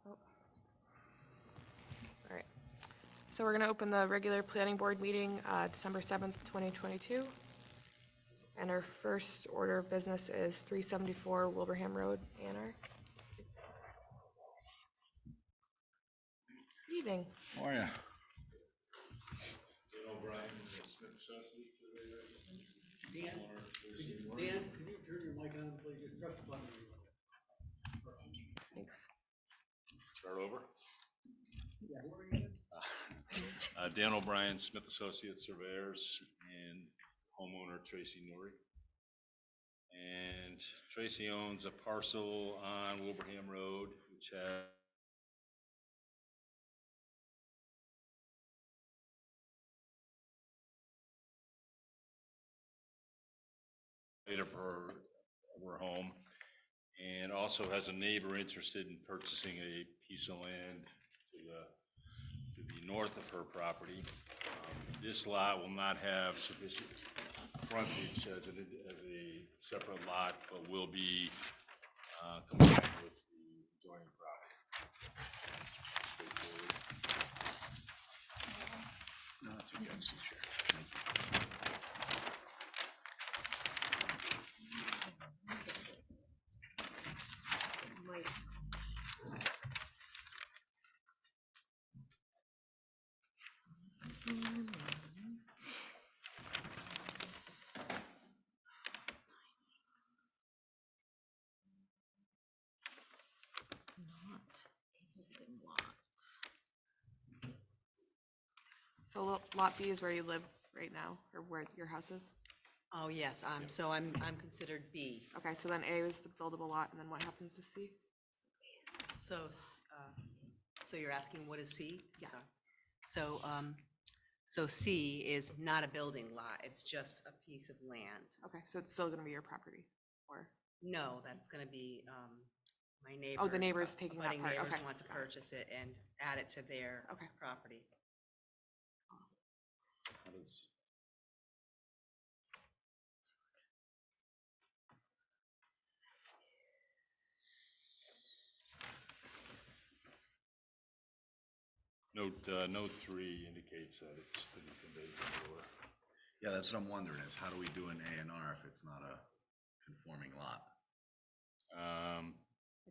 Oh. All right. So we're going to open the regular planning board meeting, December 7th, 2022. And our first order of business is 374 Wilbraham Road, Annar. Good evening. How are you? Dan, can you turn your mic on, please? Just press the button. Thanks. Start over. Yeah, who are you? Dan O'Brien, Smith Associates Surveyors, and homeowner Tracy Norrie. And Tracy owns a parcel on Wilbraham Road, which has of her home, and also has a neighbor interested in purchasing a piece of land to the north of her property. This lot will not have sufficient frontage as a separate lot, but will be combined with the adjoining property. Straightforward. No, that's okay. That's the chair. So lot B is where you live right now, or where your house is? Oh, yes, so I'm considered B. Okay, so then A is the buildable lot, and then what happens to C? So you're asking what is C? Yeah. Sorry. So C is not a building lot, it's just a piece of land. Okay, so it's still gonna be your property, or? No, that's gonna be my neighbors. Oh, the neighbors taking that abutting part, neighbors okay. want to purchase it and add it to their Okay. property. How does Note 3 indicates that it's to be conveyed before. Yeah, that's what I'm wondering is how do we do an A&R if it's not a conforming lot? I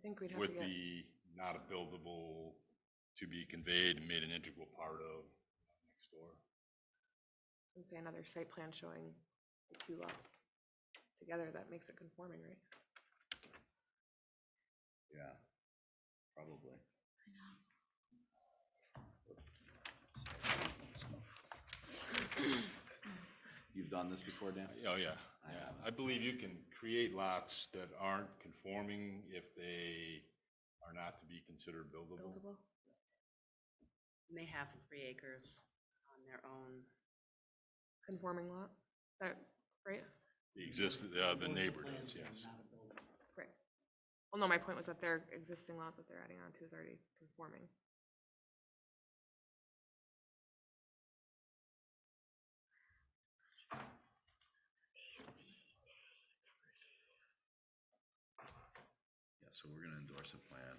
think we'd have With to get, the not a buildable to be conveyed and made an integral part of next door. let's say, another site plan showing the two lots together, that makes it conforming, right? Yeah, probably. You've done this before, Dan? Oh, yeah, yeah. I believe you can create lots that aren't conforming if they are not to be considered buildable. Buildable? And they have 3 acres on their own. Conforming lot, that, right? The neighbor does, yes. Right. Well, no, my point was that their existing lot that they're adding on to is already conforming. Yeah, so we're gonna endorse a plan.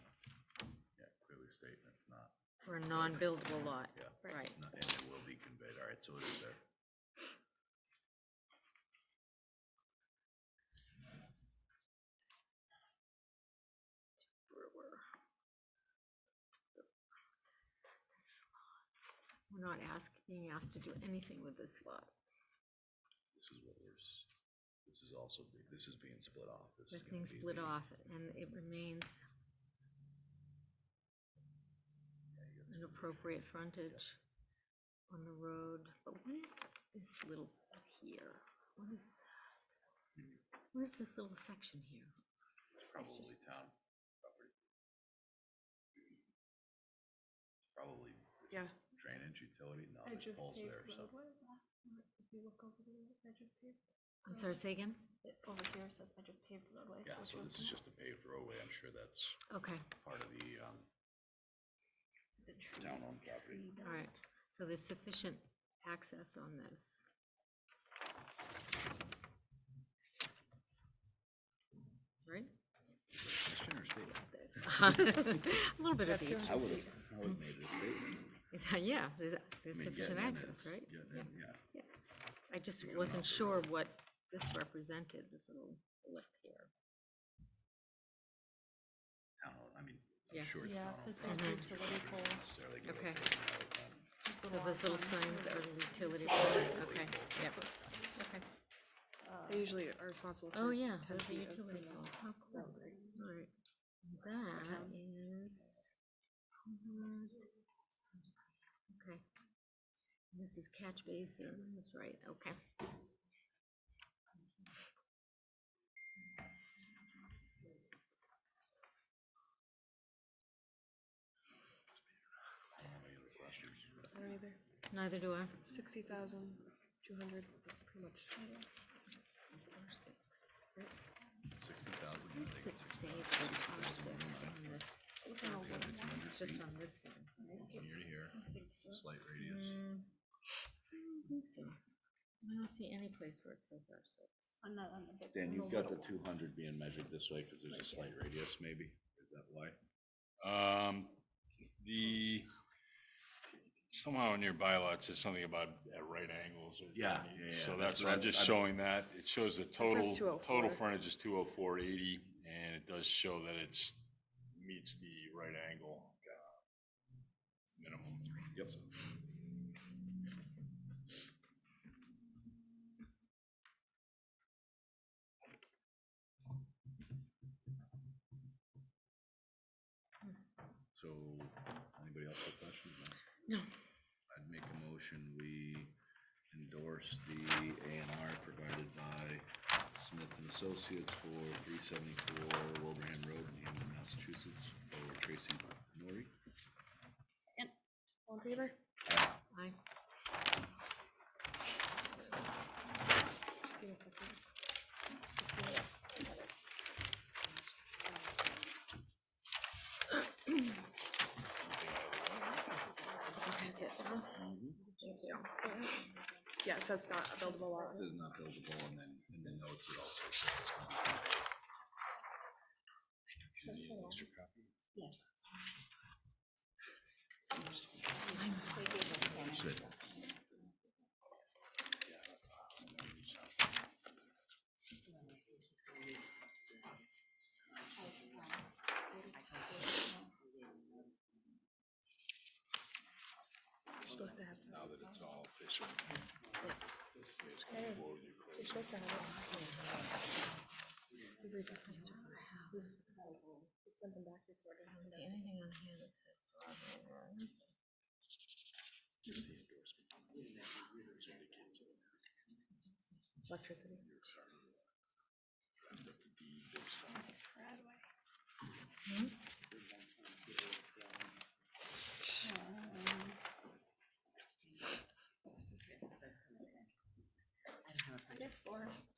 Yeah, clearly state that's not. For a non-buildable lot, Yeah. right. And it will be conveyed. All right, so it is there. We're not being asked to do anything with this lot. This is this is being split off. This is They're gonna being be split the- off and it remains an appropriate frontage on the road. But what is this little bit here? What is that? What is this little section here? Probably town property. Probably Yeah. drainage utility. No, Edge there's of poles paved there. So roadway, if you look over the edge of paved. I'm sorry, say again? Over here says edge of paved roadway. yeah, so this is just a paved roadway. I'm sure that's Okay, part of the town-owned property. all right. So there's sufficient access on this. Right? Question or statement? A little bit of That's each. I would have made this statement. Yeah, there's I mean, sufficient getting in access, is- right? getting in, yeah. I just wasn't sure what this represented, this little lip here. Town hall, I mean, Yeah. I'm sure it's Yeah, not because all there's utility poles. necessarily good. Okay. but, So those little signs are utility poles, okay, yep, okay. They usually are responsible for. Oh, yeah, 10 those are feet of utility the- poles, how cool. All right, that is. Okay. This is catch basin, that's right, okay. I don't either. Neither do I. 60,200, pretty much. 60,000, I Does think it say that it's R6 on this? It's just on this one, right? from here to here, it's a slight radius. Let me see. I don't see any place where it says R6. Dan, you've got the 200 being measured this way because there's a slight radius, maybe? Is that why? Somehow in your bylaw, it says something about at right angles or. Yeah, So yeah, that's, that's- I'm just I'm- showing that. It shows the total 204. frontage is 204.80, and it does show that it's meets the right angle minimum. Yep. So, anybody else have questions? No. I'd make a motion, we endorse the A and R provided by Smith and Associates for 374 Wilbraham Road in Hampden, Massachusetts for Tracy Nori. All in favor? Aye. Just give me a second. Pass it down. Thank you. Yeah, it says not a buildable lot. This is not buildable, and then in the notes it also says it's gonna be. Do you need an extra copy? Sit. You're supposed to have. Now that it's all official. It's going forward, you close. You're supposed to have it. You read that first. Send them back before they're hung See up. anything on here that says Broadway Road? Just the endorsement. It's indicated. Electricity. Draft up the deed based on.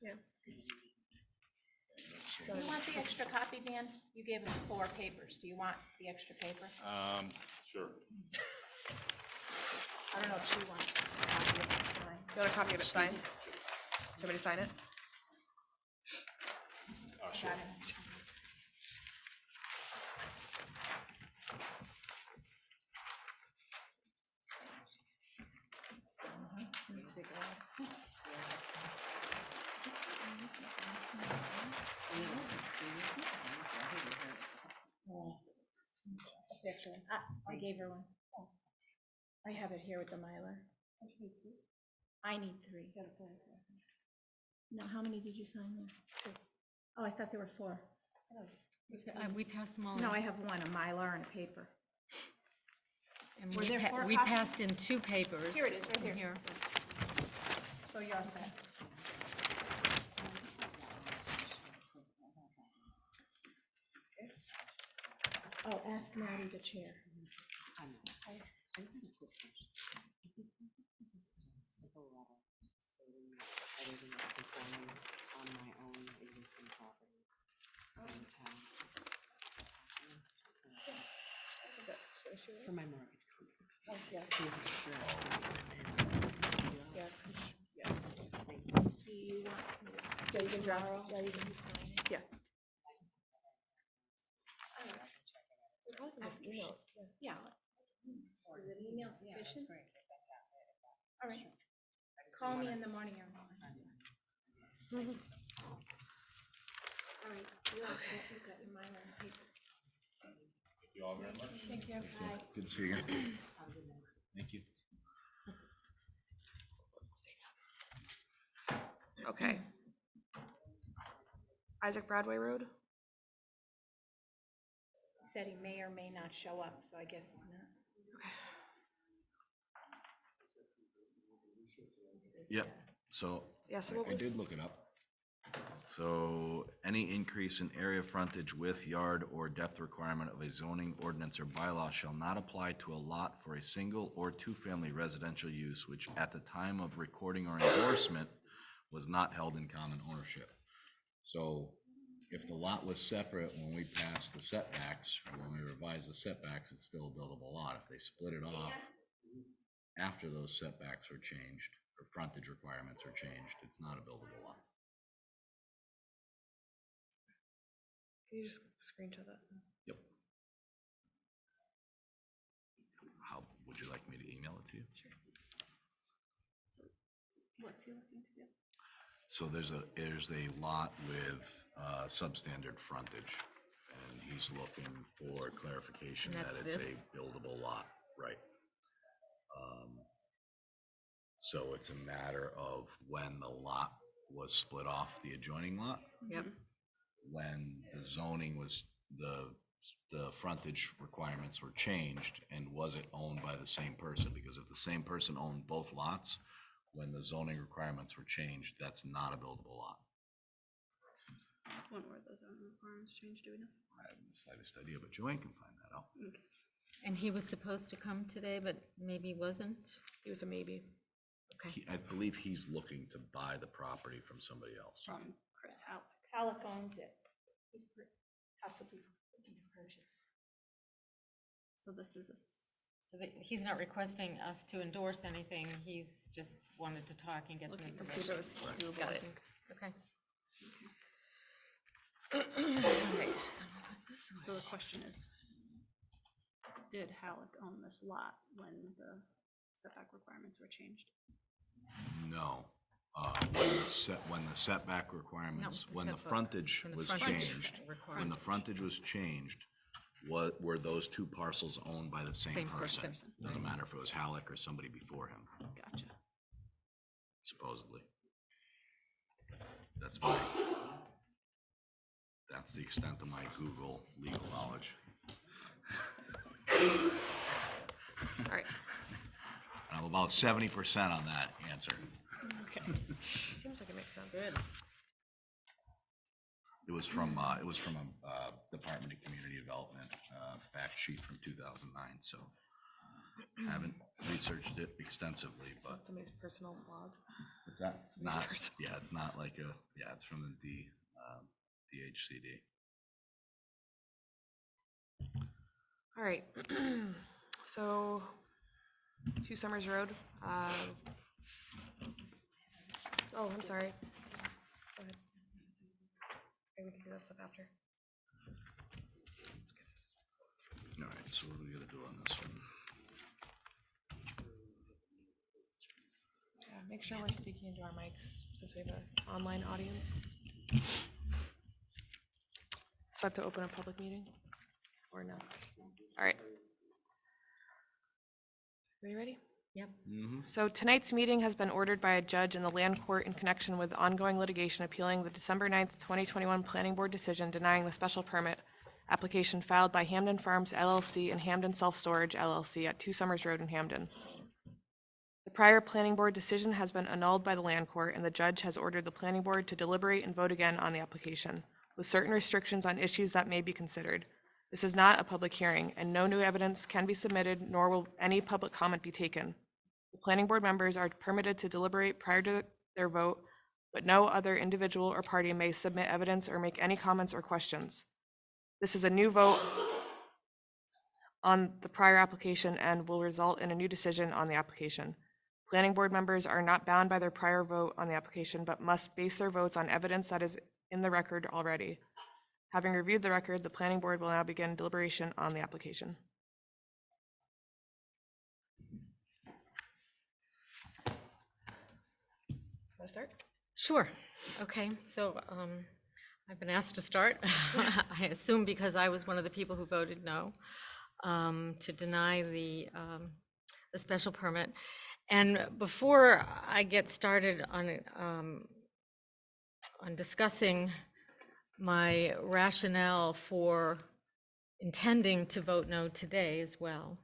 Yeah. Do you want the extra copy, Dan? You gave us 4 papers. Do you want the extra paper? Sure. I don't know if she wants a copy of it signed. You want a copy of it signed? Do you want me to sign it? Sure. Got it. That's the extra one. I gave her one. I have it here with the Mylar. I need 3. No, how many did you sign there? 2. Oh, I thought there were 4. We passed them all. No, in. I have one, a Mylar and a paper. And were we there pa- 4 We copies? passed in 2 papers. Here it is, right in here. So you're all set. Oh, ask Maddie, the chair. Civil letter stating that everything is conforming on my own existing property in town. For my mortgage. Yeah. Do you want me to? Yeah, you can draft, yeah, you can sign it. Yeah. email it, yeah. Yeah. Is an email Yeah, that's sufficient? great. All right. Call me in the morning or Mhm. All right, you're all set. You got your Mylar and paper. Thank you all very much. Thank you. Bye. Good to see you. Thank you. Okay. Isaac Broadway Road? Said he may or may not show up, so I guess he's not. Yep, so Yeah, so what I was, did look it up. So any increase in area frontage, width, yard, or depth requirement of a zoning ordinance or bylaw shall not apply to a lot for a single or two-family residential use which at the time of recording or endorsement was not held in common ownership. So if the lot was separate when we passed the setbacks, or when we revised the setbacks, it's still a buildable lot. If they split it off after those setbacks were changed, or frontage requirements are changed, it's not a buildable lot. can you just screenshot that? Yep. How, would you like me to email it to you? Sure. What's he looking to do? So there's a lot with substandard frontage, and he's looking for clarification And that that's it's this? a buildable lot, right? So it's a matter of when the lot was split off the adjoining lot, Yep. when the zoning was, the frontage requirements were changed, and was it owned by the same person? Because if the same person owned both lots, when the zoning requirements were changed, that's not a buildable lot. When were those zoning requirements changed, do we know? I haven't the slightest idea, but Joanne can find that out. And he was supposed to come today, but maybe wasn't? It was a maybe. Okay. I believe he's looking to buy the property from somebody else. From Chris Howell. Halleck owns it. He's possibly looking to purchase. So this is So that he's not requesting us to endorse anything, he's just wanted to talk and get some Looking to See if it information. was doable, Got I it. think. Okay. so the question is, did Halleck own this lot when the setback requirements were changed? No. When the setback requirements, No, the when the setback- frontage when the was frontage changed, requirement- when the frontage was changed, were those two parcels owned by the same Same person? person. Doesn't matter if it was Halleck or somebody before him, Gotcha. supposedly. That's the extent of my Google legal knowledge. All right, I'm about 70% on that answer. Okay. seems like it makes sense. Good. It was from a Department of Community Development fact sheet from 2009, so haven't researched it extensively, but Somebody's personal blog. it's not, Somebody's personal. yeah, it's not like it's from the DHCD. All right, so 2 Summers Road. Oh, I'm sorry. Go ahead. Maybe we can do that stuff after. All right, so what are we gonna do on this one? Yeah, make sure we're speaking into our mics since we have an online audience. So I have to open a public meeting or no? All right. Are you ready? Yep. So tonight's meeting has been ordered by a judge in the land court in connection with ongoing litigation appealing the December 9th, 2021 Planning Board decision denying the special permit application filed by Hampden Farms LLC and Hampden Self Storage LLC at 2 Summers Road in Hampden. The prior Planning Board decision has been annulled by the land court, and the judge has ordered the Planning Board to deliberate and vote again on the application, with certain restrictions on issues that may be considered. This is not a public hearing, and no new evidence can be submitted, nor will any public comment be taken. The Planning Board members are permitted to deliberate prior to their vote, but no other individual or party may submit evidence or make any comments or questions. This is a new vote on the prior application and will result in a new decision on the application. Planning Board members are not bound by their prior vote on the application, but must base their votes on evidence that is in the record already. Having reviewed the record, the Planning Board will now begin deliberation on the application. to start? Sure. Okay, so I've been asked to start. I assume because I was one of the people who voted no to deny the special permit. And before I get started on discussing my rationale for intending to vote no today as well,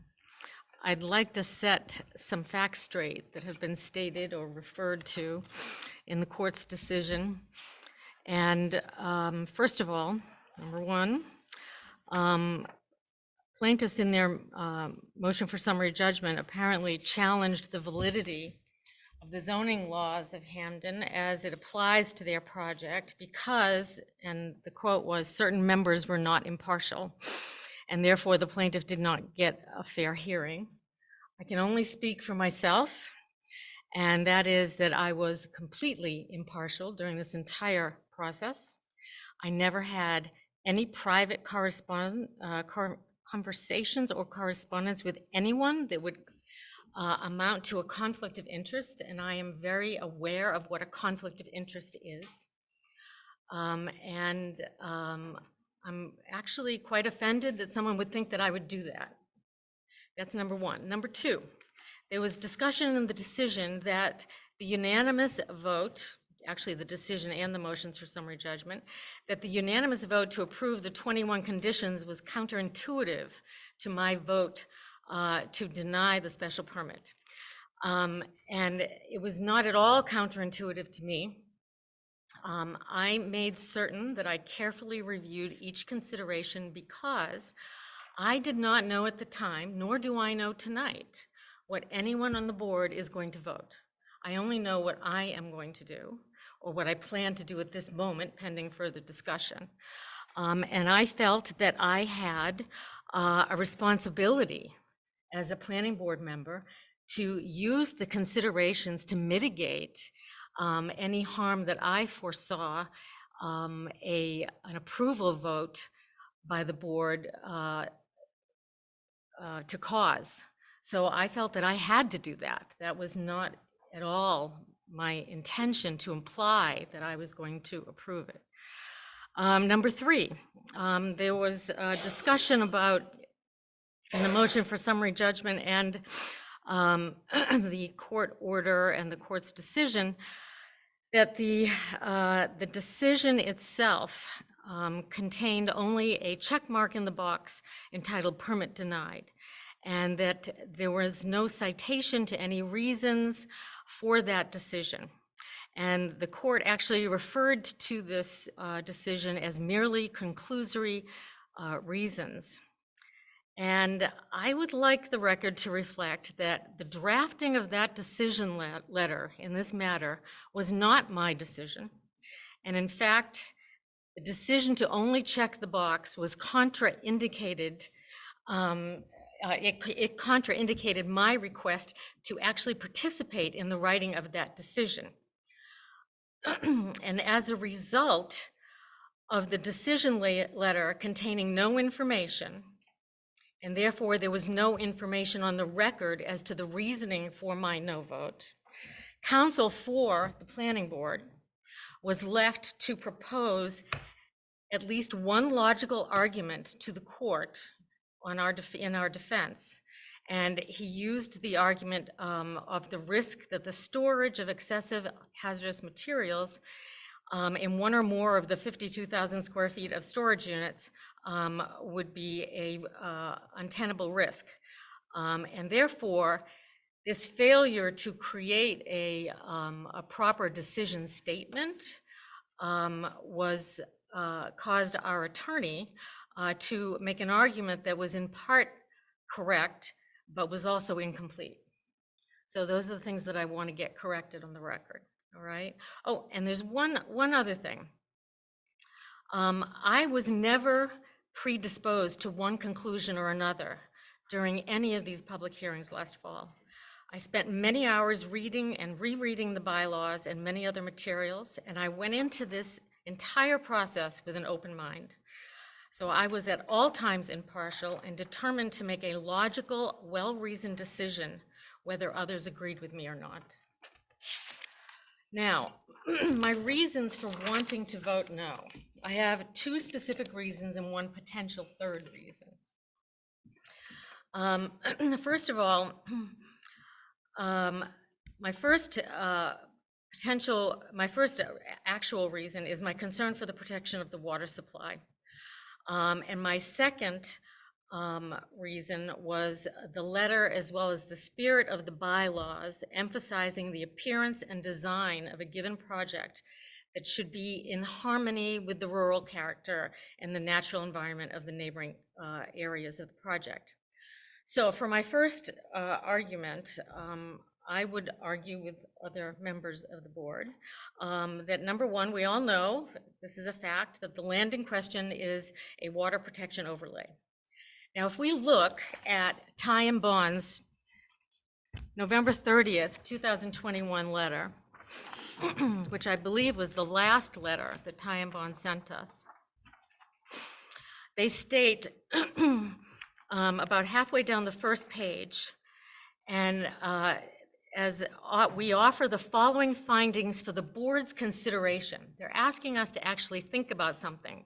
I'd like to set some facts straight that have been stated or referred to in the court's decision. And first of all, number one, plaintiffs in their motion for summary judgment apparently challenged the validity of the zoning laws of Hampden as it applies to their project because, and the quote was, certain members were not impartial, and therefore the plaintiff did not get a fair hearing. I can only speak for myself, and that is that I was completely impartial during this entire process. I never had any private conversations or correspondence with anyone that would amount to a conflict of interest, and I am very aware of what a conflict of interest is. I'm actually quite offended that someone would think that I would do that. That's number one. Number two, there was discussion in the decision that the unanimous vote, actually the decision and the motions for summary judgment, that the unanimous vote to approve the 21 conditions was counterintuitive to my vote to deny the special permit. And it was not at all counterintuitive to me. I made certain that I carefully reviewed each consideration because I did not know at the time, nor do I know tonight, what anyone on the board is going to vote. I only know what I am going to do, or what I plan to do at this moment, pending further discussion. And I felt that I had a responsibility as a planning board member to use the considerations to mitigate any harm that I foresaw an approval vote by the board to cause. So I felt that I had to do that. That was not at all my intention to imply that I was going to approve it. Number three, there was a discussion about, in the motion for summary judgment and the court order and the court's decision, that the decision itself contained only a check mark in the box entitled permit denied, and that there was no citation to any reasons for that decision. And the court actually referred to this decision as merely conclusory reasons. And I would like the record to reflect that the drafting of that decision letter in this matter was not my decision. And in fact, the decision to only check the box was contraindicated. It contraindicated my request to actually participate in the writing of that decision. And as a result of the decision letter containing no information, and therefore there was no information on the record as to the reasoning for my no vote, counsel for the planning board was left to propose at least one logical argument to the court on in our defense. And he used the argument of the risk that the storage of excessive hazardous materials in one or more of the 52,000 square feet of storage units would be a untenable risk. And therefore, this failure to create a proper decision statement was caused our attorney to make an argument that was in part correct, but was also incomplete. So those are the things that I want to get corrected on the record, all right? Oh, and there's one other thing. I was never predisposed to one conclusion or another during any of these public hearings last fall. I spent many hours reading and rereading the bylaws and many other materials, and I went into this entire process with an open mind. So I was at all times impartial and determined to make a logical, well-reasoned decision whether others agreed with me or not. Now, my reasons for wanting to vote no. I have two specific reasons and one potential third reason. First of all, my first actual reason is my concern for the protection of the water supply. And my second reason was the letter as well as the spirit of the bylaws emphasizing the appearance and design of a given project that should be in harmony with the rural character and the natural environment of the neighboring areas of the project. So for my first argument, I would argue with other members of the board that number one, we all know, this is a fact, that the land in question is a water protection overlay. Now, if we look at Ty and Bond's November 30th, 2021 letter, which I believe was the last letter that Ty and Bond sent us, they state about halfway down the first page, and we offer the following findings for the board's consideration. They're asking us to actually think about something,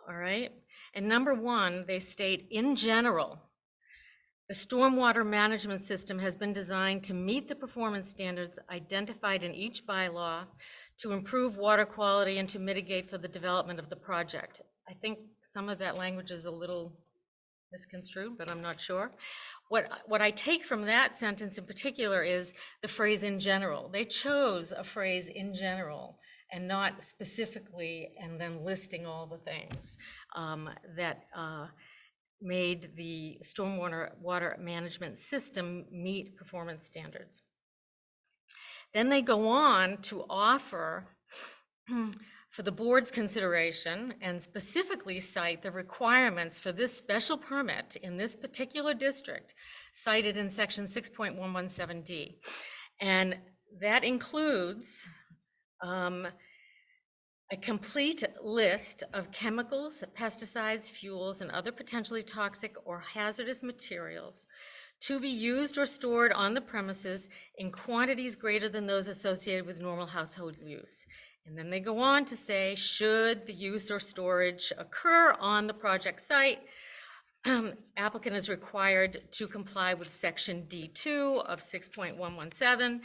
all right? And number one, they state, in general, the stormwater management system has been designed to meet the performance standards identified in each bylaw to improve water quality and to mitigate for the development of the project. I think some of that language is a little misconstrued, but I'm not sure. What I take from that sentence in particular is the phrase in general. They chose a phrase in general and not specifically and then listing all the things that made the water management system meet performance standards. Then they go on to offer for the board's consideration and specifically cite the requirements for this special permit in this particular district cited in section 6.117D. And that includes a complete list of chemicals, pesticides, fuels, and other potentially toxic or hazardous materials to be used or stored on the premises in quantities greater than those associated with normal household use. And then they go on to say, should the use or storage occur on the project site, applicant is required to comply with section D2 of 6.117,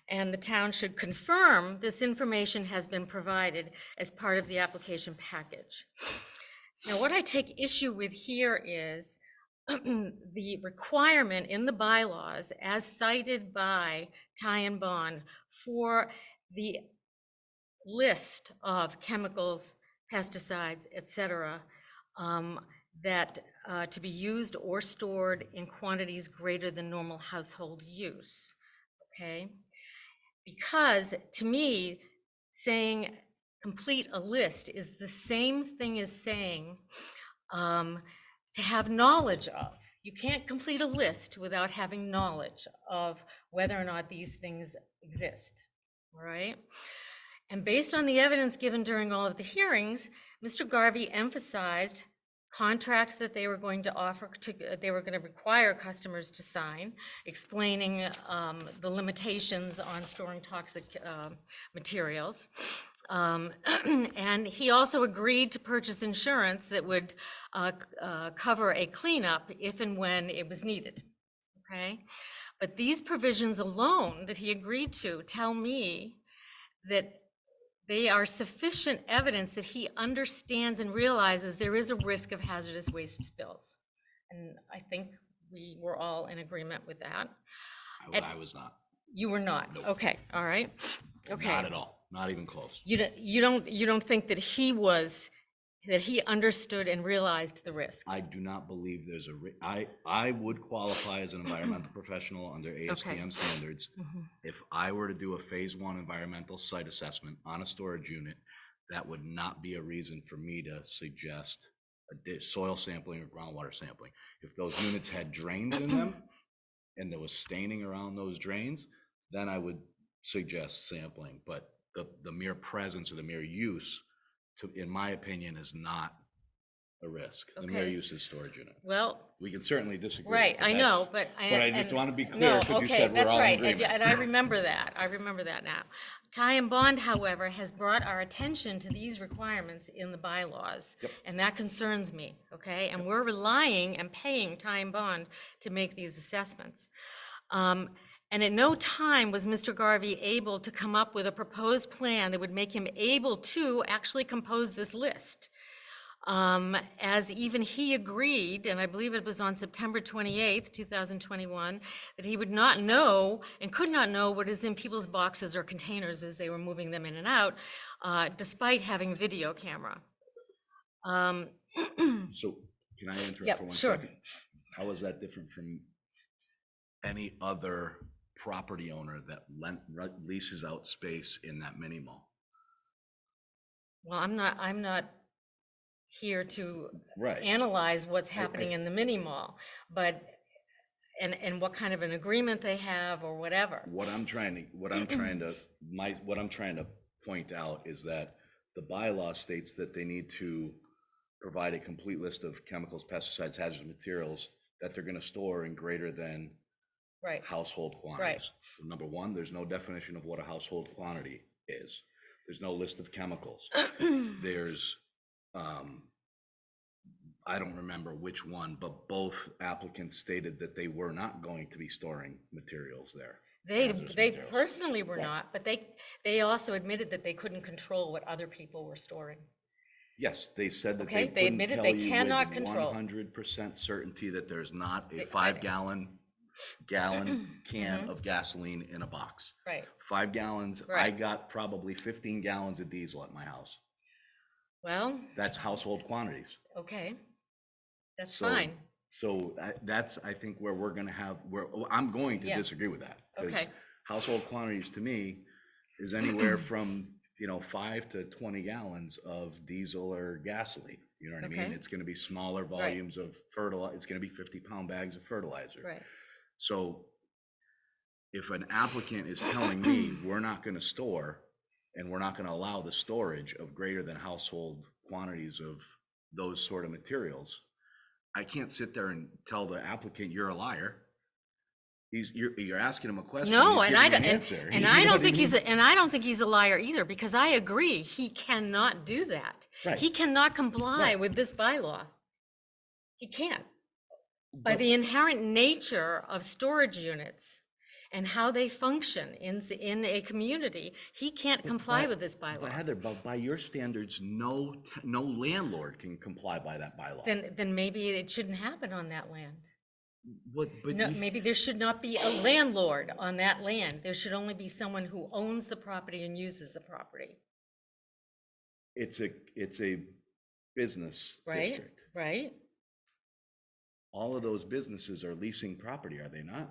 and the town should confirm this information has been provided as part of the application package. Now, what I take issue with here is the requirement in the bylaws as cited by Ty and Bond for the list of chemicals, pesticides, etc., that to be used or stored in quantities greater than normal household use, okay? Because to me, saying complete a list is the same thing as saying to have knowledge of. You can't complete a list without having knowledge of whether or not these things exist, all right? And based on the evidence given during all of the hearings, Mr. Garvey emphasized contracts that they were going to offer they were going to require customers to sign, explaining the limitations on storing toxic materials. And he also agreed to purchase insurance that would cover a cleanup if and when it was needed, okay? But these provisions alone that he agreed to tell me that they are sufficient evidence that he understands and realizes there is a risk of hazardous waste spills. And I think we were all in agreement with that. I was not. You were not? Nope. Okay, all right. Okay. Not at all. Not even close. You don't think that he understood and realized the risk? I do not believe there's I would qualify as an environmental professional under ASTM standards. Mhm. If I were to do a phase 1 environmental site assessment on a storage unit, that would not be a reason for me to suggest soil sampling or groundwater sampling. If those units had drains in them and there was staining around those drains, then I would suggest sampling. But the mere presence or the mere use, in my opinion, is not a risk, and their Okay. use is storage unit. Well, We can certainly disagree. right, but I know, that's- but I. But I just and- want to be no, clear, because you okay, said we're that's all in right, agreement. and I remember that, I remember that now. Tie and bond, however, has brought our attention to these requirements in the bylaws. Yep. And that concerns me, okay? And we're relying and paying tie and bond to make these assessments. And at no time was Mr. Garvey able to come up with a proposed plan that would make him able to actually compose this list. As even he agreed, and I believe it was on September 28th, 2021, that he would not know and could not know what is in people's boxes or containers as they were moving them in and out, despite having video camera. So can I interrupt Yep, for 1 sure. second? How is that different from any other property owner that leases out space in that mini mall? Well, I'm not here to Right. analyze what's happening in the mini mall, but, and what kind of an agreement they have or whatever. What I'm trying to point out is that the bylaw states that they need to provide a complete list of chemicals, pesticides, hazardous materials that they're gonna store in greater than Right, household quantities. Number one, there's no definition of what a household quantity is. There's no list of chemicals. There's, I don't remember which one, but both applicants stated that they were not going to be storing materials there. hazardous they materials. personally were Right. not, but they also admitted that they couldn't control what other people were storing. Yes, they said that Okay, they they couldn't admitted tell they you cannot with control. 100% certainty that there's not They- a I- 5-gallon can of gasoline in a box. Right, 5 gallons, I Right. got probably 15 gallons of diesel at my house. well, That's household quantities. okay, that's So- fine. So that's, I think, where we're gonna have, I'm going to Yeah. disagree with that. 'Cause Okay. household quantities to me is anywhere from, 5 to 20 gallons of diesel or gasoline. You know what I mean? Okay. It's gonna be smaller volumes of fertilizer. It's gonna be 50-pound bags of fertilizer. Right, So if an applicant is telling me we're not gonna store and we're not gonna allow the storage of greater than household quantities of those sort of materials, I can't sit there and tell the applicant you're a liar. You're asking him a question. no, he's and I, giving don't- you an and, answer. and You I know don't what think he's, mean? and I don't think he's a liar either, because I agree, he cannot do that. Right. He cannot comply Right. with this bylaw. He can't. By But- the inherent nature of storage units and how they function in a community, he can't comply with this But bylaw. Heather, but by your standards, no landlord can comply by that bylaw. Then maybe it shouldn't happen on that land. But No, you- maybe there should not be a landlord on that land. There should only be someone who owns the property and uses the property, it's a business right? district. Right? All of those businesses are leasing property, are they not?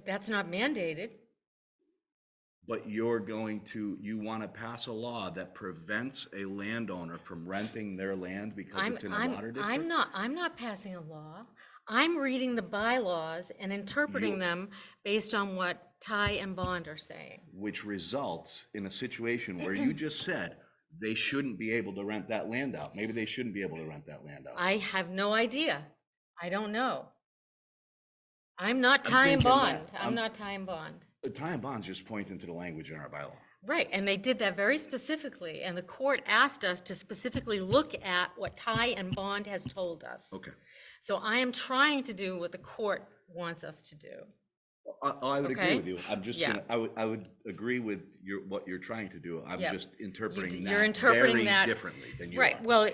That's not mandated. But you want to pass a law that prevents a landowner from renting their land because it's in a water district? I'm not passing a law. I'm reading the bylaws and interpreting You- them based on what Ty and Bond are saying. Which results in a situation where you just said they shouldn't be able to rent that land out. Maybe they shouldn't be able to rent that land out. I have no idea. I don't know. I'm not Ty and thinking Bond. that- I'm not Ty and Bond. The Ty and Bond's just pointing to the language in our bylaw. Right, and they did that very specifically, and the court asked us to specifically look at what Ty and Bond has told us. Okay. So I am trying to do what the court wants us to do. I would agree Okay. with you. I'm just Yeah. I would agree with what you're trying to do. I'm Yeah. just interpreting you're that interpreting very that- differently than you Right, are. well,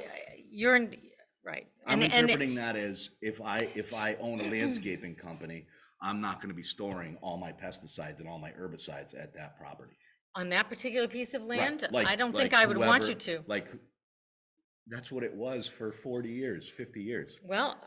you're in, right. I'm And- interpreting that as if I own a landscaping company, I'm not gonna be storing all my pesticides and all my herbicides at that property. On that particular piece of Right, land, like- I don't like think I would want whoever- you to. Like, that's what it was for 40 years, 50 years. Well,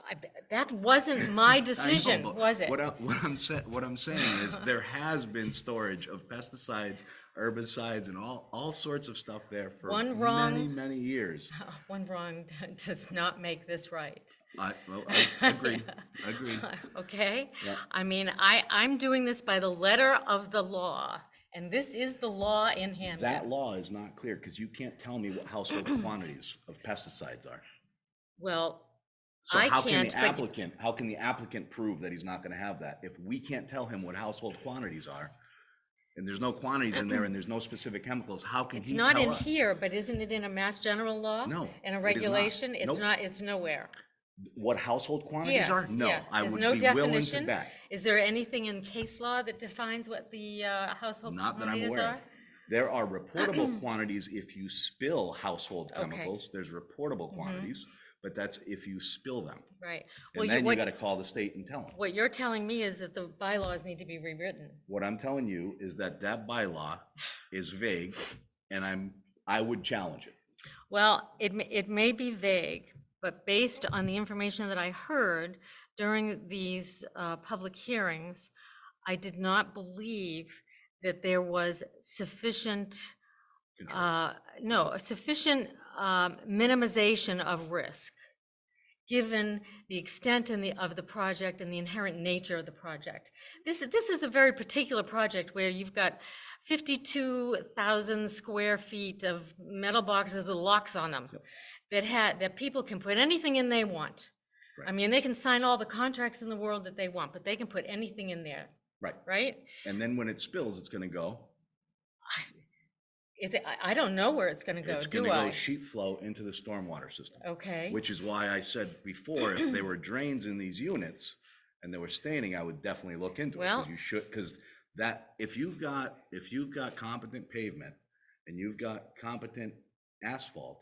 that wasn't my I know, decision, but was it? What I'm saying is there has been storage of pesticides, herbicides, and all sorts of stuff there for One wrong- many, many years. One wrong does not make this right. I agree. Okay? Yeah. I mean, I'm doing this by the letter of the law, and this is the law in Hampden. That law is not clear because you can't tell me what household quantities of pesticides are. Well, So I how can can't, the but- applicant, how can the applicant prove that he's not gonna have that? If we can't tell him what household quantities are, and there's no quantities in there and there's no specific chemicals, how can It's he not tell in us? here, but isn't it in a mass general law? No, And a it is not. regulation? It's Nope. not, it's nowhere. What household quantities are? Yes, No, yeah. I There's would no be willing to definition. bet. Is there anything in case law that defines what the household Not that I'm quantities aware are? of. There are reportable quantities if you spill household Okay. chemicals. There's reportable quantities, but that's if you spill them. Right. Well, And then you what, gotta call the state and tell them. what you're telling me is that the bylaws need to be rewritten. What I'm telling you is that that bylaw is vague, and I would challenge it. Well, it may be vague, but based on the information that I heard during these public hearings, I did not believe that there was sufficient, sufficient minimization of risk, given the extent of the project and the inherent nature of the project. This is a very particular project where you've got 52,000 square feet of metal boxes with locks on them that people can put anything in they want. I Right. mean, they can sign all the contracts in the world that they want, but they can put anything in there, Right. right? And then when it spills, it's gonna go. I don't know where it's gonna go, It's do gonna I? go sheet flow into the stormwater system. Okay, Which is why I said before, if there were drains in these units and they were staining, I would definitely look into it. Well- Cause you should, cause that, if you've got competent pavement and you've got competent asphalt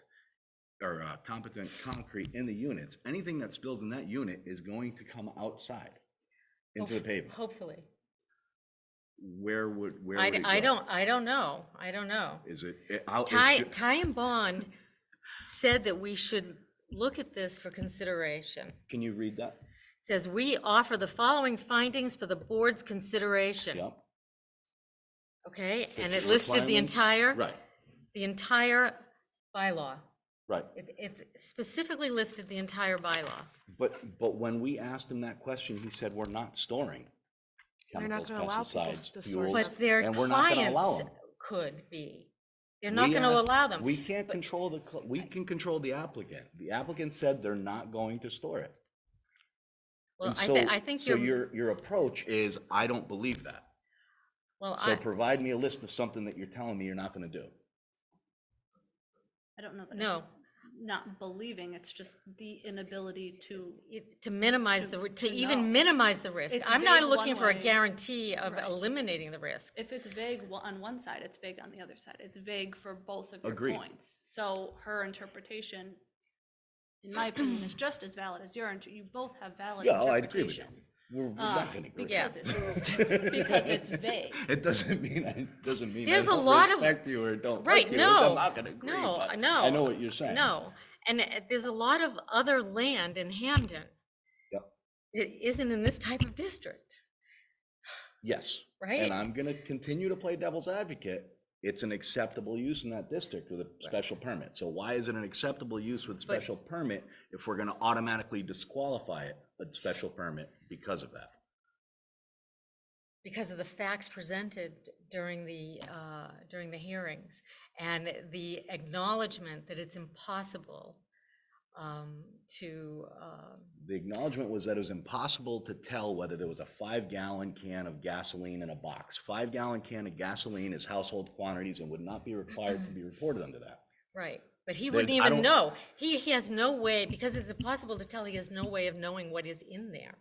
or competent concrete in the units, anything that spills in that unit is going to come outside into the pavement. hopefully. Where would it I go? don't know. Is it? Ty and Bond said that we should look at this for consideration. Can you read that? It says, "We offer the following findings for the board's consideration." Yep. Okay, and Fits it the listed the requirements. the entire bylaw. Right. It's specifically listed the entire bylaw. But when we asked him that question, he said, we're not storing They're not chemicals, gonna allow people pesticides, to store fuels, stuff. But their and we're not gonna allow clients them. could be. They're not We gonna asked- allow them. We can't but- control we can control the applicant. The applicant said they're not going to store it. Well, And I think so you're, your approach is, I don't believe that. well, So provide me a list of something that you're telling me you're not gonna do. I don't know that No. it's not believing, it's just the inability to, to minimize to- to to even know. minimize the risk. It's I'm not vague looking one for a way. guarantee of Right. eliminating the risk. if it's vague on one side, it's vague on the other side. It's vague for both of your Agreed. points. So her interpretation, in my opinion, is just as valid as your, you both have valid Yeah, I'd agree with you. interpretations. We're not gonna agree. Yeah. Because it's vague. It doesn't mean I There's a don't lot of- respect you or don't Right, like you. no, I'm not gonna agree, no, but no, I know what you're saying. No, and there's a lot of other land in Hampden. Yep. It isn't in this type of district, Yes. right? And I'm gonna continue to play devil's advocate. It's an acceptable use in that district with a special permit. So why is it an acceptable use with special permit if we're gonna automatically disqualify it, a special permit, because of that? Because of the facts presented during the hearings and the acknowledgement that it's impossible to, The acknowledgement was that it was impossible to tell whether there was a 5-gallon can of gasoline in a box. 5-gallon can of gasoline is household quantities and would not be required to be reported under that. right, but he There's- wouldn't I even don't- know. He has no way, because it's impossible to tell, he has no way of knowing what is in there.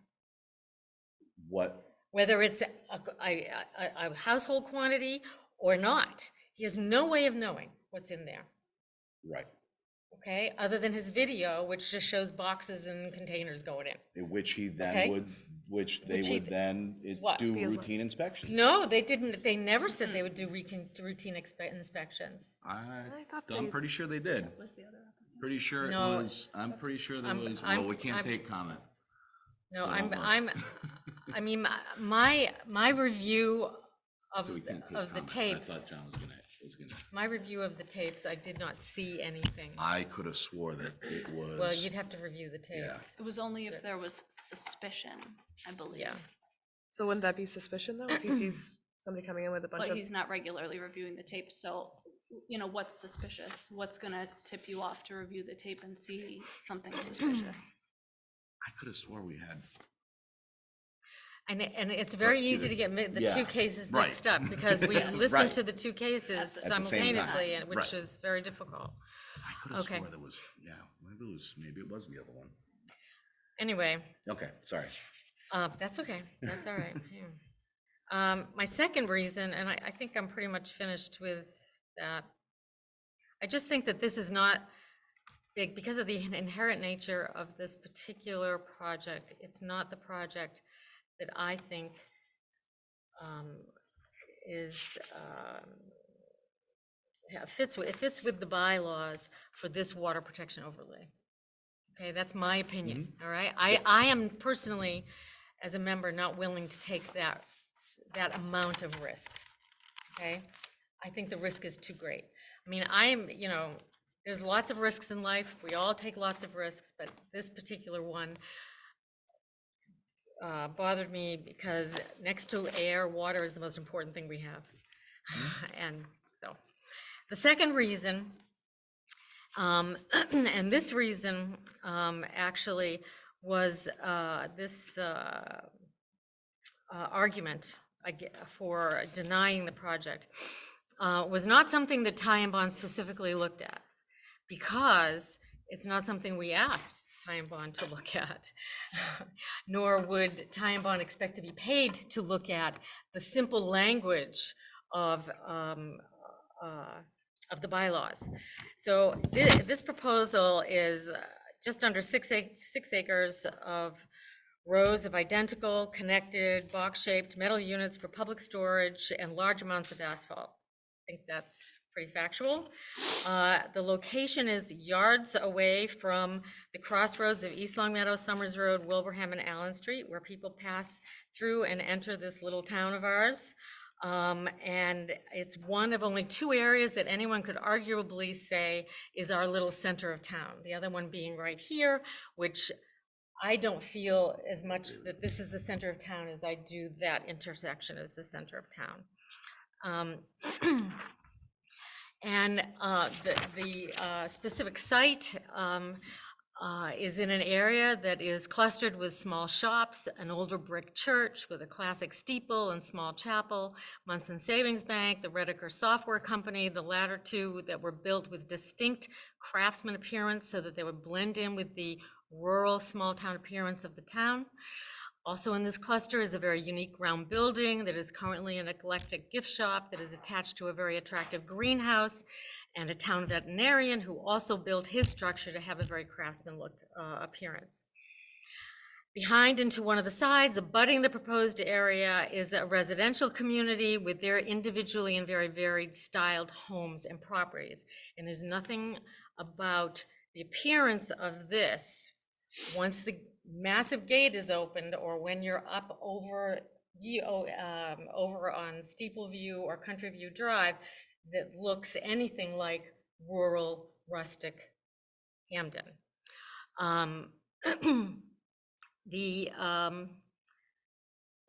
What, Whether it's a household quantity or not. He has no way of knowing what's in there, right, okay? Other than his video, which just shows boxes and containers going in. in which he then Okay. would, which they Which he- would then What? do Be a- routine inspections. No, they didn't, they never said they would do routine inspections. I thought I'm they, pretty sure they did. What was the other applicant? Pretty sure it No, was, I'm pretty sure there I'm- was, I'm- well, we can't I'm- take comment. No, So I'm, don't look. I mean, my review of, So we can't take of the comment. tapes, I thought John was gonna, my review of the tapes, I did not see anything. I could have swore that it was. Well, you'd have to review the Yeah. tapes. It was only if there was suspicion, I believe. Yeah. so wouldn't that be suspicion though, if he sees somebody coming in with a bunch But of? he's not regularly reviewing the tapes, so, what's suspicious? What's gonna tip you off to review the tape and see something suspicious? I could have swore we had. And it's very easy to get the two Yeah, cases right. mixed up because we Yeah, listened right. to the two cases At the same time, simultaneously, which right. was very difficult. I could have Okay. swore there was, yeah, maybe it was the other one. Anyway, Okay, sorry. that's okay. That's all right. Yeah. My second reason, and I think I'm pretty much finished with that. I just think that this is not big because of the inherent nature of this particular project. It's not the project that I think is it fits with the bylaws for this water protection overlay. Okay, that's my opinion. All right, I am personally, as a member, not willing to take that amount of risk. Okay, I think the risk is too great. I mean, there's lots of risks in life. We all take lots of risks, but this particular one bothered me because next to air, water is the most important thing we have. And so the second reason, and this reason actually was this argument for denying the project was not something that Ty and Bond specifically looked at, because it's not something we asked Ty and Bond to look at, nor would Ty and Bond expect to be paid to look at the simple language of the bylaws. So this proposal is just under 6 acres of rows of identical, connected, box-shaped metal units for public storage and large amounts of asphalt. I think that's pretty factual. The location is yards away from the crossroads of East Longmeadow, Summers Road, Wilbraham, and Allen Street, where people pass through and enter this little town of ours. And it's one of only 2 areas that anyone could arguably say is our little center of town. The other one being right here, which I don't feel as much that this is the center of town as I do that intersection as the center of town. And the specific site is in an area that is clustered with small shops, an older brick church with a classic steeple and small chapel, Munson Savings Bank, the Redeker Software Company, the latter 2 that were built with distinct craftsman appearance so that they would blend in with the rural small town appearance of the town. Also in this cluster is a very unique round building that is currently an eclectic gift shop that is attached to a very attractive greenhouse, and a town veterinarian who also built his structure to have a very craftsman look appearance. Behind and to one of the sides, abutting the proposed area, is a residential community with their individually and very varied styled homes and properties. And there's nothing about the appearance of this, once the massive gate is opened, or when you're up over on Steeple View or Country View Drive, that looks anything like rural, rustic Hampden.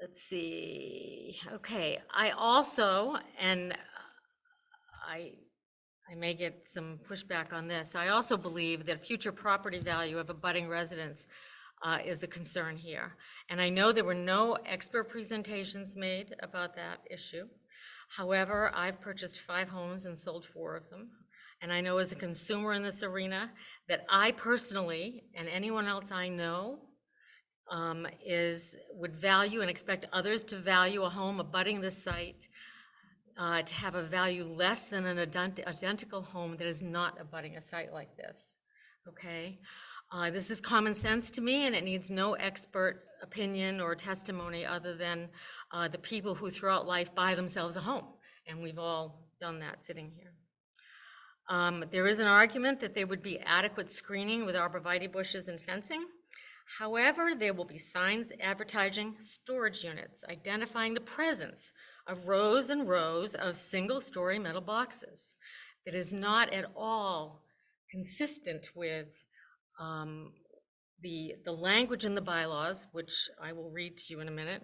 Let's see, okay, I also, and I may get some pushback on this, I also believe that future property value of abutting residents is a concern here. And I know there were no expert presentations made about that issue. However, I've purchased 5 homes and sold 4 of them. And I know as a consumer in this arena that I personally, and anyone else I know, would value and expect others to value a home abutting this site to have a value less than an identical home that is not abutting a site like this, okay? This is common sense to me, and it needs no expert opinion or testimony other than the people who throughout life buy themselves a home, and we've all done that sitting here. There is an argument that there would be adequate screening with arborvitae bushes and fencing. However, there will be signs advertising storage units, identifying the presence of rows and rows of single-story metal boxes. That is not at all consistent with the language in the bylaws, which I will read to you in a minute.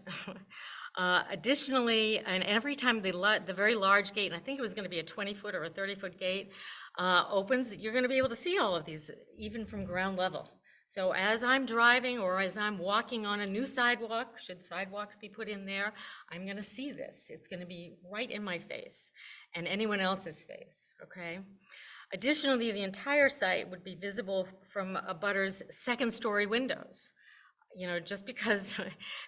Additionally, and every time the very large gate, and I think it was going to be a 20-foot or a 30-foot gate, opens, you're going to be able to see all of these, even from ground level. So as I'm driving or as I'm walking on a new sidewalk, should sidewalks be put in there, I'm going to see this. It's going to be right in my face and anyone else's face, okay? Additionally, the entire site would be visible from a butter's second-story windows. You know, just because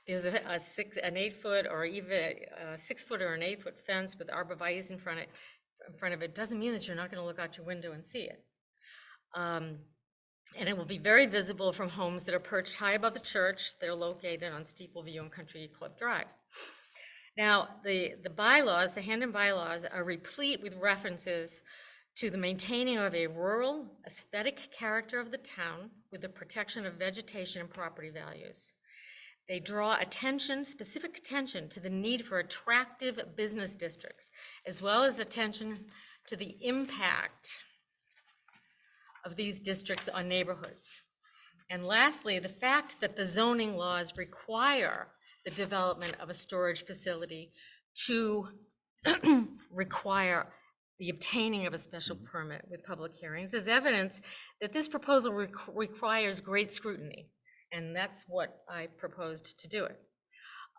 there's an 8-foot or even a 6-foot or an 8-foot fence with arborvitae in front of it doesn't mean that you're not going to look out your window and see it. And it will be very visible from homes that are perched high above the church. They're located on Steeple View and Country Club Drive. Now, the bylaws, the Hampden bylaws, are replete with references to the maintaining of a rural aesthetic character of the town with the protection of vegetation and property values. They draw attention, specific attention, to the need for attractive business districts, as well as attention to the impact of these districts on neighborhoods. And lastly, the fact that the zoning laws require the development of a storage facility to require the obtaining of a special permit with public hearings is evidence that this proposal requires great scrutiny, and that's what I proposed to do it.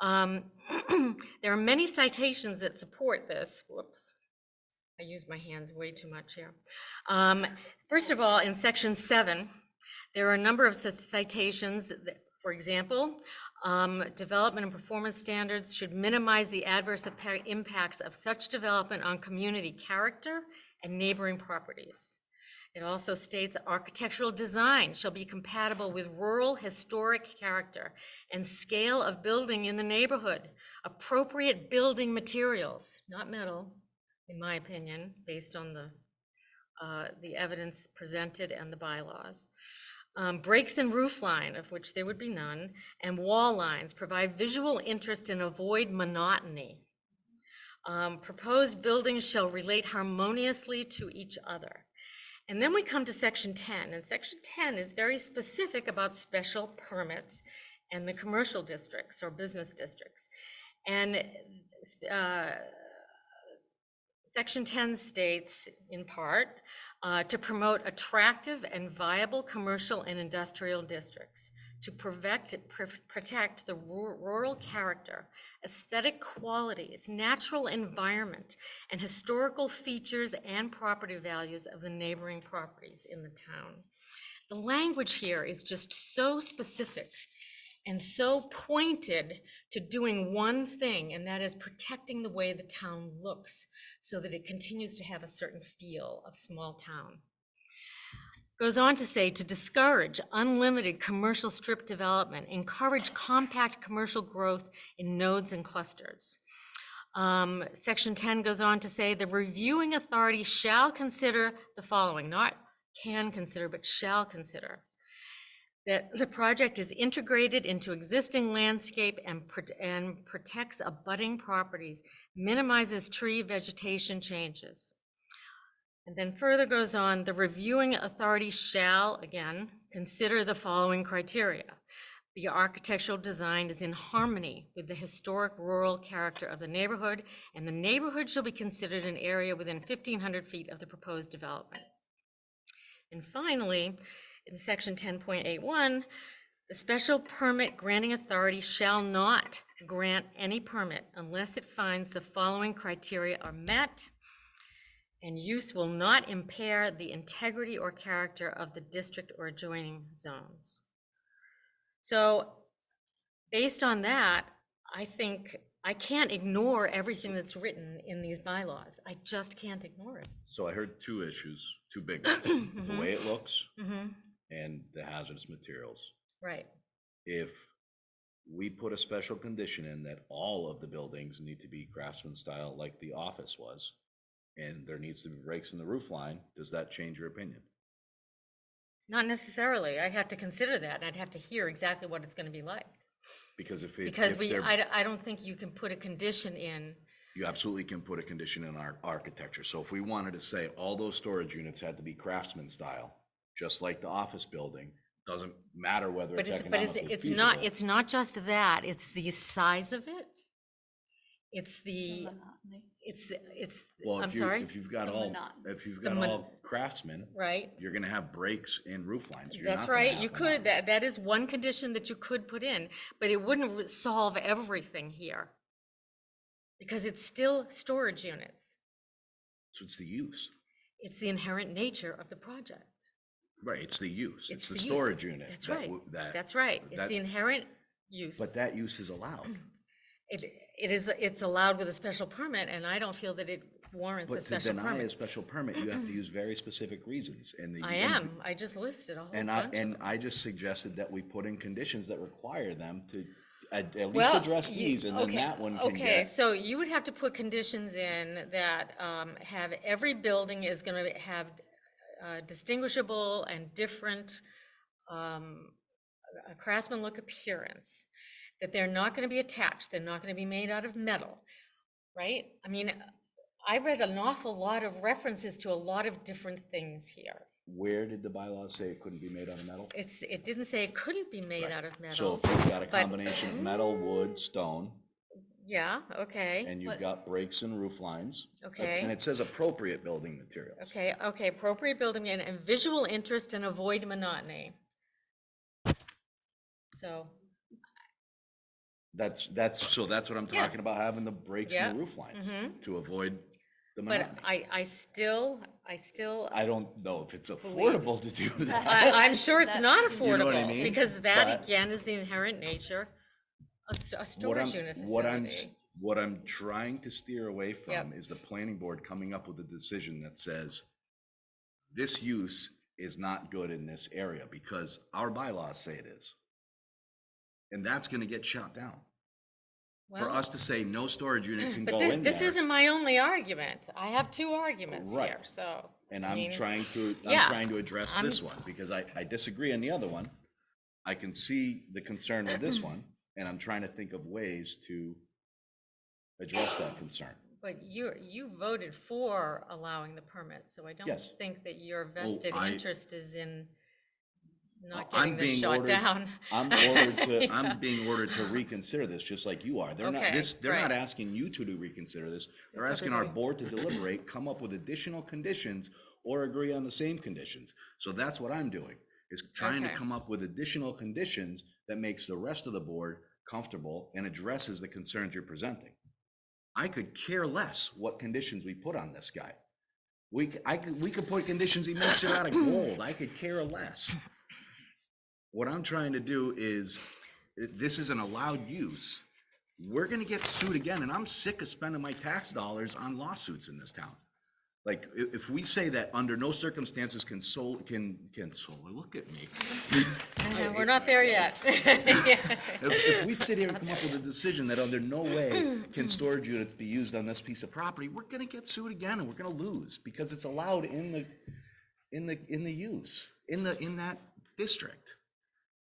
There are many citations that support this. Whoops. I used my hands way too much here. First of all, in section 7, there are a number of citations that, for example, development and performance standards should minimize the adverse impacts of such development on community character and neighboring properties. It also states architectural design shall be compatible with rural historic character and scale of building in the neighborhood. Appropriate building materials, not metal, in my opinion, based on the evidence presented and the bylaws. Breaks in roof line, of which there would be none, and wall lines provide visual interest and avoid monotony. Proposed buildings shall relate harmoniously to each other. And then we come to section 10, and section 10 is very specific about special permits and the commercial districts or business districts. And section 10 states, in part, to promote attractive and viable commercial and industrial districts, to protect the rural character, aesthetic qualities, natural environment, and historical features and property values of the neighboring properties in the town. The language here is just so specific and so pointed to doing one thing, and that is protecting the way the town looks so that it continues to have a certain feel of small town. Goes on to say to discourage unlimited commercial strip development, encourage compact commercial growth in nodes and clusters. Section 10 goes on to say the reviewing authority shall consider the following, not can consider, but shall consider. That the project is integrated into existing landscape and protects abutting properties, minimizes tree vegetation changes. And then further goes on, the reviewing authority shall, again, consider the following criteria. The architectural design is in harmony with the historic rural character of the neighborhood, and the neighborhood shall be considered an area within 1,500 feet of the proposed development. And finally, in section 10.81, the special permit granting authority shall not grant any permit unless it finds the following criteria are met, and use will not impair the integrity or character of the district or adjoining zones. So based on that, I think I can't ignore everything that's written in these bylaws. I just can't ignore it. So I heard two issues, two big ones, the way it looks and the hazardous materials. Right. If we put a special condition in that all of the buildings need to be craftsman style like the office was, and there needs to be breaks in the roof line, does that change your opinion? Not necessarily. I have to consider that, and I'd have to hear exactly what it's going to be like. Because if I don't think you can put a condition in. You absolutely can put a condition in our architecture. So if we wanted to say all those storage units had to be craftsman style, just like the office building, doesn't matter whether it's economically feasible. It's not just that. It's the size of it. It's the Well, I'm if you, sorry, if you've got The all, monotony. if you've The got mon- all craftsmen, right? you're gonna have breaks in roof lines. You're That's not gonna right, have you could, monotony. that is one condition that you could put in, but it wouldn't solve everything here. Because it's still storage units. So it's the use, It's the inherent nature of the project. right, it's the use, it's the use. storage unit. That's that right, w- that- that's right. It's that- the inherent use. But that use is allowed. It's allowed with a special permit, and I don't feel that it warrants a But to special deny a permit. special permit, you have to use very specific reasons, and the. I am, I just listed a whole And bunch. I just suggested that we put in conditions that require them to at least Well, address you- these, and then okay, that one can Okay, get. so you would have to put conditions in that have, every building is gonna have distinguishable and different craftsman look appearance, that they're not gonna be attached, they're not gonna be made out of metal, right? I mean, I read an awful lot of references to a lot of different things here. Where did the bylaws say it couldn't be made out of metal? It didn't say it couldn't be made Right. out of So metal. if you've got a but- combination of metal, wood, stone, Yeah, okay. and you've but- got breaks and roof lines. Okay. And it says appropriate building materials. Okay, appropriate building and visual interest and avoid monotony. So, That's what I'm Yeah. talking about, having the breaks Yeah. in the roof lines, mhm. to avoid the But monotony. I still, I don't know if it's affordable to do that. I'm sure it's not That's- You know what I affordable, mean? because that But- again is the inherent nature of a What storage I'm, unit what I'm, facility. what I'm trying to steer away from Yep. is the planning board coming up with a decision that says, this use is not good in this area, because our bylaws say it is. And that's gonna get shot down. For Well, us to say no storage unit can but go in this there, isn't my only argument. I have two arguments Right. here, so. and I I'm mean, trying to yeah, address this one, because I disagree on the other one. I can see the concern with this one, and I'm trying to think of ways to address that concern. But you voted for allowing the permit, so I don't Yes. think that your vested I- interest is in not I'm getting this being shot ordered- down. I'm Yeah. I'm being ordered to reconsider this, just like you are. They're not, Okay, they're not right. asking you to reconsider this. They're It's asking our everybody. board to deliberate, come up with additional conditions, or agree on the same conditions. So that's what I'm doing, is trying to Okay. come up with additional conditions that makes the rest of the board comfortable and addresses the concerns you're presenting. I could care less what conditions we put on this guy. We could put conditions, he makes it out of gold. I could care less. What I'm trying to do is, this is an allowed use. We're gonna get sued again, and I'm sick of spending my tax dollars on lawsuits in this town. Like, if we say that under no circumstances can look at me. We're not there yet. If we sit here and come up with a decision that under no way can storage units be used on this piece of property, we're gonna get sued again, and we're gonna lose, because it's allowed in the use, in that district.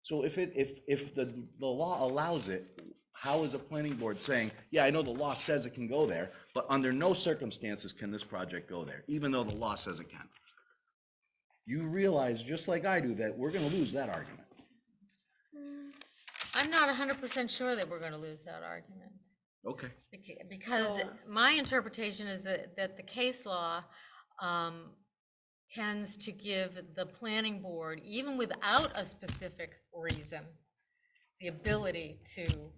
So if the law allows it, how is a planning board saying, yeah, I know the law says it can go there, but under no circumstances can this project go there, even though the law says it can? You realize, just like I do, that we're gonna lose that argument. I'm not 100% sure that we're going to lose that argument. Okay. Because So- my interpretation is that the case law tends to give the planning board, even without a specific reason, the ability to,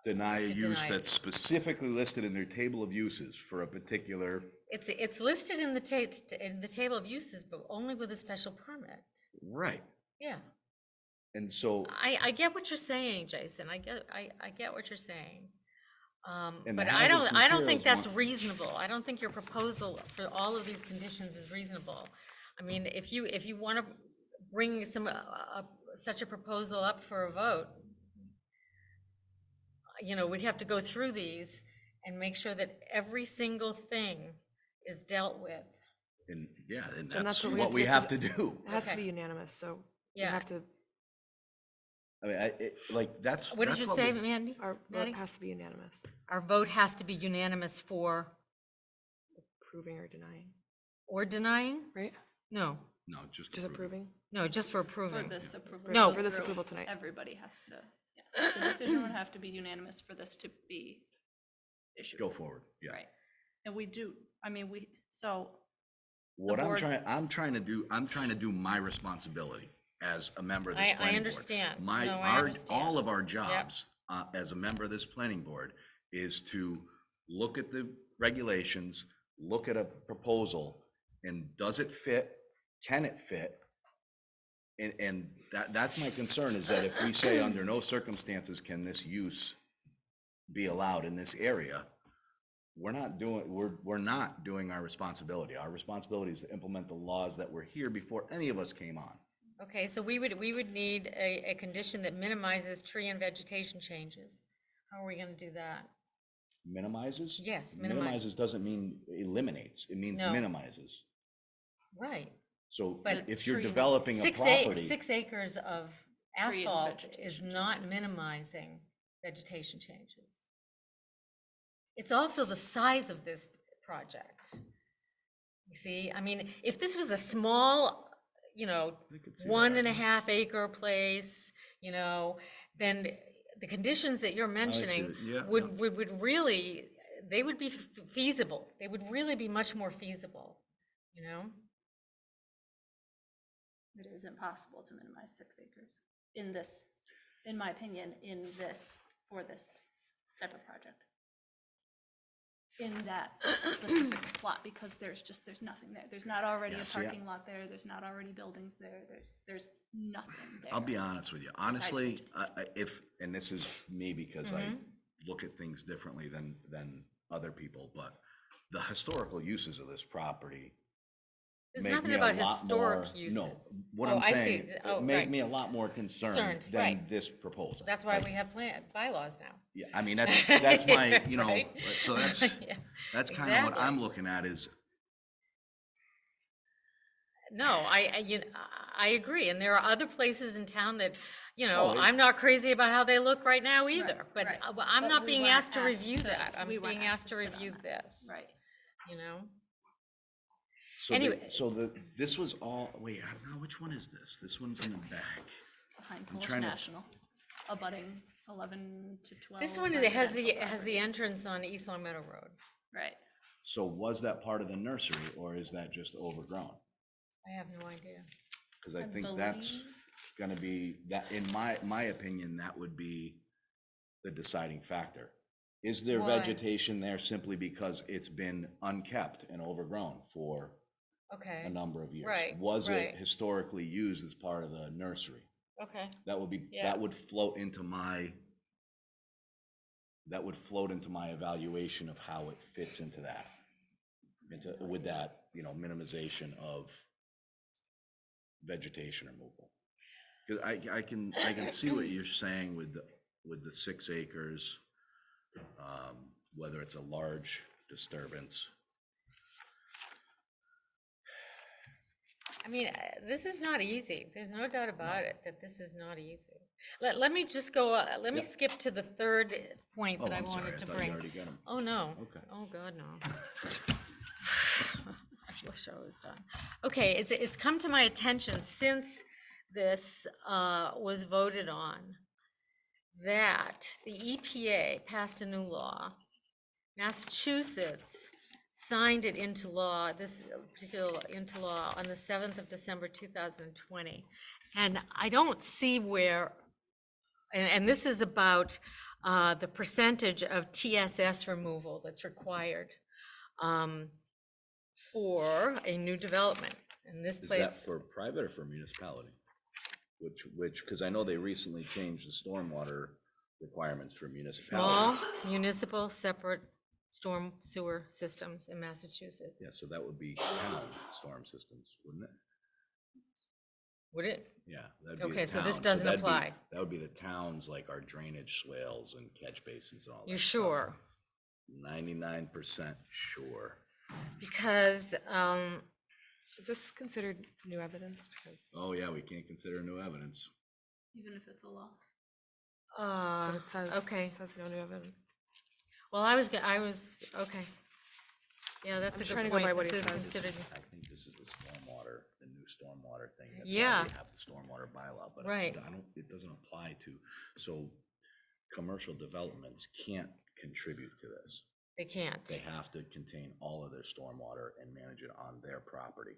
Deny a To use deny. that's specifically listed in their table of uses for a particular, it's listed in the table of uses, but only with a special permit. right. Yeah, And so, I get what you're saying, Jason. I get what you're saying. And the But I don't hazardous think that's materials reasonable. I don't think your proposal for all of these conditions is reasonable. I mean, if you want to bring such a proposal up for a vote, we'd have to go through these and make sure that every single thing is dealt with. and yeah, and And that's that's what we what have to we get have the- to do. It has to Okay. be unanimous, so we Yeah. have to, I mean, that's. What did that's you what say, we- Mandy? our Maddie? vote has to be unanimous, Our vote has to be unanimous for, approving or denying, or denying? right? No, No, just Just approving. approving? no, just for For approving. this approval. No. For this through, approval tonight. Everybody has to, yes, the decision would have to be unanimous for this to be issue. Go forward, yeah. Right. And we do, I mean, so. What board- I'm trying to do my responsibility as a member of this I planning board. understand. My, No, I our, understand. all of our jobs, as a member of this planning board is to look at the regulations, look at a proposal, and does it fit? Can it fit? And that's my concern, is that if we say under no circumstances can this use be allowed in this area, we're not doing our responsibility. Our responsibility is to implement the laws that were here before any of us came on. Okay, so we would need a condition that minimizes tree and vegetation changes. How are we gonna do that? Minimizes? Yes, Minimizes minimizes. doesn't mean eliminates, it means No. minimizes. Right. So But if you're tree and- developing a 6 property, acres of Tree and asphalt is vegetation not changes. minimizing vegetation changes. It's also the size of this project. You see, I mean, if this was a small, I could see that 1.5 acre place, then the conditions that you're see mentioning that. Yeah, would really, they would be feasible. They would really be much more feasible, It is impossible to minimize 6 acres in this, in my opinion, for this type of project. In that specific plot, because there's nothing there. There's not already Yeah, a see, parking lot there, there's not already buildings there, there's nothing there. I'll be honest with you. Honestly, and this is me because I look at things differently than other people, but the historical uses of this property There's make nothing me a about lot historic more, uses. no, what Oh, I'm I see. saying, Oh, it made right. me a lot more concerned Concerned, than right. this proposal. That's why Like, we have bylaws now. yeah, I mean, that's my, Right? so that's kind of what I'm Exactly. looking at is, No, I agree, and there are other places in town that, Oh, it- I'm not crazy about how they look right now either, but right. I'm But not we being weren't asked to asked review to- that. I'm we weren't being asked to sit on review that. this, Right. you know? so Anyway. this was all, wait, I don't know, which one is this? This one's in the back. Behind I'm Polish trying to- National, abutting 11 to 12. This one it has the residential entrance on East Long Meadow Road. properties. Right. So was that part of the nursery or is that just overgrown? I have no idea. Because I think that's gonna be, that, in my opinion, that would be the deciding factor. Is there Why? vegetation there simply because it's been unkept and overgrown for Okay, a number of years? Right, Was right. it historically used as part of the nursery? okay, That would be, Yeah. that would float into my evaluation of how it fits into that. With that, minimization of vegetation removal. Because I can see what you're saying with the 6 acres, whether it's a large disturbance. I mean, this is not easy. There's no doubt about it, that this is not easy. Let me just go, let me Yep. skip to the third point Oh, that I I'm sorry, wanted I to thought you bring. already got 'em. Oh, no. Okay. Oh, God, no. I wish I was done. Okay, it's come to my attention since this was voted on that the EPA passed a new law. Massachusetts signed it into law, this particular into law, on the 7th of December 2020. And I don't see where, and this is about the percentage of TSS removal that's required for a new development. In this Is that place, for private or for municipality? Which, because I know they recently changed the stormwater requirements for municipalities. small municipal separate storm sewer systems in Massachusetts. Yeah, so that would be town storm systems, wouldn't it? Would it? Yeah. that'd be the Okay, so this town. doesn't that'd be- apply. That would be the towns, like our drainage swales and catch basins and all that. You stuff. sure? 99% sure. Because, Is this considered new evidence? Because Oh, yeah, we can't consider new evidence. Even if it's a law. but it says, okay, it says no new evidence. well, okay. Yeah, that's I'm a just trying good to go by point. what This he is says. considered, I think this is the stormwater, the new stormwater thing. That's Yeah. why we have the stormwater bylaw, but Right. it doesn't apply to, so commercial developments can't contribute to this. They can't. They have to contain all of their stormwater and manage it on their property.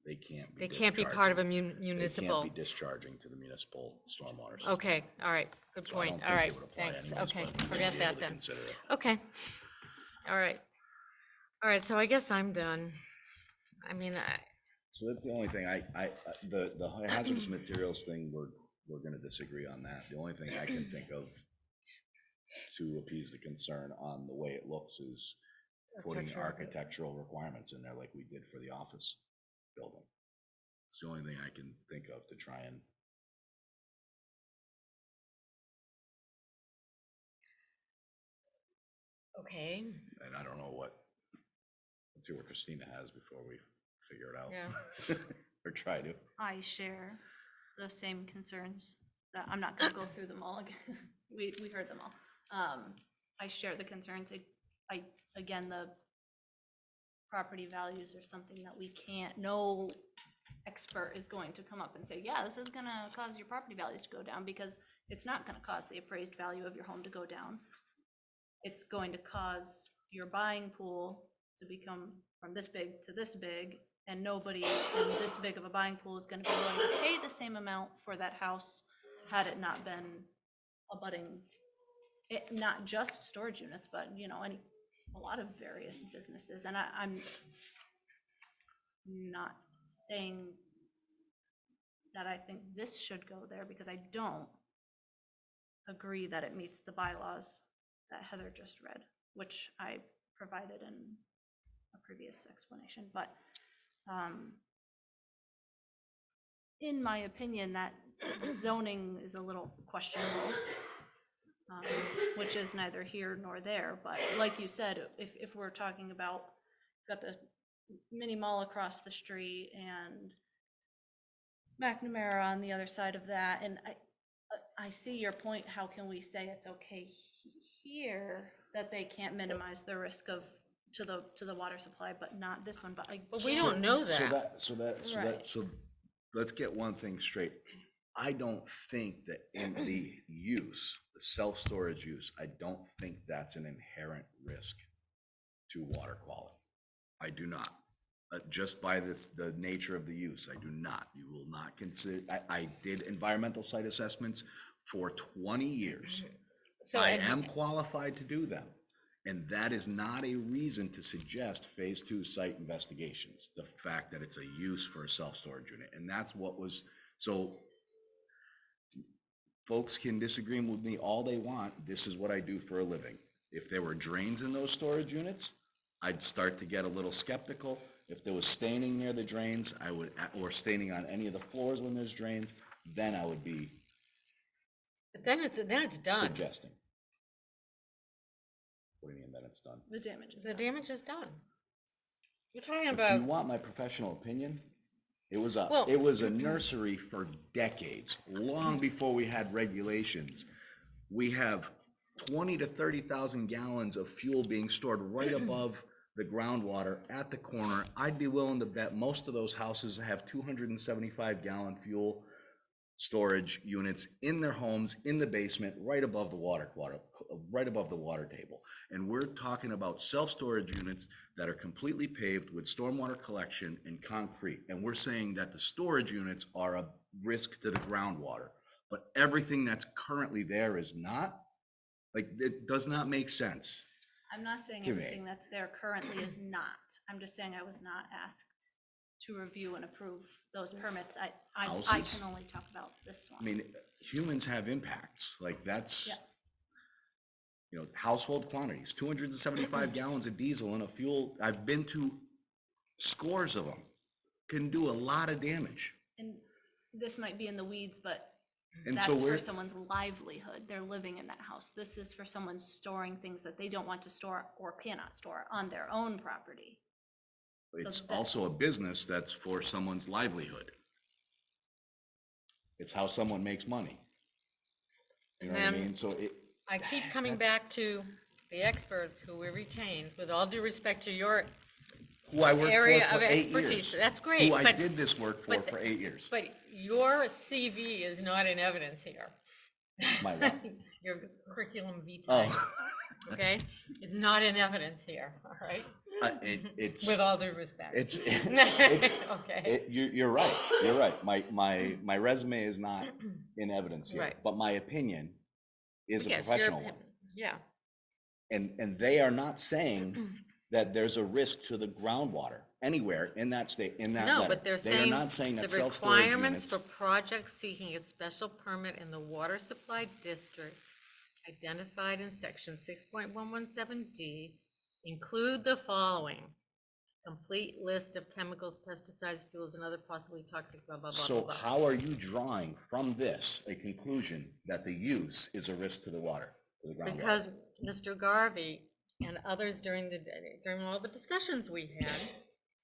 They can't be They can't be part of a discharging- municipal. They can't be discharging to the municipal stormwater system. Okay, all right, good So I point. don't All think it right, would apply thanks. anyways, Okay, but we would forget be that able to then. consider it. Okay, all right. All right, so I guess I'm done. I mean, So that's the only thing the hazardous materials thing, we're gonna disagree on that. The only thing I can think of to appease the concern on the way it looks is putting architectural requirements in there like we did for the office building. It's the only thing I can think of to try and. okay, And I don't know let's see what Christina has before we figure it out. Yeah. Or try to. I share the same concerns that, I'm not gonna go through them all again. We heard them all. I share the concerns. Again, the property values are something that we can't, no expert is going to come up and say, yeah, this is gonna cause your property values to go down, because it's not gonna cause the appraised value of your home to go down. It's going to cause your buying pool to become from this big to this big, and nobody in this big of a buying pool is gonna be willing to pay the same amount for that house had it not been abutting, not just storage units, but, a lot of various businesses. And I'm not saying that I think this should go there, because I don't agree that it meets the bylaws that Heather just read, which I provided in a previous explanation. But in my opinion, that zoning is a little questionable, which is neither here nor there. But like you said, if we're talking about, got the mini mall across the street and McNamara on the other side of that, and I see your point. How can we say it's okay here that they can't minimize the risk to the water supply, but not this one? but we don't know that. So let's get one thing straight. I don't think that in the self-storage use, I don't think that's an inherent risk to water quality. I do not. Just by the nature of the use, I do not. You will not consider, I did environmental site assessments for 20 years. So I am qualified to do them. And that is not a reason to suggest phase 2 site investigations, the fact that it's a use for a self-storage unit. And that's what was, so folks can disagree with me all they want. This is what I do for a living. If there were drains in those storage units, I'd start to get a little skeptical. If there was staining near the drains, or staining on any of the floors when there's drains, then I would be But then it's done. suggesting. What do you mean then it's done? the damage is The done. damage is done. You're talking If about, you want my professional opinion, it was Well- a nursery for decades, long before we had regulations. We have 20 to 30,000 gallons of fuel being stored right above the groundwater at the corner. I'd be willing to bet most of those houses have 275-gallon fuel storage units in their homes, in the basement, right above the water table. And we're talking about self-storage units that are completely paved with stormwater collection and concrete. And we're saying that the storage units are a risk to the groundwater, but everything that's currently there is not. Like, it does not make sense. I'm not saying to me. everything that's there currently is not. I'm just saying I was not asked to review and approve those permits. I Houses? can only talk about this one. I mean, humans have impacts, like that's, Yeah. Household quantities, 275 gallons of diesel in a fuel, I've been to scores of them, can do a lot of damage. And this might be in the weeds, but And so that's for we're, someone's livelihood. They're living in that house. This is for someone storing things that they don't want to store or cannot store on their own property. it's that- also a business that's for someone's livelihood. It's how someone makes money. You know what I And then- mean? So I keep coming that's- back to the experts who we retained, with all due respect to your who I worked area for of 8 expertise. years. That's great, Who I but- did this work for but- 8 years. But your CV is not in evidence here. My what? Your curriculum vitae. Oh. okay, is not in evidence here, all right? It's, With all due respect. it's, Okay. you're right, you're right. My resume is not in evidence here, Right. but my opinion is a Yes, professional one. Yeah, And they are not saying that there's a risk to the groundwater anywhere in that state, in that no, letter. but they're They are saying not saying the that self-storage requirements units. for projects seeking a special permit in the water supply district identified in section 6.117D include the following: complete list of chemicals, pesticides, fuels, and other possibly toxic, blah, blah, blah, blah, So blah. how are you drawing from this a conclusion that the use is a risk to the water, to the groundwater? Because Mr. Garvey and others during during all the discussions we had,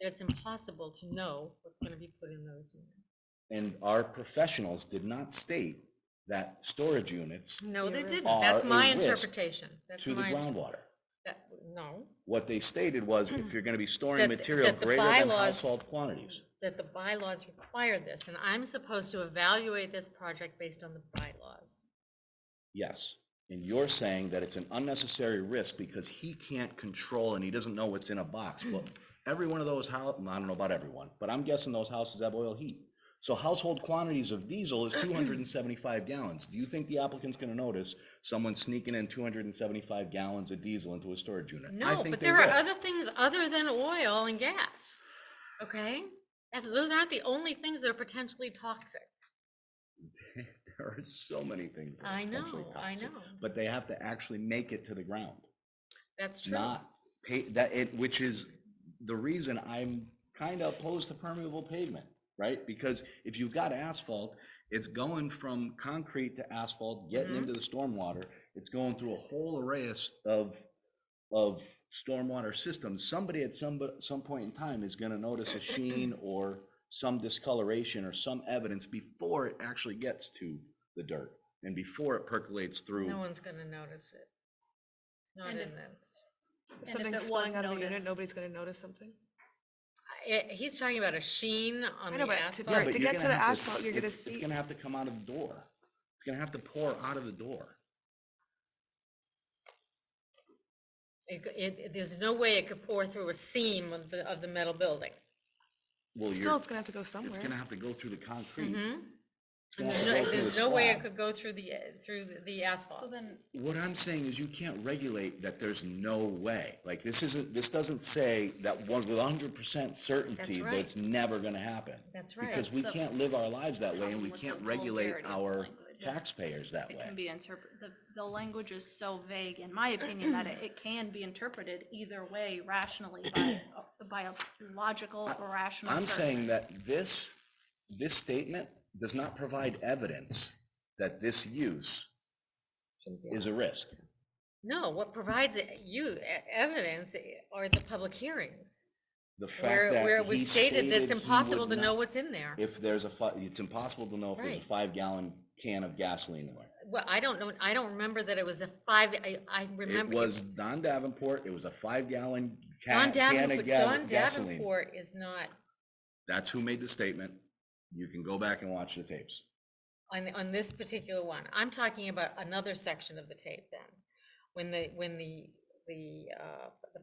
said it's impossible to know what's gonna be put in those units. And our professionals did not state that storage units No, they didn't. are That's my a risk interpretation. That's to the my, groundwater. no, What they stated was if you're gonna be storing That- material that the greater than bylaws- household quantities. that the bylaws require this, and I'm supposed to evaluate this project based on the bylaws. Yes, and you're saying that it's an unnecessary risk because he can't control and he doesn't know what's in a box. Well, every one of those houses, I don't know about everyone, but I'm guessing those houses have oil heat. So household quantities of diesel is 275 gallons. Do you think the applicant's gonna notice someone sneaking in 275 gallons of diesel into a storage unit? I No, think but they there are will. other things other than oil and gas, okay? Those aren't the only things that are potentially toxic. There are so many things that are I potentially know, I toxic, know. but they have to actually make it to the ground. That's true. Not pay, which is the reason I'm kind of opposed to permeable pavement, right? Because if you've got asphalt, it's going from concrete to asphalt, getting into the stormwater. It's going through a whole array of stormwater systems. Somebody at some point in time is gonna notice a sheen or some discoloration or some evidence before it actually gets to the dirt and before it percolates through. No one's gonna notice it. Not And in if- this. If And something's if it spilling was out of a unit, noticed- nobody's gonna notice something. He's talking about a sheen on I know, the but to- asphalt. Right, but to you're get to gonna the have asphalt, you're gonna it's see- gonna have to come out of the door. It's gonna have to pour out of the door. There's no way it could pour through a seam of the metal building. Well, Still, it's gonna have to go somewhere. it's gonna have to go through the concrete. Mhm. It's gonna And have to go through there's the no way it slab. could go through the So asphalt. then, What I'm saying is you can't regulate that there's no way. Like, this doesn't say that with 100% certainty that right. it's never gonna happen. That's right. Because we That's the can't live our lives that way and we problem with can't the regulate vulgarity of the our language. taxpayers that it way. can be interpreted, the language is so vague, in my opinion, that it can be interpreted either way rationally by a logical or rational I'm person. saying that this statement does not provide evidence that this use is a risk. No, what provides evidence are the public hearings, The fact where that it was he stated that it's he impossible would to know not- what's in there. If there's it's impossible to know if there's a Right. 5-gallon can of gasoline in there. Well, I don't know, I don't remember that it was a five, I It remember. was Don Davenport, it was a 5-gallon Don can of Davenport, Don gasoline. Davenport is not, That's who made the statement. You can go back and watch the tapes. on this particular one. I'm talking about another section of the tape then. When the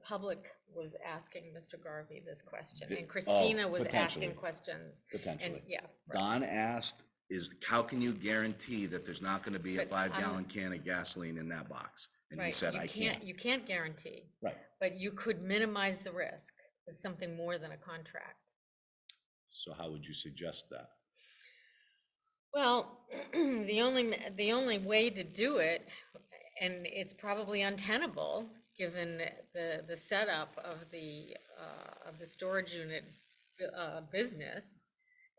public was asking Mr. Garvey this question, The- and Christina oh, was potentially. asking questions. Potentially. And, yeah. right. Don asked, how can you guarantee that there's not gonna be a But I'm- 5-gallon can of gasoline in that box? And he Right, said, you I can't. You can't guarantee, Right. but you could minimize the risk with something more than a contract. So how would you suggest that? Well, the only way to do it, and it's probably untenable, given the setup of the storage unit business,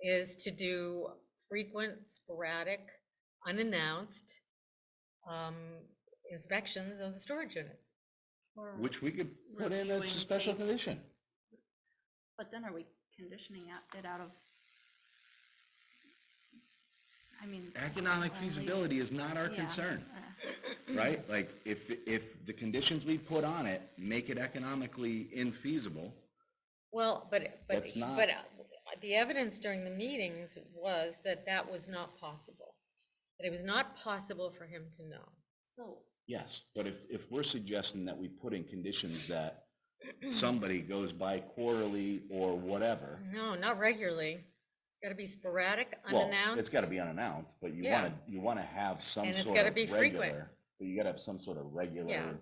is to do frequent, sporadic, unannounced inspections of the storage units. Or Which we could put in as a reviewing special tapes. condition. But then are we conditioning it out of, I mean. Economic only- feasibility is not our yeah, concern, right? Like, if the conditions we put on it make it economically infeasible, Well, but That's not- the evidence during the meetings was that that was not possible. That it was not possible for him to know. So Yes, but if we're suggesting that we put in conditions that somebody goes by quarterly or whatever, No, not regularly. It's gotta be sporadic, well, unannounced. it's gotta be unannounced, but Yeah. you wanna have some And it's sort gotta of be frequent. regular, but you gotta have some sort of regular. Yeah.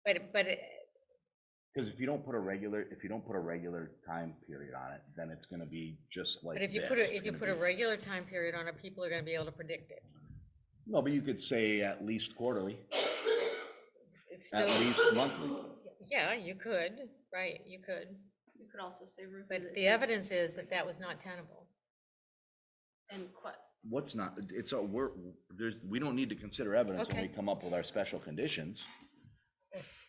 But Because if you don't put a regular time period on it, then it's gonna be just like But if you this. put It's if you gonna put a be- regular time period on it, people are gonna be able to predict it. No, but you could say at least quarterly, It's at still, least monthly. yeah, you could, right, you could. You could also say review But the evidence is that that was not tenable. And What's not, we don't need to consider evidence when we Okay. come up with our special conditions.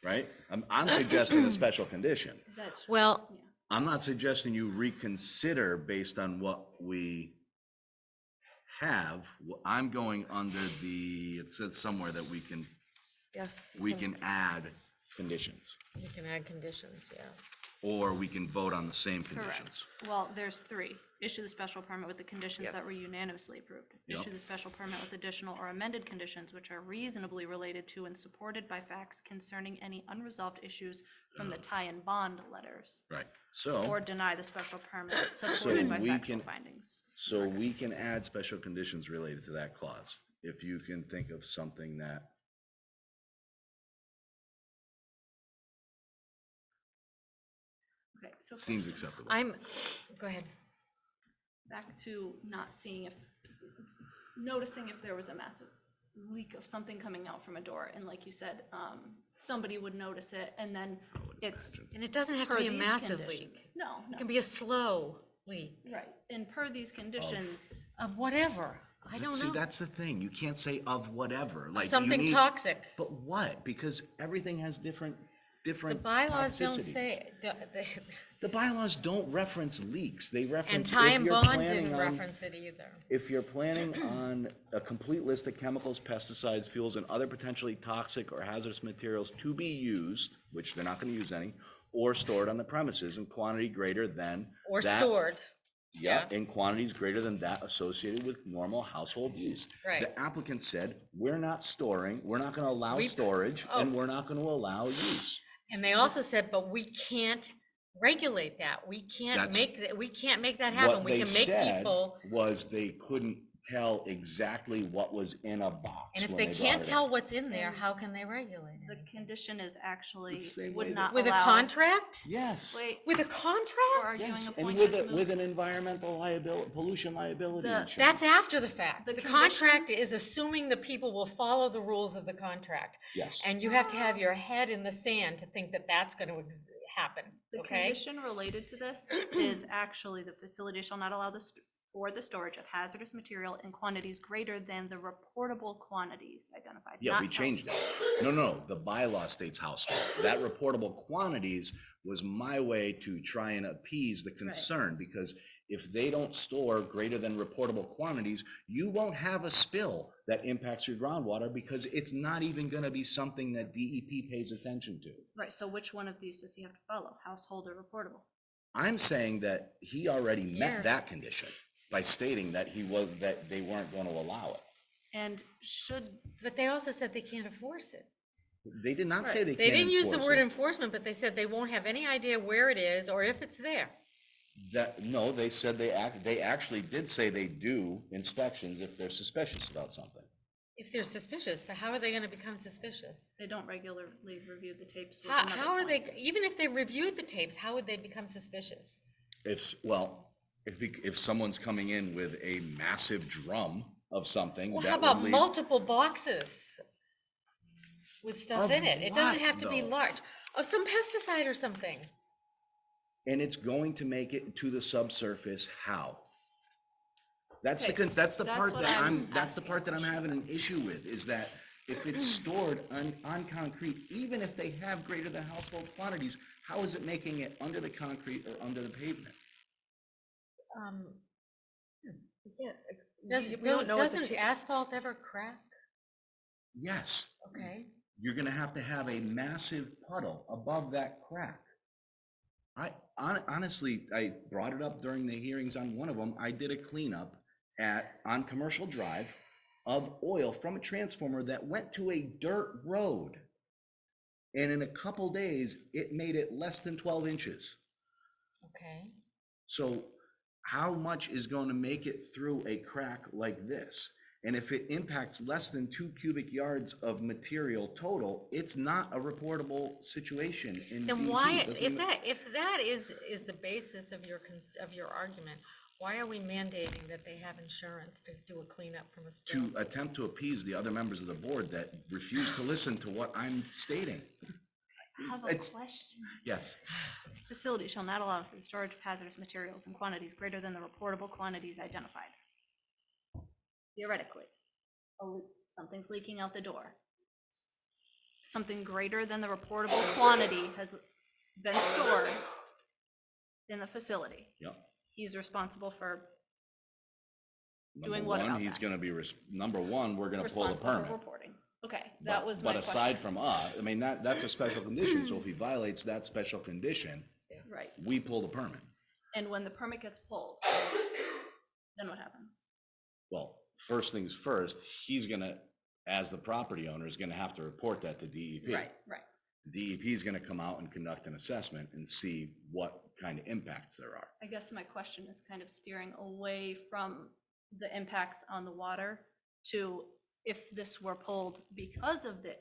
Right? I'm suggesting a special condition. that's. Well, Yeah. I'm not suggesting you reconsider based on what we have. I'm going under it says somewhere that we can Yeah. add conditions, you can add conditions, yes. or we can vote on the same Correct. conditions. Well, there's three. Issue the special permit with the conditions Yep. that were unanimously approved. Yep. Issue the special permit with additional or amended conditions which are reasonably related to and supported by facts concerning any unresolved issues from the tie-and bond letters. Right. Or deny the special permit supported by we factual can- findings. So we can add special conditions related to that clause, if you can think of something that. Okay, so Seems acceptable. Go ahead. back to not seeing noticing if there was a massive leak of something coming out from a door, and like you said, somebody would notice it, and then it's And it doesn't have to per be a these massive conditions. leak. No, It no, can be a slow leak right, and per these conditions, of whatever. I don't See, know. that's the thing. You can't say of whatever, like. you Something need- toxic. But what? Because everything has different The toxicities. bylaws don't say, The bylaws don't reference leaks. They and reference tie if and you're bond planning didn't on, reference it either. if you're planning on a complete list of chemicals, pesticides, fuels, and other potentially toxic or hazardous materials to be used, which they're not gonna use any, or stored on the premises in quantity greater than. Or that- stored. Yeah, in quantities greater than that associated with normal household use. Right. The applicant said, we're not storing, we're not gonna allow We- storage, oh. and we're not gonna allow use. And they also said, but we can't regulate that. We can't That's- we can't make that happen. What We they can make said people, was they couldn't tell exactly what was in a box. and if when they brought can't it tell in. what's in there, And how can they regulate the it? condition is actually The same way would that- not With a allow. contract? Yes, Wait, With a we're contract? arguing yes, a and point with that's with moot. an environmental liability, pollution liability The- insurance. That's after the fact. The The condition- contract is assuming the people will follow the rules of the contract. Yes, And you have to have your head in the sand to think that that's gonna happen, The okay? condition related to this is actually the facility shall not allow for the storage of hazardous material in quantities greater than the reportable quantities identified. yeah, not we changed household. it. No, the bylaw states household. That reportable quantities was my way to try and appease the concern, because if they don't store greater than reportable quantities, you won't have a spill that impacts your groundwater, because it's not even gonna be something that DEP pays attention to. Right, so which one of these does he have to follow, household or reportable? I'm saying that he already Here. met that condition by stating that that they weren't gonna allow it. And should, But they also said they can't enforce it. They did not say Right. they They can't didn't use the enforce word it. enforcement, but they said they won't have any idea where it is or if it's there. No, they said they actually did say they do inspections if they're suspicious about something. If they're suspicious, but how are they gonna become suspicious? they don't regularly review the tapes. was How, another how are they, point. even if they reviewed the tapes, how would they become suspicious? If someone's coming in with a massive drum of something, Well, that how would about lead- multiple boxes with stuff Of in it? It doesn't what, have to be though? large. Oh, some pesticide or something. And it's going to make it to the subsurface, how? That's Okay, that's the that's part what that I'm that's the asking part a that I'm question having an issue with, is that if it's stored on concrete, even if they have greater than household quantities, how is it making it under the concrete or under the pavement? Doesn't asphalt ever crack? Yes, Okay. you're gonna have to have a massive puddle above that crack. Honestly, I brought it up during the hearings on one of them. I did a cleanup on Commercial Drive, of oil from a transformer that went to a dirt road. And in a couple days, it made it less than 12 inches. Okay. So how much is going to make it through a crack like this? And if it impacts less than 2 cubic yards of material total, it's not a reportable situation in Then DEP. why, It doesn't even- if that is the basis of your argument, why are we mandating that they have insurance to do a cleanup from a spill? to attempt to appease the other members of the board that refuse to listen to what I'm stating. I have a It's- question. Yes. Facility shall not allow for the storage of hazardous materials in quantities greater than the reportable quantities identified. Theoretically, something's leaking out the door. Something greater than the reportable quantity has been stored in the facility. Yep. He's responsible for Number Doing what one, about he's that? gonna be, number one, we're gonna pull the responsible for permit. reporting. Okay, that But- was my But question. aside from us, I mean, that's a special condition, so if he violates that special condition, Right, we pull the permit. and when the permit gets pulled, then what happens? Well, first things first, he's gonna, as the property owner, is gonna have to report that to DEP. Right. DEP is gonna come out and conduct an assessment and see what kind of impacts there are. I guess my question is kind of steering away from the impacts on the water to if this were pulled because of the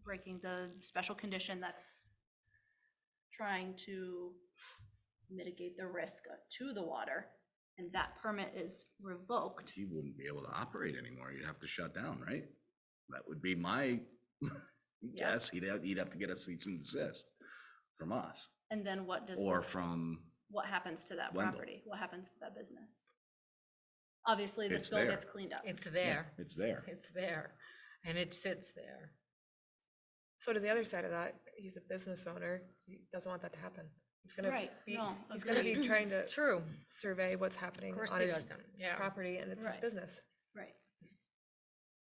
breaking the special condition that's trying to mitigate the risk to the water, and that permit is revoked. He wouldn't be able to operate anymore. You'd have to shut down, right? That would be my guess. He'd have to get a cease and desist from us And then what does, or from, what happens to that Wendell. property? What happens to that business? Obviously, the It's spill there. gets cleaned up. It's there, it's there. it's there, and it sits there. So to the other side of that, he's a business owner. He doesn't want that to happen. He's gonna Right, be, no, he's gonna be agreed. trying to True, survey what's happening of course on he his doesn't, yeah. property, and it's his Right. business. Right.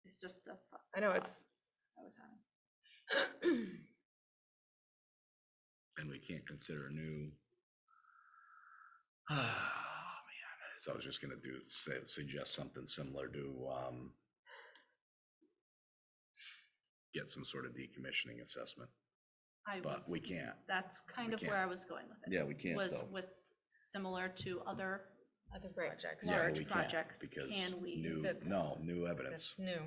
It's just a thought I know, it's, I was having. And we can't consider a new. Oh, man. So I was just gonna suggest something similar to, get some sort of decommissioning assessment, I but was, we can't. that's kind We of can't. where I was going with it. Yeah, we can't Was though. with, similar to other Other projects, Yeah, but large we can't projects, because can we? new, That's- new evidence. that's new.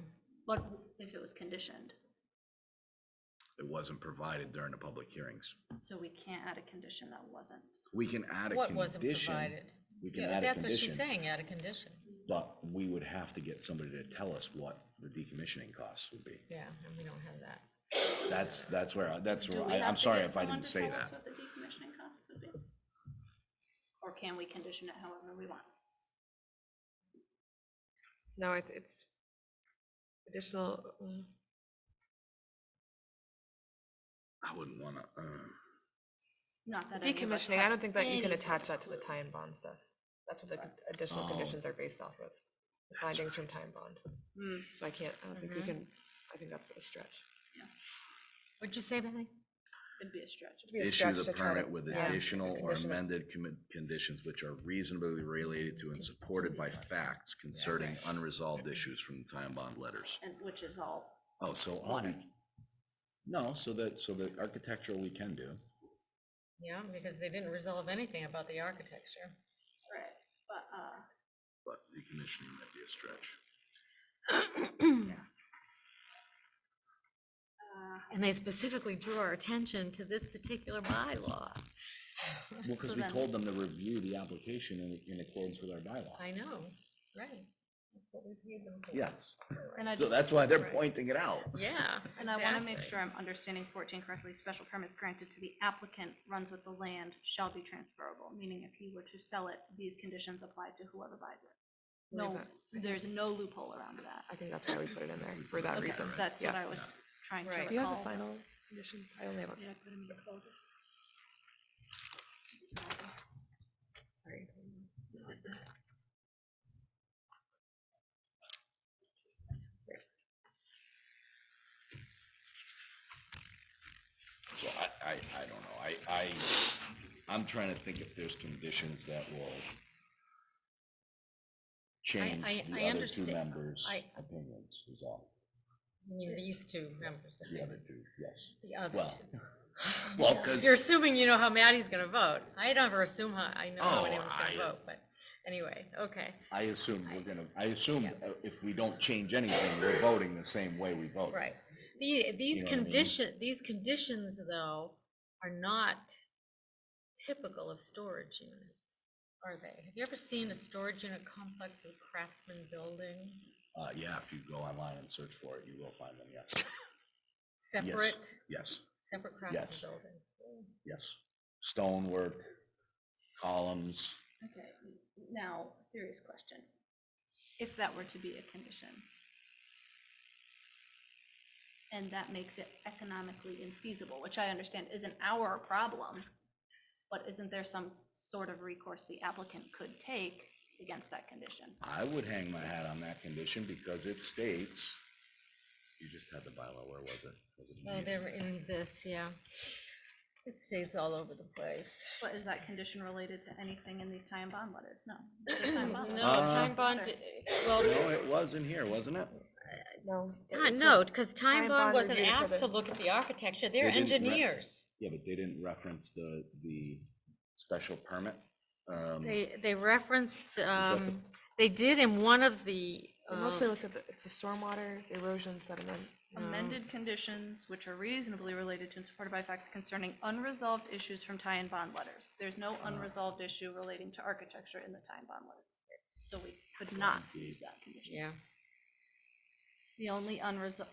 But if it was conditioned, It wasn't provided during the public hearings. so we can't add a condition that wasn't. We can add a What wasn't condition. provided? We can Yeah, add a that's what she's condition, saying, add a condition. but we would have to get somebody to tell us what the decommissioning costs would be. Yeah, and we don't have that. That's where, Do we I'm have to sorry get if I someone didn't to say tell us that. what the decommissioning costs would be? Or can we condition it however we want? no, it's additional, I wouldn't wanna, Not that any of us decommissioning, I have don't think that you can any sort attach of that to the clue. tie and bond stuff. That's what the additional Oh. conditions are based off of, the findings from time bond. Hmm. So I don't think we can, I think that's a stretch. What'd you say, Benny? It'd be a stretch. It'd be a issue stretch the to try to- permit with yeah, additional or condition it. amended conditions which are reasonably related to and supported by facts concerning unresolved issues from the time bond letters. And which is all, Oh, so all Water. no, so the architectural we can do. Yeah, because they didn't resolve anything about the architecture. right, but, But decommissioning might be a stretch. And they specifically drew our attention to this particular bylaw. Well, because So we then- told them to review the application in accordance with our bylaw. I know, right. That's what we paid them for. Yes, and I so just, that's why they're Right. pointing it out. Yeah. and I want to make exactly. sure I'm understanding 14 correctly. Special permits granted to the applicant runs with the land shall be transferable, meaning if he were to sell it, these conditions apply to whoever buys it. Believe No, that. there's no loophole around that. I think that's why we put it in there, for that Okay, reason. that's what Yeah. I was trying to Right. Do you have recall. the final conditions? I only have a. Did I put them in the folder? Sorry. So I don't know, I'm trying to think if there's conditions that will change I the other two understand. members' I- opinions, is all. I mean, these two members. of The other two, yes. The other Well, two. well, because, You're assuming you know how Maddie's gonna vote. I never assume how, I know how Oh, anyone's I- gonna vote, but anyway, okay, I assume if we don't change anything, we're voting the same way we vote. right. You These know what I mean? these conditions, though, are not typical of storage units, are they? Have you ever seen a storage unit complex with Craftsman buildings? Yeah, if you go online and search for it, you will find them, yes. Separate, Yes, separate Yes. Craftsman buildings? yes. Stonework, columns. Okay, now, serious question. If that were to be a condition, and that makes it economically infeasible, which I understand isn't our problem, but isn't there some sort of recourse the applicant could take against that condition? I would hang my hat on that condition because it states, you just had the bylaw, where was it? Was it in Oh, these? they're in this, yeah. It stays all over the place. But is that condition related to anything in these tie and bond letters? No. It's a tie and bond No, letter. time bond, Letter. well, No, it was in here, wasn't it? No. no, because time Time bond bond wasn't review for asked to the- look at the architecture. They're They didn't re- engineers. Yeah, but they didn't reference the special permit. They referenced, the- they did in one of the, We mostly looked at it's the stormwater, the erosion sediment. Amended conditions which are reasonably related to and supported by facts concerning unresolved issues from tie and bond letters. There's no unresolved issue relating to architecture in the tie and bond letters. So we could not use that condition. yeah. The only unresolved,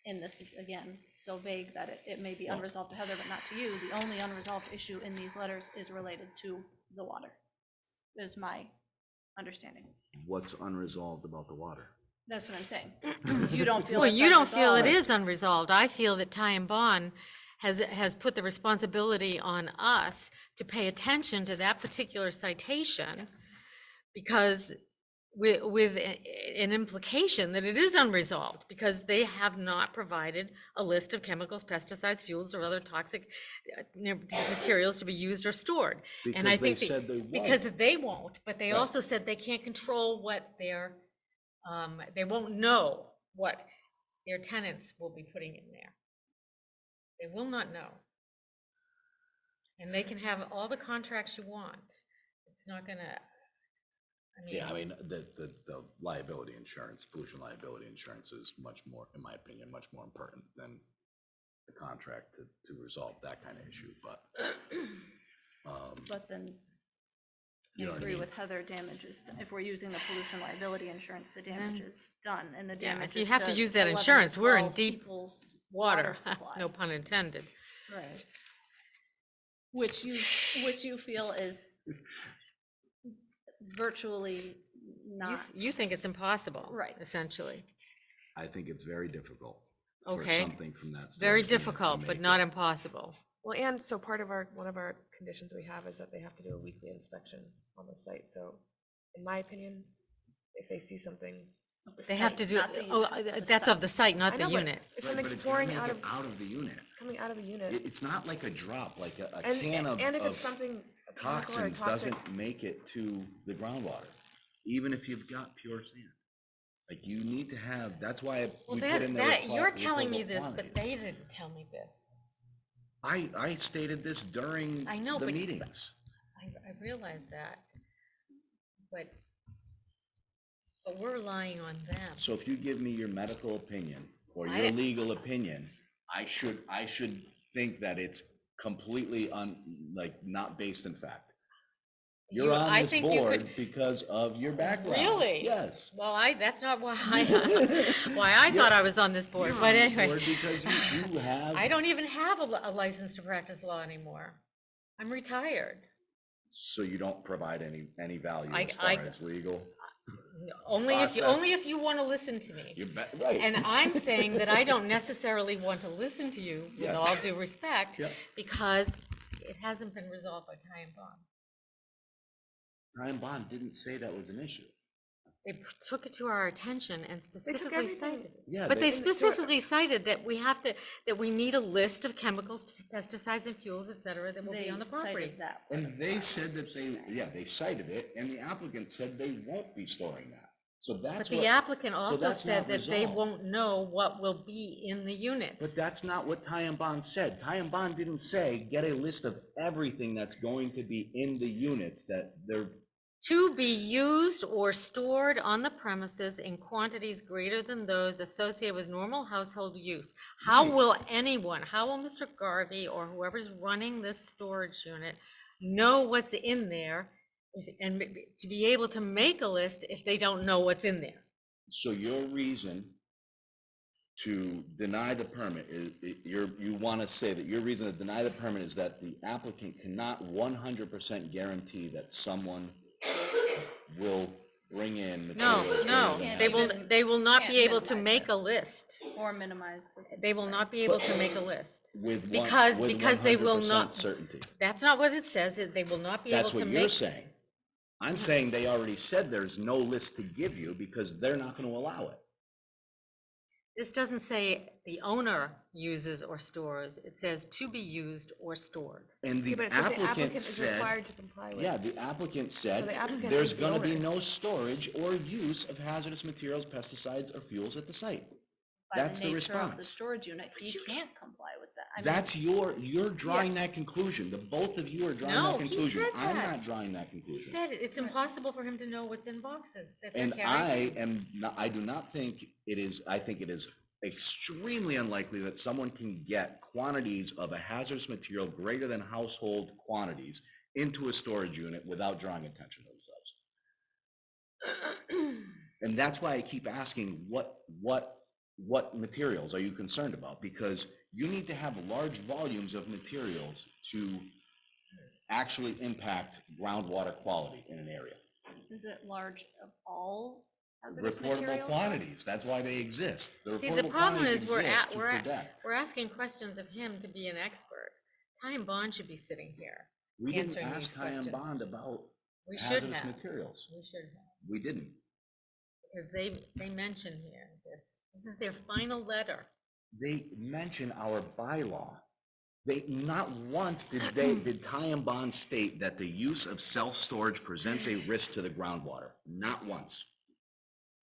and this is again so vague that it may be unresolved to Heather, but not to you. The only unresolved issue in these letters is related to the water, is my understanding. What's unresolved about the water? That's what I'm saying. You don't feel Well, it's you don't feel it unresolved. is unresolved. I feel that Ty and Bond has put the responsibility on us to pay attention to that particular citation because with an implication that it is unresolved because they have not provided a list of chemicals, pesticides, fuels, or other toxic materials to be used or stored. And I Because they think said they won't. because they won't, but they Right. also said they can't control what they won't know what their tenants will be putting in there. They will not know. And they can have all the contracts you want. It's not gonna, Yeah, I mean, the liability insurance, pollution liability insurance is much more, in my opinion, much more important than the contract to resolve that kind of issue, but. But then You know I what I agree mean? with Heather, damages, if we're using the pollution liability insurance, the damage is done, and the yeah, damage if you is have to to use that 11 to insurance, we're in 12 deep people's water, supply. no pun intended. Right. Which you feel is virtually not, You think it's impossible. Right. Essentially. I think it's very difficult. For Okay. something from that. Very storage unit to difficult, but make not it. impossible. Well, and so part of one of our conditions we have is that they have to do a weekly inspection on the site. So in my opinion, if they see something, They have to do, not the unit, that's of the site, not I the know, but unit. if Right, something's but it's gotta pouring make out it of, out of the unit. coming out of a unit, It's not like a drop, like a and can of and if it's of something a chemical or a toxins toxic, doesn't make it to the groundwater, even if you've got pure sand. Like, you need to have, that's why Well, we put in the. you're telling me replicable this, but quantities. they didn't tell me this. I stated this during I know, the but- meetings. I realize that, but we're relying on them. So if you give me your medical opinion or I your didn't- legal opinion, I should think that it's completely not based in fact. You're on I this think you board could- because of your background. Really? Yes. Well, that's not why I thought I was on this board, You're but on the anyway. board because you have. I don't even have a license to practice law anymore. I'm retired. So you don't provide any value I- as far I- as legal? Only Process. if you want to listen to me. Right. And I'm saying that I don't necessarily want to listen to you, with Yes. all due respect, Yep. because it hasn't been resolved by Ty and Bond. Ryan Bond didn't say that was an issue. They took it to our attention and specifically everything. cited it. Yeah, But they And so- specifically cited that that we need a list of chemicals, pesticides and fuels, et cetera, that will be They on the property. cited that. And they said that they cited it, and the applicant said they won't be storing that. So But that's the what, applicant so also that's said not that they resolved. won't know what will be in the units. But that's not what Ty and Bond said. Ty and Bond didn't say, get a list of everything that's going to be in the units that they're, To be used or stored on the premises in quantities greater than those associated with normal household use. How Right. will anyone, how will Mr. Garvey or whoever's running this storage unit know what's in there and to be able to make a list if they don't know what's in there? so your reason to deny the permit is, you want to say that your reason to deny the permit is that the applicant cannot 100% guarantee that someone will bring in No, materials. no, greater than they will, Even- they will not can't be able to minimize make it. a list. Or minimize the. They will not be able to make a list. with because- with because they will 100% not- certainty. That's not what it says. They will not be able That's to what make. you're saying. I'm saying they already said there's no list to give you because they're not going to allow it. This doesn't say the owner uses or stores. It says to be used or stored. And Yeah, the but it says the applicant applicant is said, required to comply with. yeah, the applicant So said, the applicant there's is the gonna be owner. no storage or use of hazardous materials, pesticides, or fuels at the site. By That's the nature of the response. storage unit, But he you can't comply with that. I mean, That's you're drawing that conclusion. The both of you are drawing No, that he conclusion. said I'm that. not drawing that He conclusion. said it's impossible for him to know what's in boxes that they're And carrying. I do not think it is, I think it is extremely unlikely that someone can get quantities of a hazardous material greater than household quantities into a storage unit without drawing attention to themselves. And that's why I keep asking, what materials are you concerned about? Because you need to have large volumes of materials to actually impact groundwater quality in an area. is it large of all hazardous Reportable materials? quantities, that's why they exist. See, the reportable problem quantities is exist to protect. we're asking questions of him to be an expert. Ty and Bond should be sitting here. We didn't answering these ask Ty and questions. Bond about We should hazardous have. materials. We should have. We didn't. Because they mention here this is their final letter. They mention our bylaw. They, not once did Ty and Bond state that the use of self-storage presents a risk to the groundwater. Not once.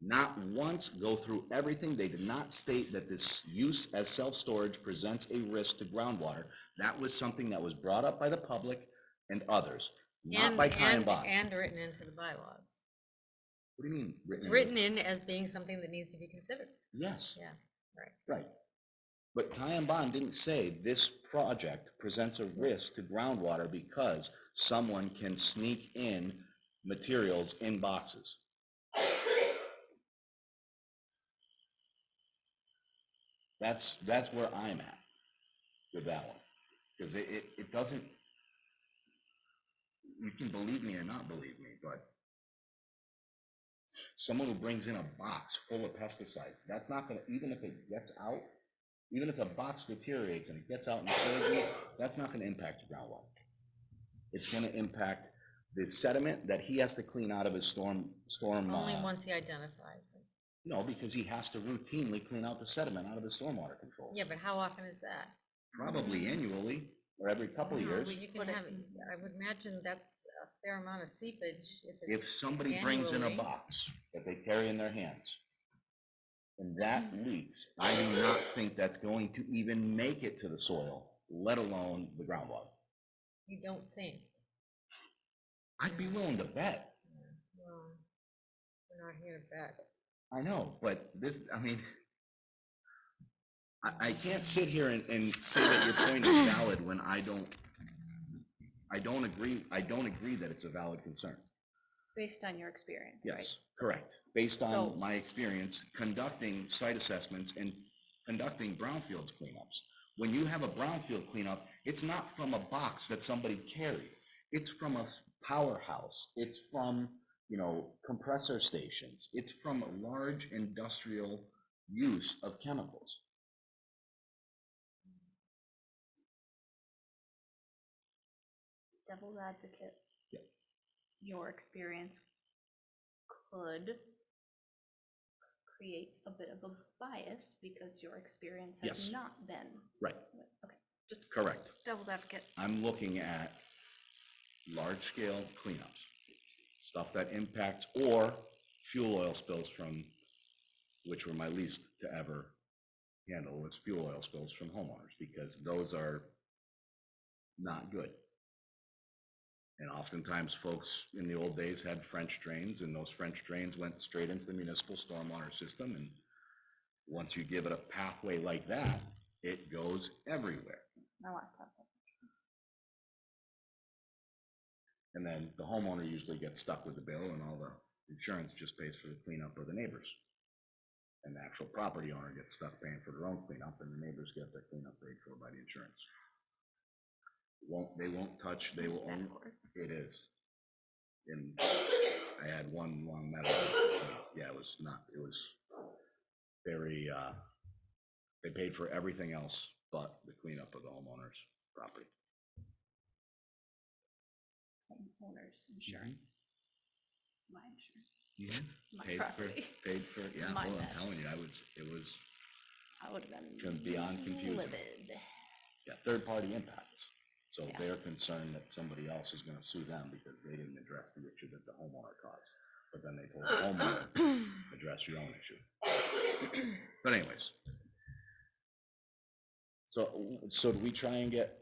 Not once, go through everything. They did not state that this use as self-storage presents a risk to groundwater. That was something that was brought up by the public and others, not by Ty and Bond. And written into the bylaws. What do you mean? It's written in as being something that needs to be considered. Yes. Yeah, right. Right. But Ty and Bond didn't say this project presents a risk to groundwater because someone can sneak in materials in boxes. That's where I'm at with that one. Because it doesn't, you can believe me or not believe me, but someone who brings in a box full of pesticides, that's not gonna, even if it gets out, even if the box deteriorates and it gets out in the surgery, that's not gonna impact the groundwater. It's gonna impact the sediment that he has to clean out of his storm. Only once he identifies it. No, because he has to routinely clean out the sediment out of his stormwater controls. Yeah, but how often is that? Probably annually or every couple of No, years. but you can have, I would imagine that's a fair amount of seepage if If it's somebody brings in a annually. box that they carry in their hands and that leaks, I do not think that's going to even make it to the soil, let alone the groundwater. You don't think. I'd be willing to bet. Well, we're not here to bet. I know, but this, I mean, I can't sit here and say that your point is valid when I don't agree that it's a valid concern. Based on your experience, right? Yes, correct. Based on So- my experience conducting site assessments and conducting brownfields cleanups. When you have a brownfield cleanup, it's not from a box that somebody carried. It's from a powerhouse. It's from, compressor stations. It's from a large industrial use of chemicals. Devil's advocate. Yeah. Your experience could create a bit of a bias because your experience Yes. has not been. Right, Okay, just correct. devil's advocate. I'm looking at large-scale cleanups, stuff that impacts, or fuel oil spills from, which were my least to ever handle, was fuel oil spills from homeowners, because those are not good. And oftentimes folks in the old days had French drains, and those French drains went straight into the municipal stormwater system, and once you give it a pathway like that, it goes everywhere. My laptop. And then the homeowner usually gets stuck with the bill, and all the insurance just pays for the cleanup of the neighbors. And the actual property owner gets stuck paying for their own cleanup, and the neighbors get their cleanup paid for by the insurance. They won't touch, they will only, it is. And I had one long metal, yeah, it was very, they paid for everything else but the cleanup of the homeowner's property. Homeowners insurance. My insurance. My Paid property. Paid for, yeah, My well, I'm mess. telling you, it was, I would have been beyond confusing. livid. yeah, third-party impacts. So Yeah. they're concerned that somebody else is gonna sue them because they didn't address the issue that the homeowner caused. But then they told the homeowner, address your own issue. But anyways. So do we try and get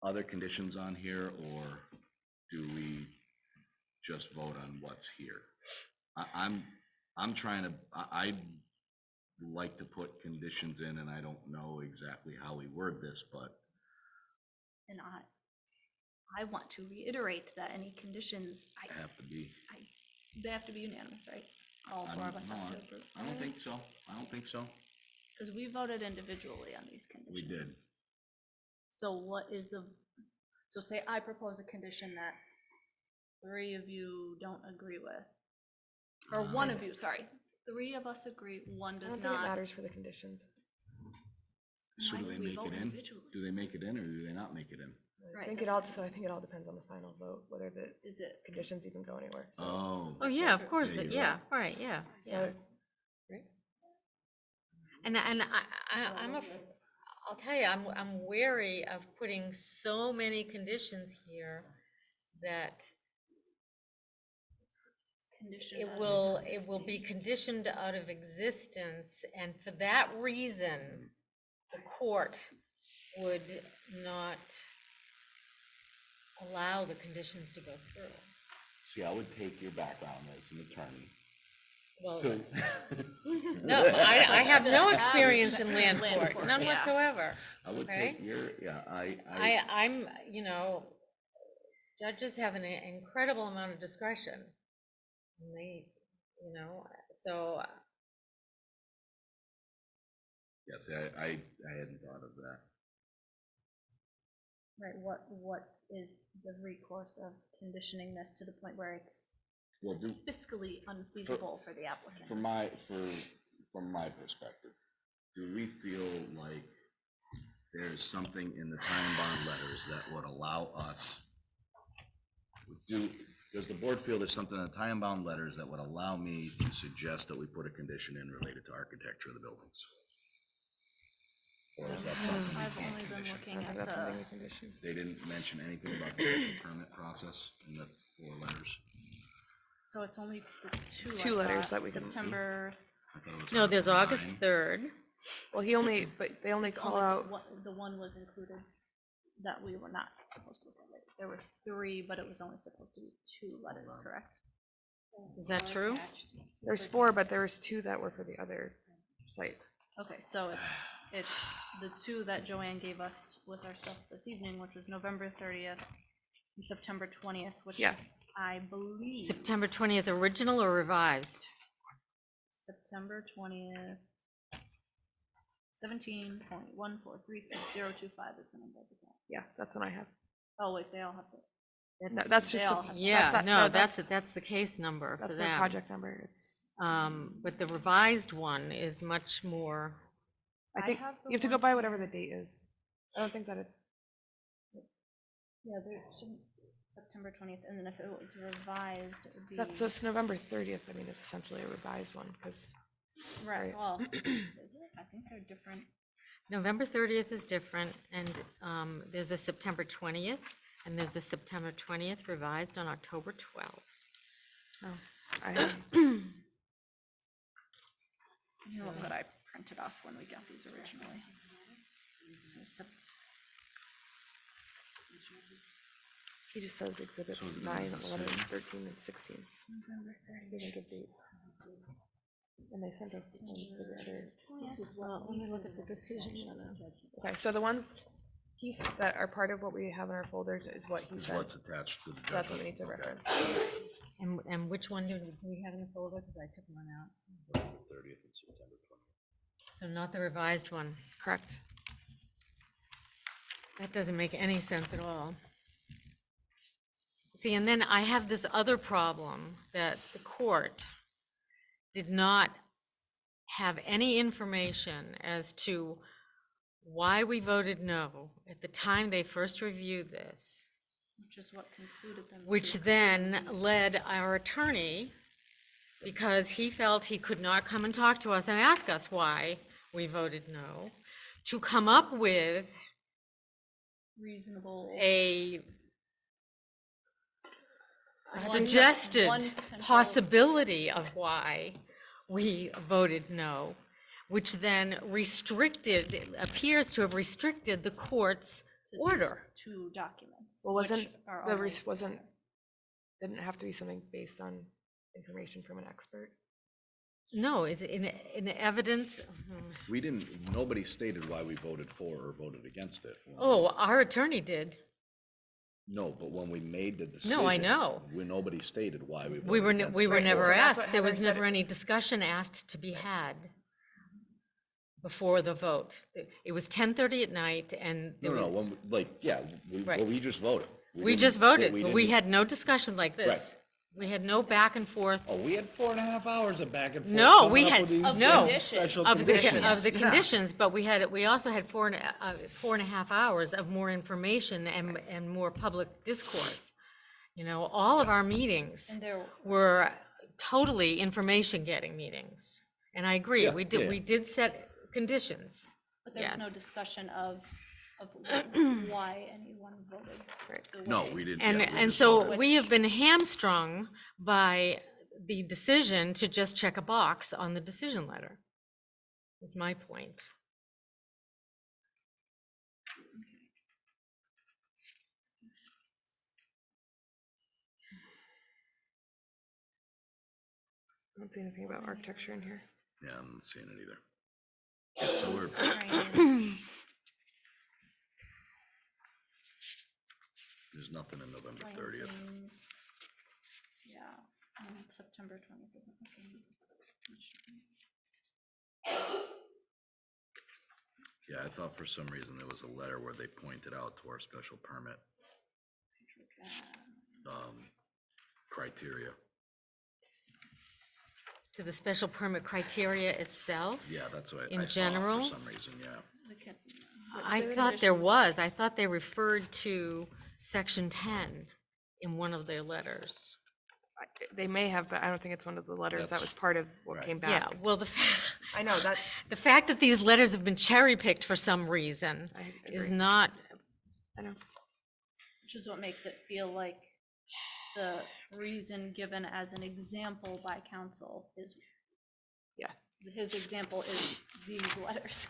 other conditions on here, or do we just vote on what's here? I'm trying to, I'd like to put conditions in, and I don't know exactly how we word this, but And I want to reiterate that any conditions, I have to be. they have to be unanimous, right? All four of us have to approve. I don't think so. I don't think so. Because we voted individually on these conditions. We did. So what is so say I propose a condition that 3 of you don't agree with. Or one of you, sorry. 3 of us agree, one I does don't think it not. matters for the conditions. So Why do would they we make vote it in? individually? Do they make it in, or do they not make it in? I Right, think that's it all, fine. so I think it all depends on the final vote, whether the Is it? conditions even go anywhere. So- Oh. Oh, yeah, of course, Yeah, you're yeah, right, yeah, yeah. So And I'll tell you, I'm wary of putting so many conditions here that Condition it of will be existing. conditioned out of existence, and for that reason, the court would not allow the conditions to go through. See, I would take your background as an attorney. Well, to- no, I have no experience in land Land court, court, none yeah. whatsoever. I would Okay. take your, yeah, I'm, judges have an incredible amount of discretion. And they, so, yes, I hadn't thought of that. Right, what is the recourse of conditioning this to the point where it's Well, fiscally unfeasible for the applicant? from my perspective, do we feel like there's something in the time and bond letters that would allow us, does the board feel there's something in the time and bond letters that would allow me to suggest that we put a condition in related to architecture of the buildings? Or is that something I've we can't only been condition? I looking don't think at that's the, something you condition. They didn't mention anything about the special permit process in the 4 letters. so it's only the 2. It's I 2 letters thought, that we can- September. I thought it was no, there's Article August 9. 3rd. Well, they only it's call only out, the one was included that we were not supposed to look at. There were 3, but it was only supposed to be 2 letters, correct? Is that true? there's 4, but there was 2 that were for the other site. Okay, so it's the 2 that Joanne gave us with our stuff this evening, which was November 30th and September 20th, which Yeah. I believe September 20th, original or revised? September 20th, 17.1436025 is the number of the account. Yeah, that's what I have. Oh, wait, they all have to. No, that's They just, all have- Yeah, that- no, no, that's the case number for that's their that. project number. It's, But the revised one is much more, I think have the you have to go one by whatever here. the date is. I don't think that it's, Yeah, there shouldn't, September 20th, and then if it was revised, it would be. so it's November 30th. I mean, it's essentially a revised one because Right, well, is it? I think they're different. November 30th is different, and there's a September 20th, and there's a September 20th revised on October 12th. Oh, I, You know what I printed off when we got these originally. So he just says exhibits So it's 9, gonna be the 11, same. 13, and 16. November He doesn't give date. And they sent us the ones for the other. This is, well, let me look at the decision letter. Okay, so the ones piece that are part of what we have in our folders is what he Is said. what's attached to the So that's what we judgment. need to Okay. reference. And which one do we have in the folder? Because I took one out. So- 30th and September 20th. So not the revised one. Correct. That doesn't make any sense at all. See, and then I have this other problem that the court did not have any information as to why we voted no at the time they first reviewed this, which is what concluded them. which to then led our attorney, because he felt he could not come and talk to us and ask us why we voted no, to come up with reasonable. a One- suggested one potential- possibility of why we voted no, which then appears to have restricted the court's to these order. Two documents. Well, which wasn't are the, only- didn't it have to be something based on information from an expert? No, is in evidence. We didn't, nobody stated why we voted for or voted against it. Oh, our attorney did. No, but when we made the decision. No, I know. Nobody stated why we voted We were against we it. were Right, never so that's asked. what There was Heather said. never any discussion asked to be had before the vote. It was 10:30 at night, and there No, was. no, when, Right. well, we just voted. We didn't- just voted, but we didn't- had no discussion like this. We had no back and forth Oh, we had 4.5 hours of back and forth. No, coming we up had- with these Of no. conditions. special of the conditions. Yeah. conditions, but we also had 4.5 hours of more information and more public discourse. You know, all of our meetings And there, were totally information-getting meetings. And I agree, Yeah, we yeah. did set conditions. but there was no Yes. discussion of why anyone voted. the No, way. we didn't. And, yeah, we and just so voted. we have been hamstrung by the decision to just check a box on the decision letter, is my point. I don't see anything about architecture in here. Yeah, I'm not seeing it either. So we're, Drainage. there's nothing in November 30th. plantings. Yeah, and September 20th isn't looking. Yeah, I thought for some reason there was a letter where they pointed out to our special permit, criteria. To the special permit criteria itself? Yeah, that's what In I thought general? for some reason, yeah. I thought there was. I thought they referred to section 10 in one of their letters. They may have, but I don't think it's one of the letters that That's- was part of what right. came Yeah, back. well, I know, that, the fact that these letters have been cherry-picked for some reason I is agree. not, I know. Which is what makes it feel like the reason given as an example by council is. Yeah. His example is these letters.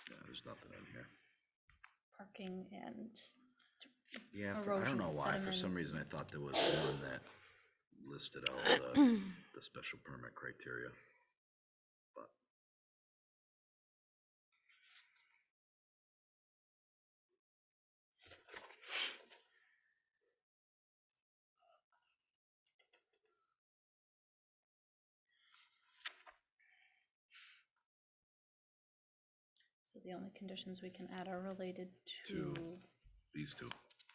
Yeah, there's nothing in here. Parking and Yeah, I Erosion, don't know why, for some sediment. reason I thought there was one that listed out the special permit criteria. But so the only conditions we can add are related to To these two,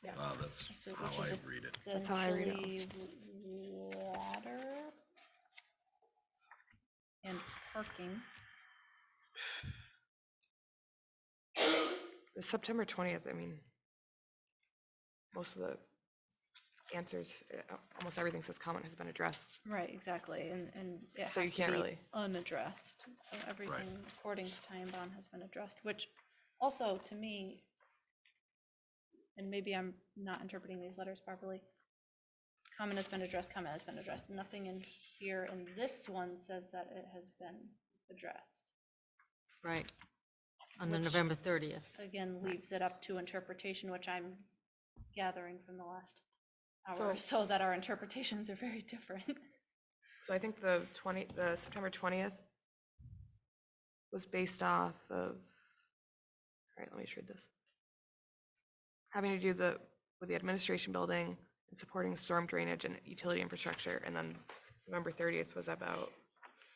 Yeah. Wow, that's So- how which I is read it. That's how I read it also. essentially water and parking. The September 20th, I mean, most of the answers, almost everything says comment has been addressed. Right, exactly, and it So you has to can't be really- unaddressed. So everything, according to Ty and Bond, has been addressed, which also, to me, and maybe I'm not interpreting these letters properly, comment has been addressed, comment has been addressed. Nothing in here, in this one says that it has been addressed. Right. On the Which- November 30th. Again, leaves it up to interpretation, which I'm gathering from the last hour, So- or so that our interpretations are very different. So I think the September 20th was based off of, all right, let me just read this. Having to do with the administration building and supporting storm drainage and utility infrastructure, and then November 30th was about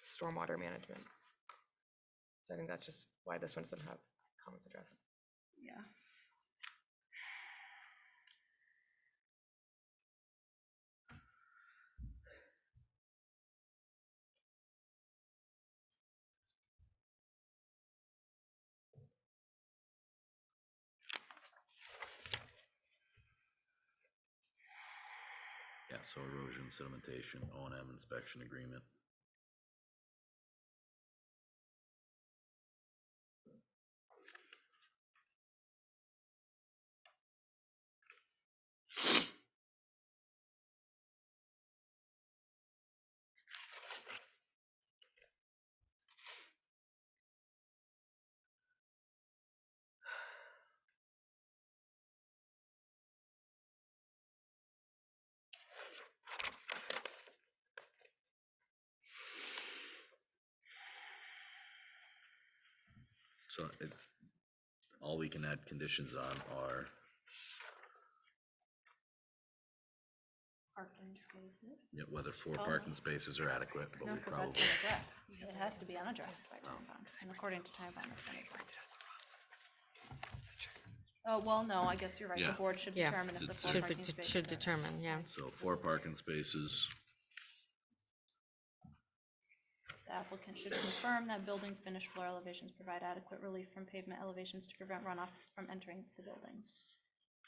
stormwater management. So I think that's just why this one doesn't have comments addressed. Yeah. Yeah, so erosion, sedimentation, O and M inspection agreement. So all we can add conditions on are, Parking spaces. whether 4 Oh. parking spaces are adequate, but No, we because probably. that's been addressed. It has to be unaddressed by Ty and Bond, and according to Ty and Bond, it's been addressed. Oh, well, no, I guess you're right. The Yeah. board should Yeah. determine if the 4 Should, parking spaces should are- determine, yeah. So 4 parking spaces, The applicant should confirm that building finished floor elevations provide adequate relief from pavement elevations to prevent runoff from entering the buildings.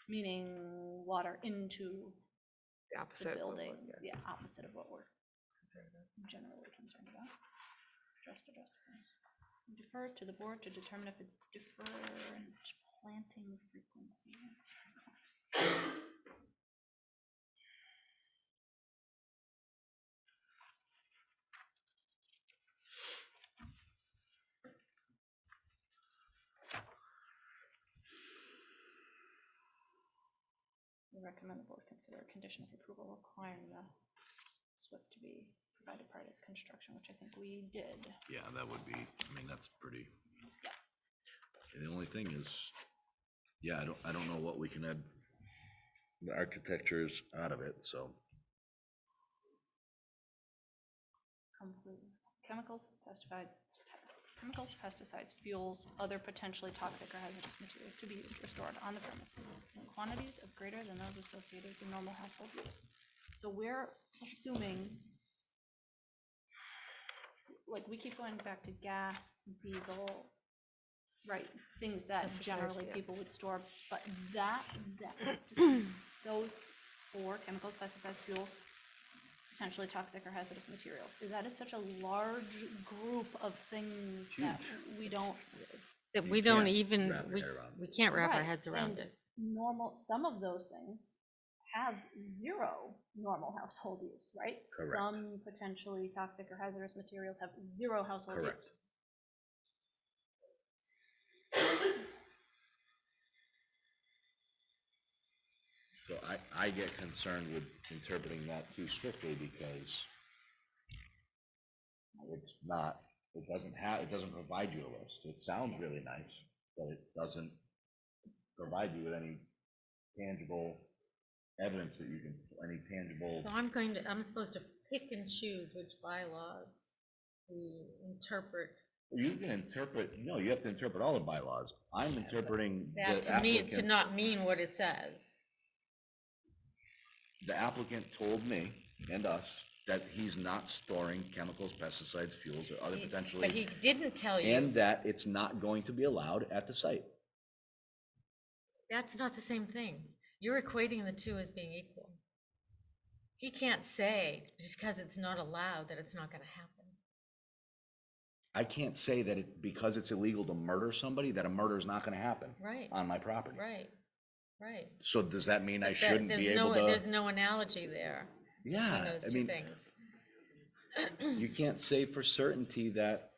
Meaning water into The the opposite. of what- buildings, yeah. yeah, opposite of what we're generally concerned about. Addressed. Defer to the board to determine if a different planting frequency. We recommend the board consider a condition of approval requiring the SWIP to be provided prior to construction, which I think we did. yeah, that would be, I mean, that's pretty. The only thing is, yeah, I don't know what we can add the architectures out of it, so. Completely. Chemicals, pesticides, fuels, other potentially toxic or hazardous materials to be used or stored on the premises in quantities of greater than those associated with normal household use. So we're assuming, like, we keep going back to gas, diesel, right, things that Pesticides, generally yeah. people would store, but those 4 chemicals, pesticides, fuels, potentially toxic or hazardous materials. That is such a large group of things that we don't. That You we don't can't even, wrap your head around we can't wrap our Right, heads around and it. some of those things have 0 normal household use, right? Correct. Some potentially toxic or hazardous materials have 0 household Correct. use. So I get concerned with interpreting that too strictly because it's not, it doesn't provide you a list. It sounds really nice, but it doesn't provide you with any tangible evidence that you can, any tangible. So I'm supposed to pick and choose which bylaws we interpret. You can interpret, no, you have to interpret all the bylaws. I'm interpreting That the to me, to applicant's. not mean what it says. the applicant told me and us that he's not storing chemicals, pesticides, fuels, or other potentially, But he didn't tell you. and that it's not going to be allowed at the site. That's not the same thing. You're equating the two as being equal. He can't say, just because it's not allowed, that it's not gonna happen. I can't say that because it's illegal to murder somebody, that a murder is not gonna happen Right, on my property. right, right. So does that mean I But shouldn't be able There's to? no analogy there between Yeah, those I two mean, things. you can't say for certainty that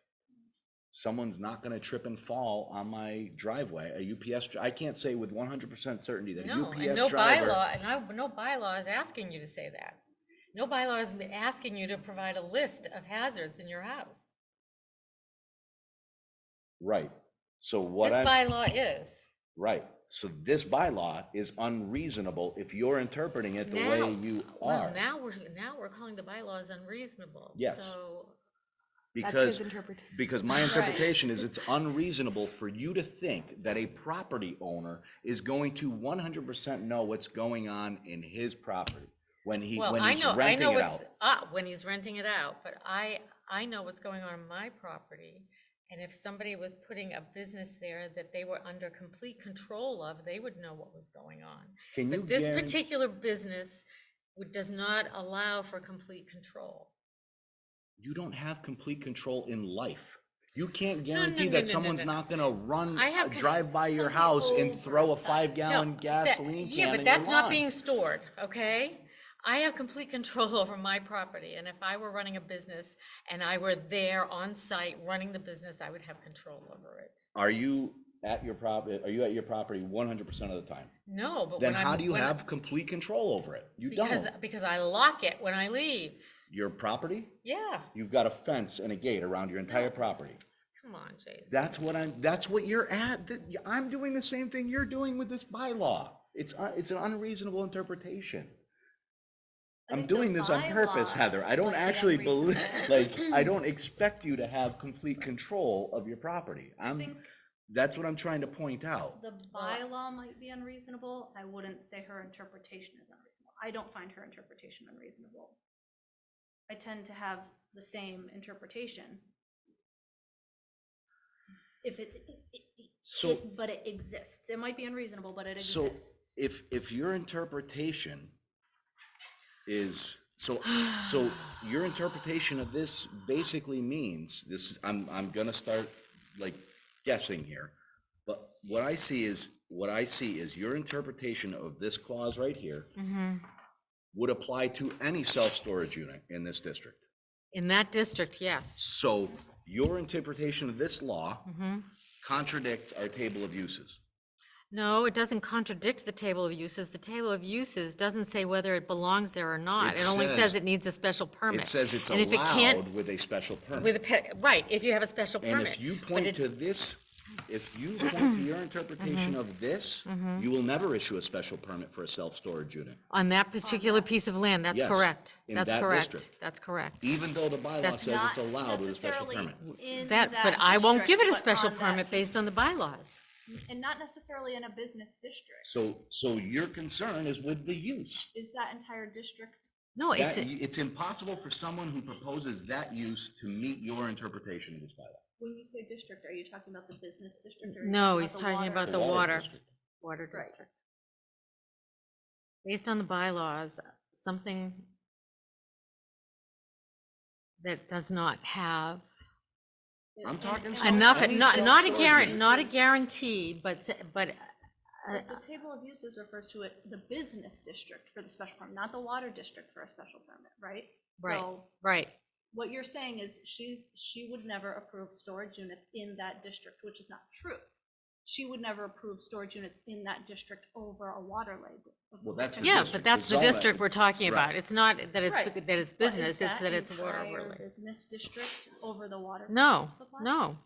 someone's not gonna trip and fall on my driveway, a UPS, I can't say with 100% certainty that a No, and UPS no driver. bylaw, no bylaw is asking you to say that. No bylaw is asking you to provide a list of hazards in your house. Right, so what This I'm, bylaw is. right, so this bylaw is unreasonable if you're interpreting it the way Now- you Well, are. now we're calling the bylaws unreasonable. Yes. So, That's Because, his interpretation. because my interpretation is it's unreasonable for you to think that a property owner is going to 100% know what's going on in his property when he's well, renting it out. when he's renting it out, but I know what's going on in my property. And if somebody was putting a business there that they were under complete control of, they would know what was going on. Can you But this guarantee? particular business does not allow for complete control. You don't have complete control in life. You can't no, guarantee no, that no, someone's no. not gonna run, I have drive by your complete house and throw a oversight. 5-gallon No, gasoline yeah, can but in your that's not lawn. being stored, okay? I have complete control over my property, and if I were running a business and I were there on site running the business, I would have control over it. Are you at your property 100% of the time? No, but Then when how I'm, do you when- have complete control over it? You because, don't. because I lock it when I leave. Your property, Yeah, you've got a fence and a gate around your entire property. come on, Jason. That's what you're at. I'm doing the same thing you're doing with this bylaw. It's an unreasonable interpretation. I I'm think the doing this on purpose, bylaws Heather. I don't might be actually believe, unreasonable. I don't expect you to have complete control of your property. think- That's what I'm trying to point out. The bylaw might be unreasonable. I wouldn't say her interpretation is unreasonable. I don't find her interpretation unreasonable. I tend to have the same interpretation. If but it exists. It might be unreasonable, but it So exists. if your interpretation is, so your interpretation of this basically means this, I'm gonna start like guessing here. But what I see is your interpretation of this clause right here would apply to any self-storage unit in this district. In that district, yes. So your interpretation of this law contradicts our table of uses. No, it doesn't contradict the table of uses. The table of uses doesn't say whether it belongs there or not. It It only says- says it needs a special permit. It says it's And if it can't- allowed with a special permit. With a, right, if you have a special And permit. if you But point it- to this, if you point to your interpretation of this, you will never issue a special permit for a self-storage unit, On that particular piece of land, that's Yes, correct. in That's that correct. district. That's correct. even though the bylaw That's says it's Not allowed with a special necessarily permit. in But that I won't give it a district, but special on that permit based piece. on the bylaws. And not necessarily in a business district. So your concern is with the use. Is that entire district? No, it's, It's impossible for someone who proposes that use to meet your interpretation of this bylaw. When you say district, are you talking about the business district? Or are you no, talking he's the talking water? about the water, district. water Right. district. Based on the bylaws, something that does not have I'm talking enough, any not a self-storage guarantee, unit. not a guarantee, but The table of uses refers to it, the business district for the special permit, not the water district for a special permit, right? Right. So right. what you're saying is she would never approve storage units in that district, which is not true. She would never approve storage units in that district over a water label. Well, that's the Yeah, district, but that's the zone it. district we're talking Right. about. It's not that it's, Right. that it's But is business, it's that it's water entire related. Business district over the water. No, supply? no,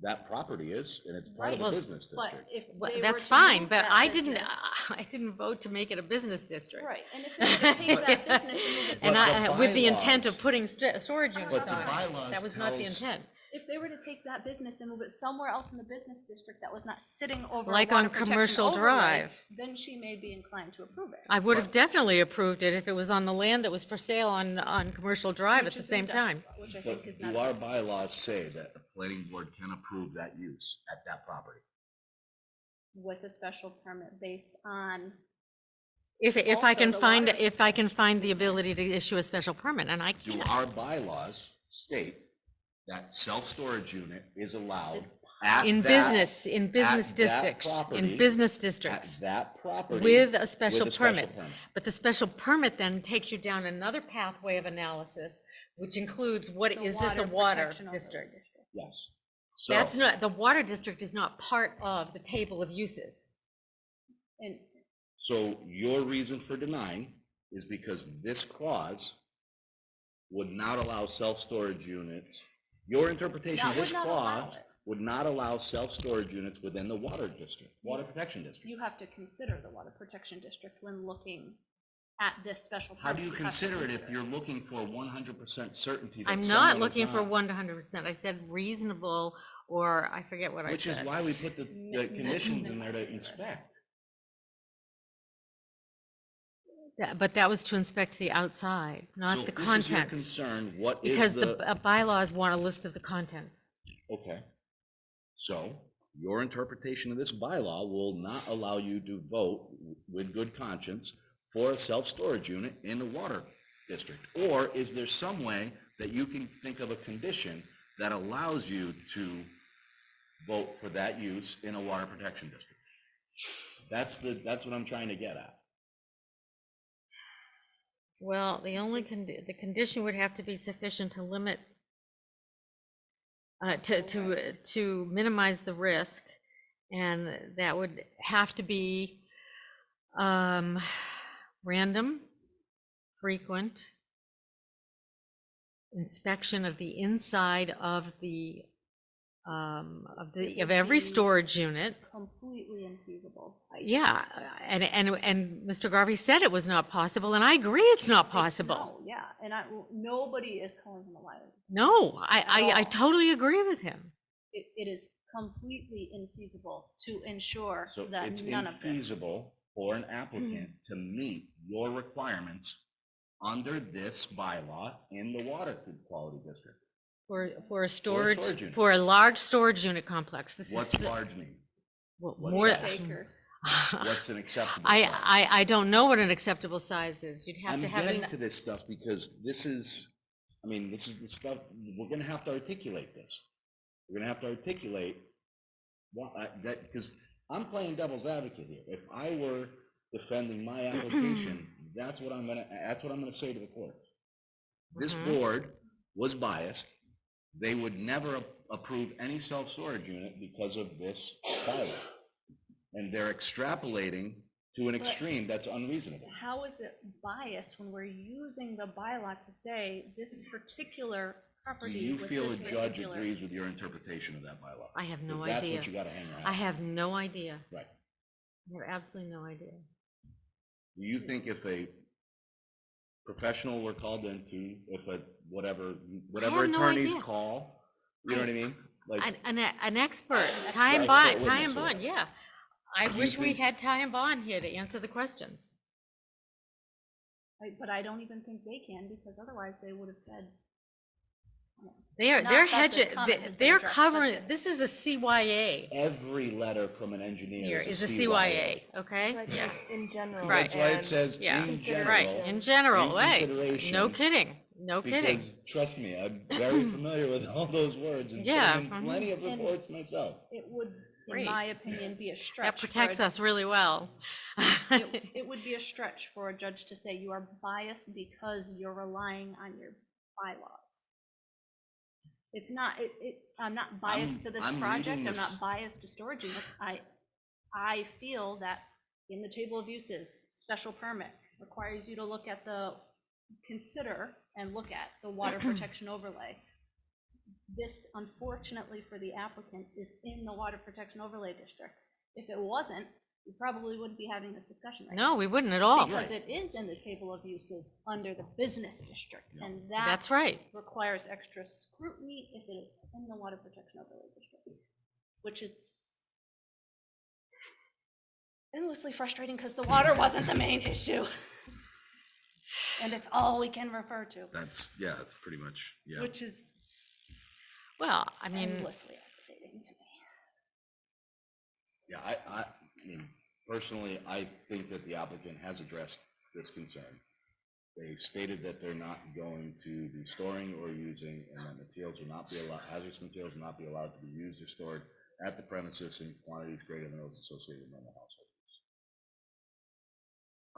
That property is, and it's part of Right. the business But district. if Well, they were that's to fine, move but that I didn't, business- I didn't vote to make it a business district. Right, and if they were to take that business and move it And But I, the with the intent of bylaws- putting storage But units the on it. bylaws That was not the tells- intent. if they were to take that business and move it somewhere else in the business district that was not sitting over a Like water on protection Commercial overlay, Drive. then she may be inclined to approve it. I would have definitely approved it if it was on the land that was for sale on Commercial Drive at Which the is same time. industrial, which I But think is not. do our business. bylaws say that the planning board can approve that use at that property? With a special permit based on, If I Also, can the find, water if I can find the ability to issue a special permit, and I Do can't. our bylaws state that self-storage unit is allowed at In that- business, in business that districts, property, in business districts, At that property. with a special with a permit. But the special permit then takes you down another pathway of analysis, which includes what the is this a water water protection overlay district? Yes. So, That's not, the water district is not part of the table of uses. And so your reason for denying is because this clause would not allow self-storage units. Your interpretation of That would this not allow clause it. would not allow self-storage units within the water district, water protection district. you have to consider the water protection district when looking at this special permit. How do you have to consider it if consider you're looking for 100% certainty that I'm someone not is looking for not- 100%. I said reasonable, or I forget what I Which is said. why we put the conditions in there to inspect. But that was to inspect the outside, not So the this is your contents. concern, what is Because the, the bylaws want a list of the contents. okay. So your interpretation of this bylaw will not allow you to vote with good conscience for a self-storage unit in the water district? Or is there some way that you can think of a condition that allows you to vote for that use in a water protection district? That's what I'm trying to get at. Well, the only the condition would have to be sufficient to limit, to minimize the risk, and that would have to be random, frequent inspection of the inside of every storage unit. completely infeasible. Yeah, and Mr. Garvey said it was not possible, and I agree it's not possible. No, yeah, and nobody is calling him a liar. No, I all. totally agree with him. It is completely infeasible to ensure So that it's none of this. infeasible for an applicant to meet your requirements under this bylaw in the water quality district. For a storage, storage unit. for a large storage unit complex. This What's is large mean? well, what's more. that? Acres. What's an acceptable size? I don't know what an acceptable size is. You'd have I'm to have getting an, to this stuff because this is the stuff, we're gonna have to articulate this. We're gonna have to articulate that, because I'm playing devil's advocate here. If I were defending my application, that's what I'm gonna say to the court. This board was biased. They would never approve any self-storage unit because of this bylaw. And they're extrapolating to an extreme that's unreasonable. How is it biased when we're using the bylaw to say this particular Do property you with feel this a judge particular- agrees with your interpretation of that bylaw? I have no 'Cause that's idea. what you gotta hang around. I have no idea. Right. I have absolutely no idea. Do you think if a professional were called into, if a whatever have no attorneys idea. call, you know what I mean? Like, An expert, Ty and expert Bond, witness, Ty and or- Bond, yeah. I Do you wish we think- had Ty and Bond here to answer the questions. But I don't even think they can, because otherwise they would have said. They're Not that this hedging, comment has been they're addressed, covering, but- this is a CYA every letter from an engineer here, is is a CYA, okay? Like Yeah. just in general. Right. That's why it says Yeah. in Consideration. general. Right, in general, in hey, consideration, no kidding, no kidding. Because, trust me, I'm very familiar with all those words and Yeah, put in plenty of And- reports myself. It would, in Great. my opinion, be a stretch. That for protects a- us really well. It would be a stretch for a judge to say you are biased because you're relying on your bylaws. It's not, I'm not biased to this I'm project, reading I'm this- not biased to storage units. I feel that in the table of uses, special permit requires you to look at consider and look at the water protection overlay. This, unfortunately for the applicant, is in the water protection overlay district. If it wasn't, we probably wouldn't be having this discussion right No, now. we wouldn't at all. Because it is in the table of uses under the business district, and that That's right. requires extra scrutiny if it is in the water protection overlay district, which is endlessly frustrating because the water wasn't the main issue. And it's all we can refer to, That's, yeah, that's pretty much, yeah. which is Well, I mean, endlessly aggravating to me. Yeah, I mean, personally, I think that the applicant has addressed this concern. They stated that they're not going to be storing or using, and that materials will not be allowed, hazardous materials will not be allowed to be used or stored at the premises in quantities greater than those associated with normal household use.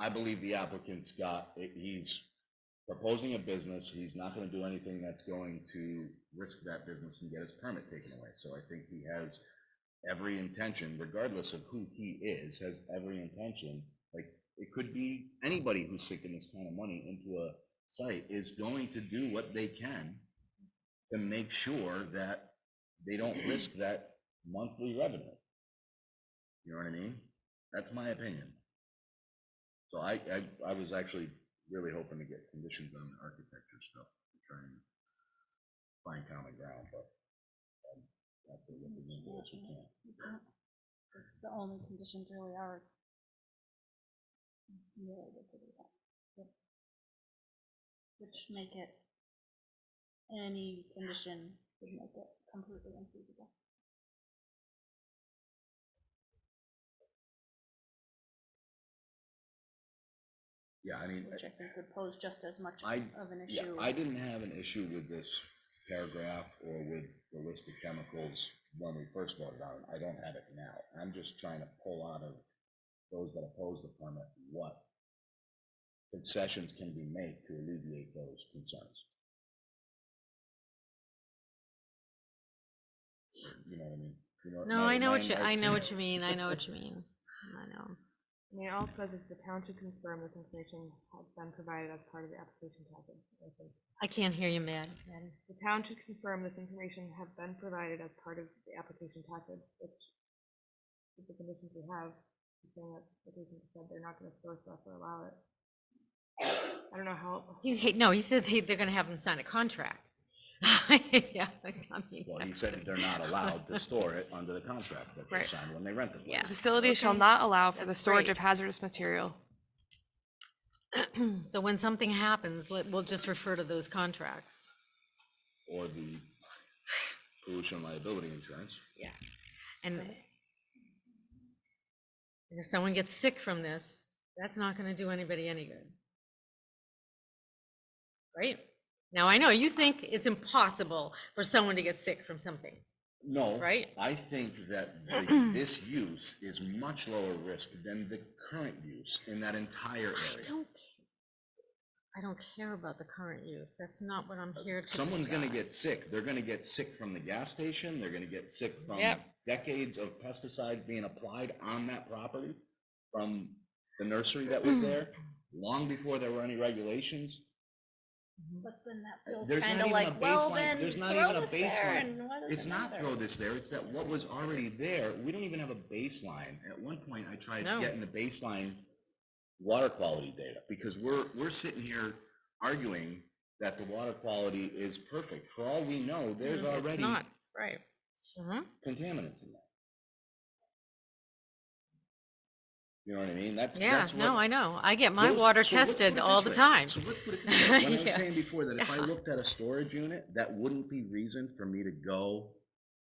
I believe the applicant's he's proposing a business, he's not gonna do anything that's going to risk that business and get his permit taken away. So I think he has every intention, regardless of who he is, has every intention, like, it could be anybody who's sinking this kind of money into a site is going to do what they can to make sure that they don't risk that monthly revenue. You know what I mean? That's my opinion. So I was actually really hoping to get conditions on the architecture stuff to try and find common ground, but after looking into this, we can't. The only conditions really are related to that, which make it, any condition would make it completely unfeasible. Yeah, I mean, Which I think would pose just as much I- of an yeah, issue. I didn't have an issue with this paragraph or with the list of chemicals when we first voted on it. I don't have it now. I'm just trying to pull out of those that oppose the permit what concessions can be made to alleviate those concerns. You know what I mean? You know, no, I know what my you mean. I know what you mean. I know. I mean, all it says is the town should confirm this information has been provided as part of the application package. I think. I can't hear you, Maddie. The town should confirm this information have been provided as part of the application package, which is the conditions we have. Saying that the patient said they're not going to store stuff or allow it. I don't know how. He said they're gonna have him sign a contract. Yeah, I mean, Well, he said that they're not allowed to store it under the contract that they Right. signed when they rent the place. Yeah. The facility shall Okay. not allow for the That's storage great. of hazardous material. So when something happens, we'll just refer to those contracts. Or the pollution liability insurance. Yeah. And if someone gets sick from this, that's not gonna do anybody any good. Right? Now, I know you think it's impossible for someone to get sick from something. No. Right? I think that this use is much lower risk than the current use in that entire area. I don't care about the current use. That's not what I'm here to Someone's gonna decide. get sick. They're gonna get sick from the gas station. They're gonna get sick from Yep. decades of pesticides being applied on that property, from the nursery that was there, long before there were any regulations. But then that feels There's not kind of even like, a well, baseline. then There's not throw even a this there, baseline. and what does It's it not matter? throw this there, it's that what was already there, we don't even have a baseline. At one point, I tried No. getting the baseline water quality data, because we're sitting here arguing that the water quality is perfect. For all we know, there's It's already not, right. Mhm. contaminants in there. You know what I mean? That's Yeah, what. no, I know. I get my Those- water so let's put tested it all this the way. time. So let's put it this way. When I was Yeah. saying before that if I Yeah. looked at a storage unit, that wouldn't be reason for me to go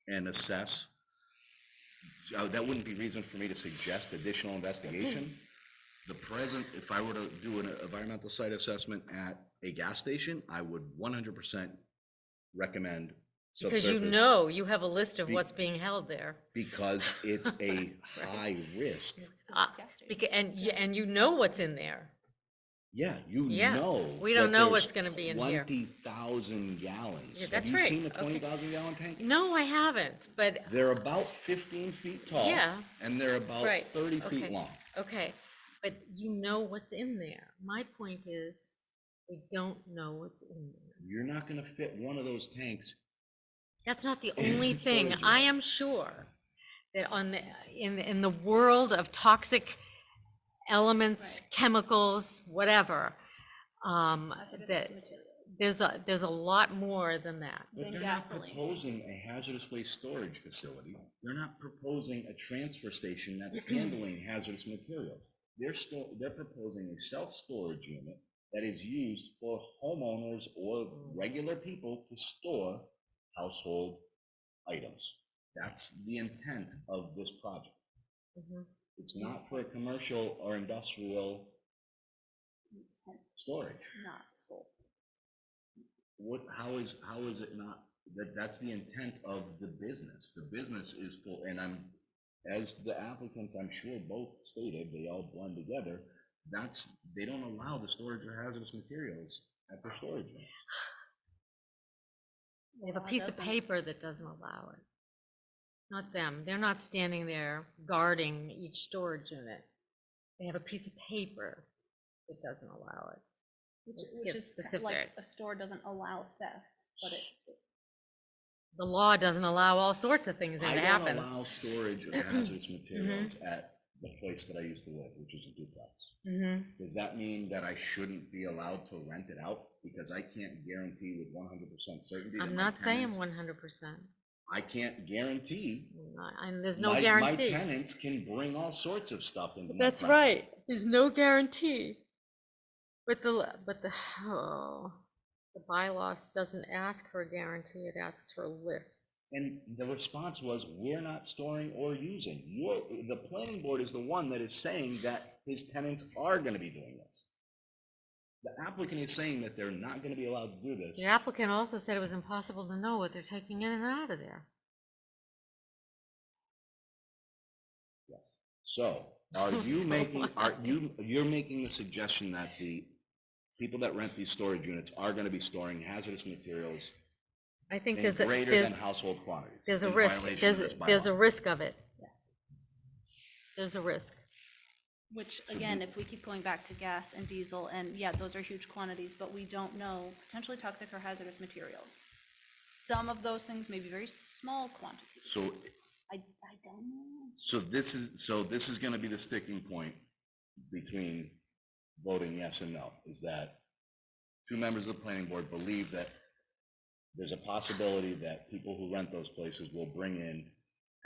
and assess. That wouldn't be reason for me to suggest additional investigation. The present, if I were to do an environmental site assessment at a gas station, I would 100% recommend Because you subsurface know, you have a list of Be- what's being held there. because it's a high risk. And you know what's in there. Yeah, you Yeah, know. we don't that know there's what's gonna be in here. 20,000 gallons. Yeah, that's Have right. you seen the Okay. 20,000 gallon tank? No, I haven't, but, They're about 15 feet tall. Yeah. And they're about Right, 30 feet okay. long. okay, but you know what's in there. My point is, we don't know what's in there. You're not gonna fit one of those tanks. That's not the only thing. Storage I unit. am sure that in the world of toxic elements, Right. chemicals, whatever, Hazardous that materials. there's a lot more than that. But Than they're not gasoline. proposing a hazardous waste storage facility. They're not proposing a transfer station that's handling hazardous materials. They're proposing a self-storage unit that is used for homeowners or regular people to store household items. That's the intent of this project. Mhm. It's not for a commercial or industrial storage. Not sold. How is it not, that's the intent of the business. The business is for, and as the applicants, I'm sure both stated, they all blend together, they don't allow the storage of hazardous materials at their storage units. They have a Law piece of doesn't- paper that doesn't allow it. Not them. They're not standing there guarding each storage unit. They have a piece of paper that doesn't allow it. Let's get Like specific. a store doesn't allow theft, but it, The law doesn't allow all sorts of things, and I it don't happens. allow storage of hazardous materials at the place that I used to live, which is a duplex. Does that mean that I shouldn't be allowed to rent it out? Because I can't guarantee with 100% certainty that I'm my not saying tenants- 100%. I can't guarantee. And there's no My guarantee. tenants can bring all sorts of stuff into my That's property. right. There's no guarantee. But the bylaws doesn't ask for a guarantee. It asks for a list. And the response was, we're not storing or using. The planning board is the one that is saying that his tenants are gonna be doing this. The applicant is saying that they're not gonna be allowed to do this. The applicant also said it was impossible to know what they're taking in and out of there. So, are you you're making the suggestion that the people that rent these storage units are gonna be storing hazardous materials I think in there's greater than household quantities? there's a in risk. violation of this There's a bylaw? risk of it. There's a risk. which, again, if we keep going back to gas and diesel, and yeah, those are huge quantities, but we don't know potentially toxic or hazardous materials. Some of those things may be very small quantities. So, I don't know. so this is gonna be the sticking point between voting yes and no, is that two members of the planning board believe that there's a possibility that people who rent those places will bring in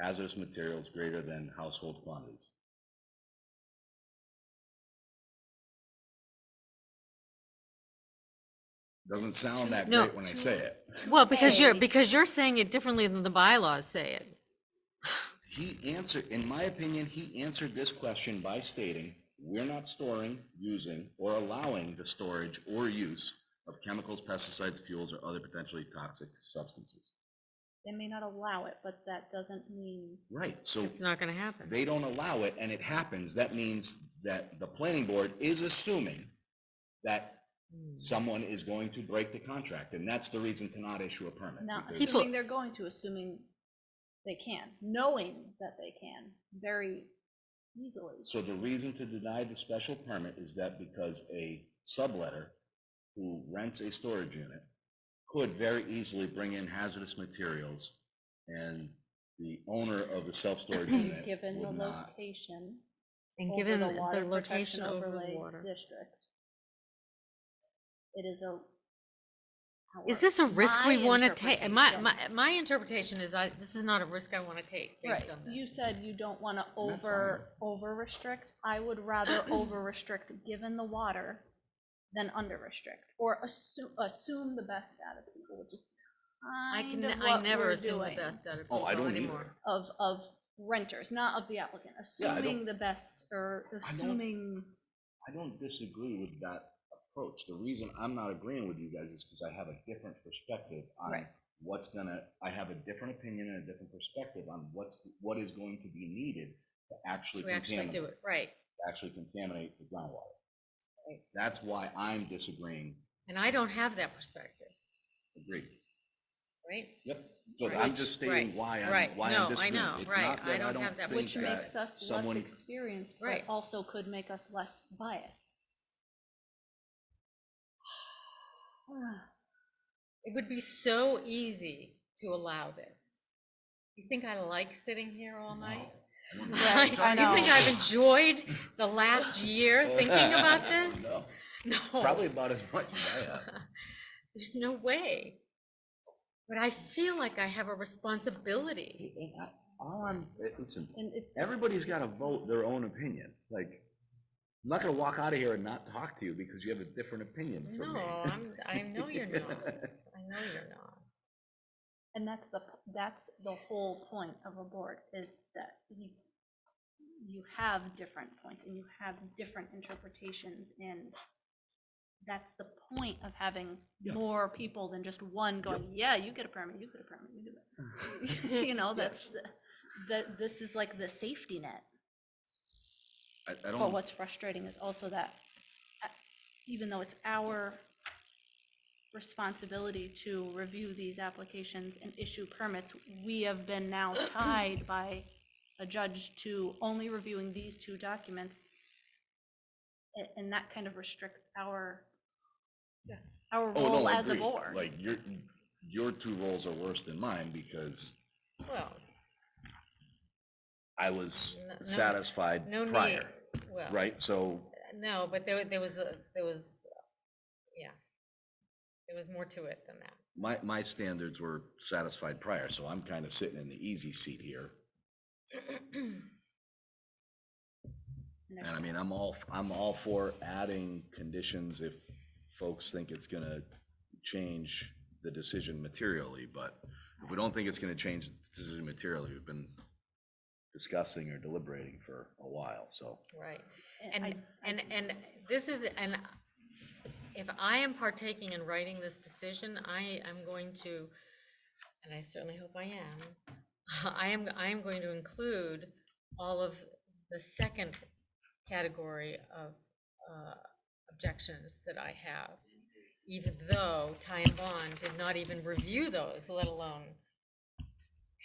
hazardous materials greater than household quantities. Doesn't sound that No. great when I say it. Well, because you're Hey. saying it differently than the bylaws say it. He answered, in my opinion, he answered this question by stating, we're not storing, using, or allowing the storage or use of chemicals, pesticides, fuels, or other potentially toxic substances. They may not allow it, but that doesn't mean, Right, so It's not gonna happen. they don't allow it and it happens. That means that the planning board is assuming that someone is going to break the contract, and that's the reason to not issue a permit. not because- assuming they're going to, assuming they can, knowing that they can very easily. So the reason to deny the special permit is that because a subletter who rents a storage unit could very easily bring in hazardous materials, and the owner of the self-storage unit Given the would not. location And over given the the water location protection over the overlay water. district. It is a. Is this a risk we my want to take? interpretation- My interpretation is this is not a risk I want to take based Right, on this. you said you don't want to That's over restrict. I would rather over restrict given the water than under restrict, or assume the best out of people, which is I kind of I what never we're assume the doing. best out of Oh, people I don't either. anymore. Of renters, not of the applicant, Yeah, I don't- assuming the best, or assuming. I don't disagree with that approach. The reason I'm not agreeing with you guys is because I have a different perspective on Right. I have a different opinion and a different perspective on what is going to be needed to actually To actually do it, right. contaminate the groundwater. Right. That's why I'm disagreeing. And I don't have that perspective, Agreed. right? Yep. So Right. I'm just stating Right. why Right. I'm, why No, I I'm disagreeing. know. It's Right. not I that don't I don't have that think Which that makes us less someone, experienced, but Right. also could make us less biased. It would be so easy to allow this. You think I like sitting here all night? Right, I know. You think I've enjoyed the last year thinking about this? No, No. probably about as much as I have. There's no way. But I feel like I have a responsibility. Listen, And it, everybody's got to vote their own opinion. Like, I'm not gonna walk out of here and not talk to you because you have a different opinion from me. No, I know you're not. I know you're not. and that's the whole point of a board, is that you have different points and you have different interpretations, and that's the point of having Yeah. more people than just one going, yeah, you get a permit, you get a permit, you get a. You know, that's, this is like the safety net. I But don't, what's frustrating is also that even though it's our responsibility to review these applications and issue permits, we have been now tied by a judge to only reviewing these two documents. And that kind of restricts our oh, role no, as a agreed. board. Like, your two roles are worse than mine because Well, I was No- no- satisfied no prior, need. Well, right? So, no, but there was, yeah. There was more to it than that. my standards were satisfied prior, so I'm kind of sitting in the easy seat here. And I mean, I'm all for adding conditions if folks think it's gonna change the decision materially, but if we don't think it's gonna change the decision materially, we've been discussing or deliberating for a while, so. Right. And And this is, and if I am partaking in writing this decision, I am going to, and I certainly hope I am, I am going to include all of the second category of objections that I have, even though Ty and Bond did not even review those, let alone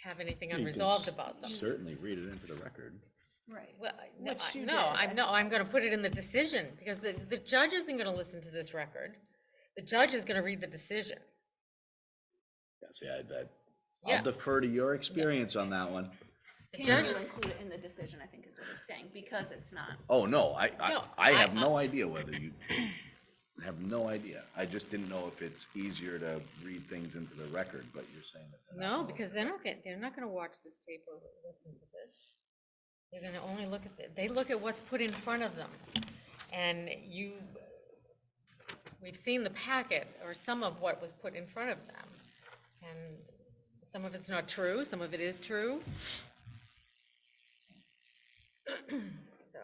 have anything You can unresolved about them. Certainly read it into the record. Right. Well, no, Which you no, did, I'm, I no, I'm gonna suppose. put it in the decision, because the judge isn't gonna listen to this record. The judge is gonna read the decision. Yeah, see, Yeah. I'll defer to your experience on that one. The Can judge you is, include it in the decision, I think is what he's saying, because it's not. Oh, no, No, I have no idea whether you, have no idea. I just didn't know if it's easier to read things into the record, but you're saying that. they're not no, gonna- because they're not gonna watch this tape or listen to this. They're gonna only look at, they look at what's put in front of them. And we've seen the packet, or some of what was put in front of them. And some of it's not true, some of it is true. So,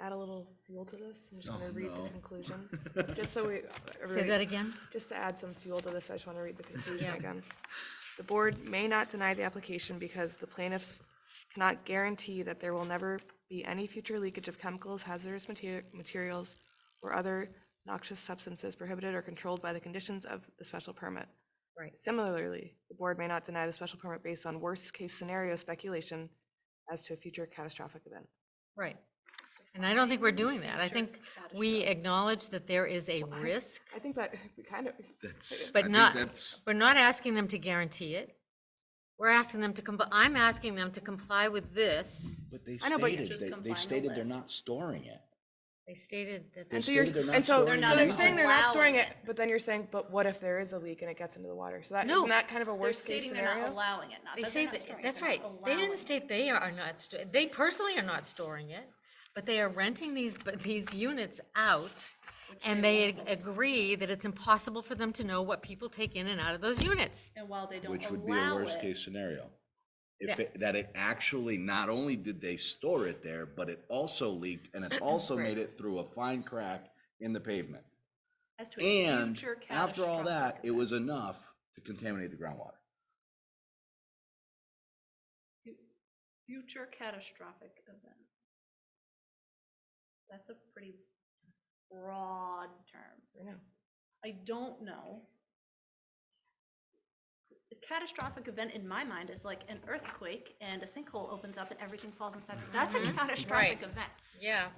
Add a little fuel to this, I'm just Oh, gonna read no. the conclusion, just so we. say everybody- that again? Just to add some fuel to this, I just want to read the conclusion Yeah. again. The board may not deny the application because the plaintiffs cannot guarantee that there will never be any future leakage of chemicals, hazardous materials, or other noxious substances prohibited or controlled by the conditions of the special permit. Right. Similarly, the board may not deny the special permit based on worst-case scenario speculation as to a future catastrophic event. Right. And I don't think we're doing that. I think we acknowledge that there is a risk, I think that we kind of, That's, but I think not, that's, we're not asking them to guarantee it. We're asking them to I'm asking them to comply with this. but they I know, but just stated, combine they the stated they're list. not storing it. They stated that. They and so you're, stated they're not and so, storing so it they're either. saying they're not storing Allowing it, but then you're saying, but what if there is a leak and it gets into the water? So that, No. isn't that kind of a They're worst-case stating they're not scenario? allowing it, not They that say they're not that, storing it, that's they're right. not They allowing didn't it. state they are not, they personally are not storing it, but they are renting these units out, and they agree that it's impossible for them to know what people take in and out of those units. And while they don't Which would be a allow worst it, case scenario. Yeah. That it actually, not only did they store it there, but it also leaked and it also Right. made it through a fine crack in the pavement. as to a And future after all that, catastrophic it was enough to contaminate the groundwater. event. Future catastrophic event. That's a pretty broad term. I know. I don't know. A catastrophic event in my mind is like an earthquake and a sinkhole opens up and everything falls inside. That's a catastrophic Right. event. Yeah.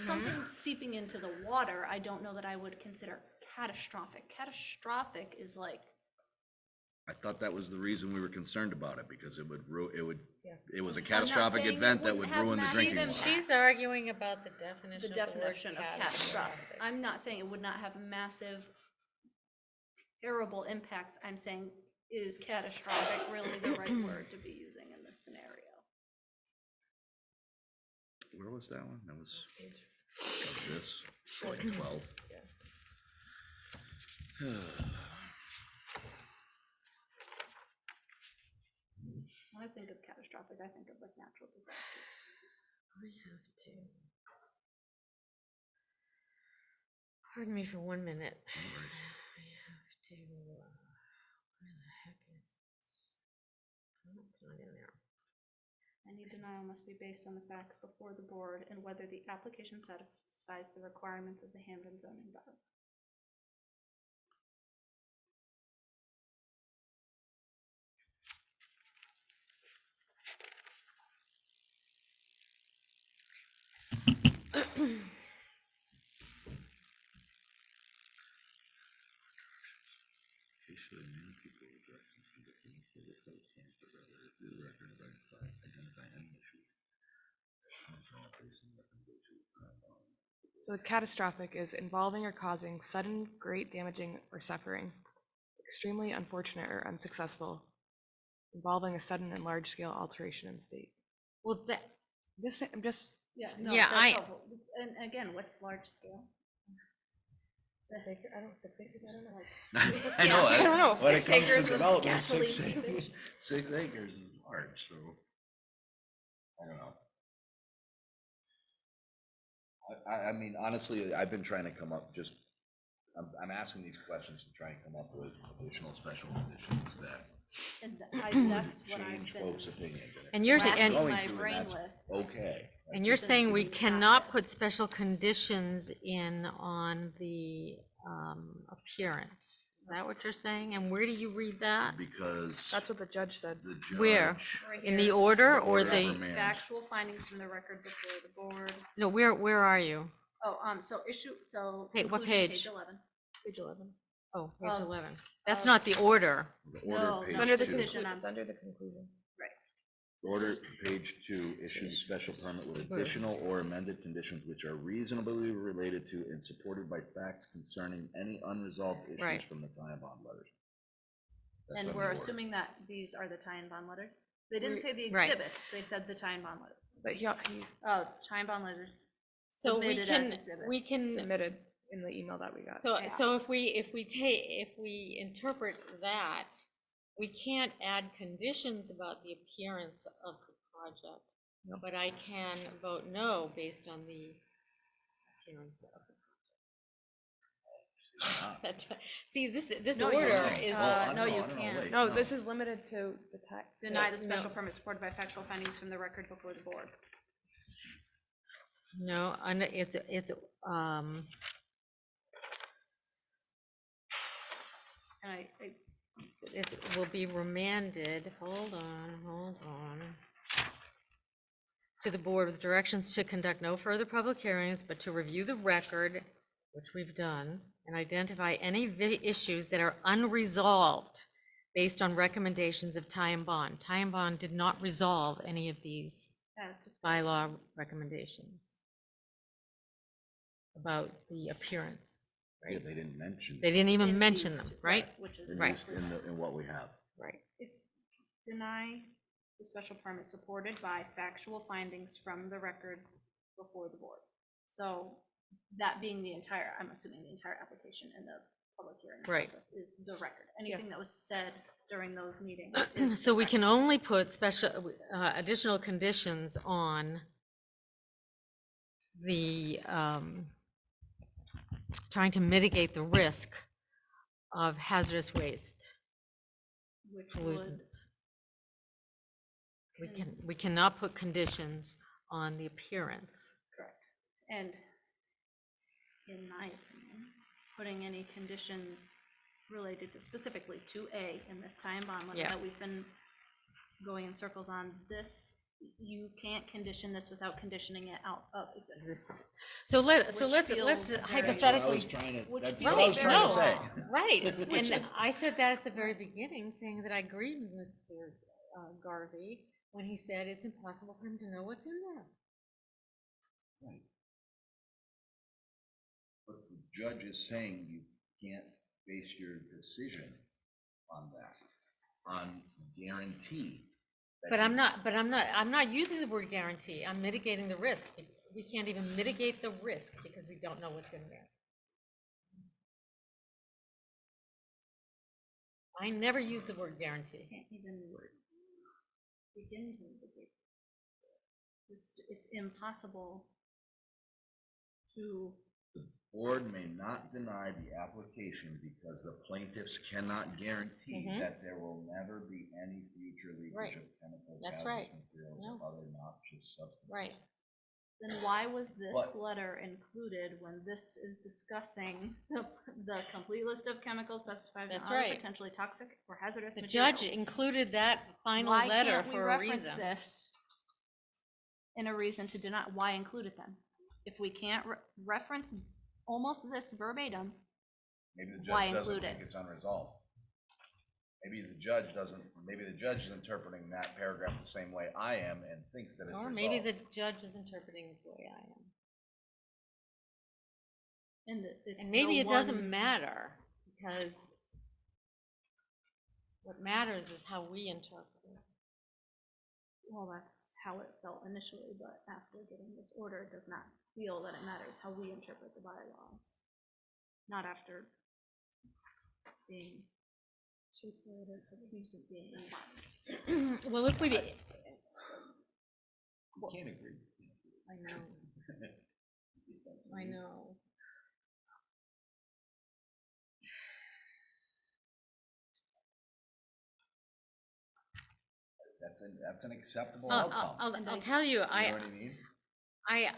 Something seeping into the water, I don't know that I would consider catastrophic. Catastrophic is like, I thought that was the reason we were concerned about it, because it would Yeah. it was a not catastrophic saying it event that wouldn't would have ruin the massive drinking water. She's arguing about the definition the of the word definition of catastrophic. I'm not saying it would not have massive, terrible impacts. I'm saying, is catastrophic really the right word to be using in this scenario? Where was that one? That was this, like 12. When I think of catastrophic, I think of like natural disaster. I have to. Pardon me for 1 minute. I have to, where the heck is this? Oh, it's not in there. Any denial must be based on the facts before the board and whether the application satisfies the requirements of the Hampden zoning bylaw. So catastrophic is involving or causing sudden, great damaging or suffering, extremely unfortunate or unsuccessful, involving a sudden and large-scale alteration in state. Well, that, I'm just, Yeah, no, Yeah, that's I- helpful. And again, what's large scale? I don't know, 6 acres, It's I don't just know. like, I know. I don't know, When it 6 comes to acres with development, gasoline 6 acres, seepage. 6 acres is large, so I don't know. I mean, honestly, I've been trying to come up, I'm asking these questions to try and come up with additional special conditions that and that's what I've change been folks' opinions. And you're saying- racking and- my Going brain through, with. okay. and you're Since saying we we got cannot put this. special conditions in on the appearance. Is that what you're saying? And where do you read that? Because That's what the judge said. the judge. Where? Right In the here. order The or order of the, remand. Factual findings from the record before the board. no, where are you? Oh, so so. Hey, what conclusion, page? 11. Page 11. Oh, page Of- 11. That's of- not the order. The order, No, page It's no, under the two. decision. conclusion, I'm- it's under the conclusion. Order, page 2, issues a special permit with additional or amended conditions which are reasonably related to and supported by facts concerning any unresolved issues Right. from the tie bond letters. That's And on we're the order. assuming that these are the tie and bond letters? They didn't We- say the Right. exhibits, they said the tie and bond letters. But he Oh, tie and bond letters. So we Submitted as can, we exhibits. can, submitted in the email that we got. so, Yeah. so if we interpret that, we can't add conditions about the appearance of the project. No. But I can vote no based on the appearance of the project. See, this No, you order can't. is, Well, No, you I don't know, can't. wait, No, this is limited to the text. Deny the No. special permit supported by factual findings from the record before the board. no, it's, And it will be remanded, hold on, to the board with directions to conduct no further public hearings, but to review the record, which we've done, and identify any issues that are unresolved based on recommendations of Ty and Bond. Ty and Bond did not resolve any of these as to bylaw recommendations about the appearance, Yeah, right? they didn't mention. They didn't even in mention these them, two- right? Which is. In Right. these- in what we have. Right. Deny the special permit supported by factual findings from the record before the board. So that being the entire, I'm assuming the entire application and the public hearing Right. process is the record. Anything that was said during those meetings. So we can only put special, additional conditions on the, trying to mitigate the risk of hazardous waste Which would, pollutants. We cannot put conditions on the appearance. correct. And in my opinion, putting any conditions related to specifically to A in this tie and bond letter Yeah. that we've been going in circles on, this you can't condition this without conditioning it out of existence. Existence. So let's Which feels very- That's what I hypothetically. was trying to, Which that's feels what I was trying to say. Right, Which and is- I said that at the very beginning, saying that I agreed with Mr. Garvey when he said it's impossible for him to know what's in there. Right. But the judge is saying you can't base your decision on that, on guarantee. that But you- I'm not using the word guarantee, I'm mitigating the risk. We can't even mitigate the risk because we don't know what's in there. I never use the word guarantee. Can't even begin to mitigate. It's impossible to, Board may not deny the application because the plaintiffs cannot guarantee Mhm. that there will never be any future Right. leakage of chemicals, That's hazardous right. materials, No. or other noxious substances. Right. then why was this But- letter included when this is discussing the complete list of chemicals specified in That's other right. potentially toxic or hazardous The materials? judge included that final Why letter can't we for a reference reason. this in a reason to deny? Why include it then? If we can't reference almost this verbatim, Maybe the Why judge doesn't include think it? it's unresolved. Maybe the judge doesn't, maybe the judge is interpreting that paragraph the same way I am and thinks that it's Or resolved. maybe the judge is interpreting it the way I am. and it's And maybe the it doesn't one- matter, because what matters is how we interpret it. Well, that's how it felt initially, but after getting this order, it does not feel that it matters how we interpret the bylaws. Not after being truthful, it is accused of being unbiased. Well, if we, Can't agree. I know, I know. That's an acceptable I'll, outcome. I'll tell you, You know what I mean?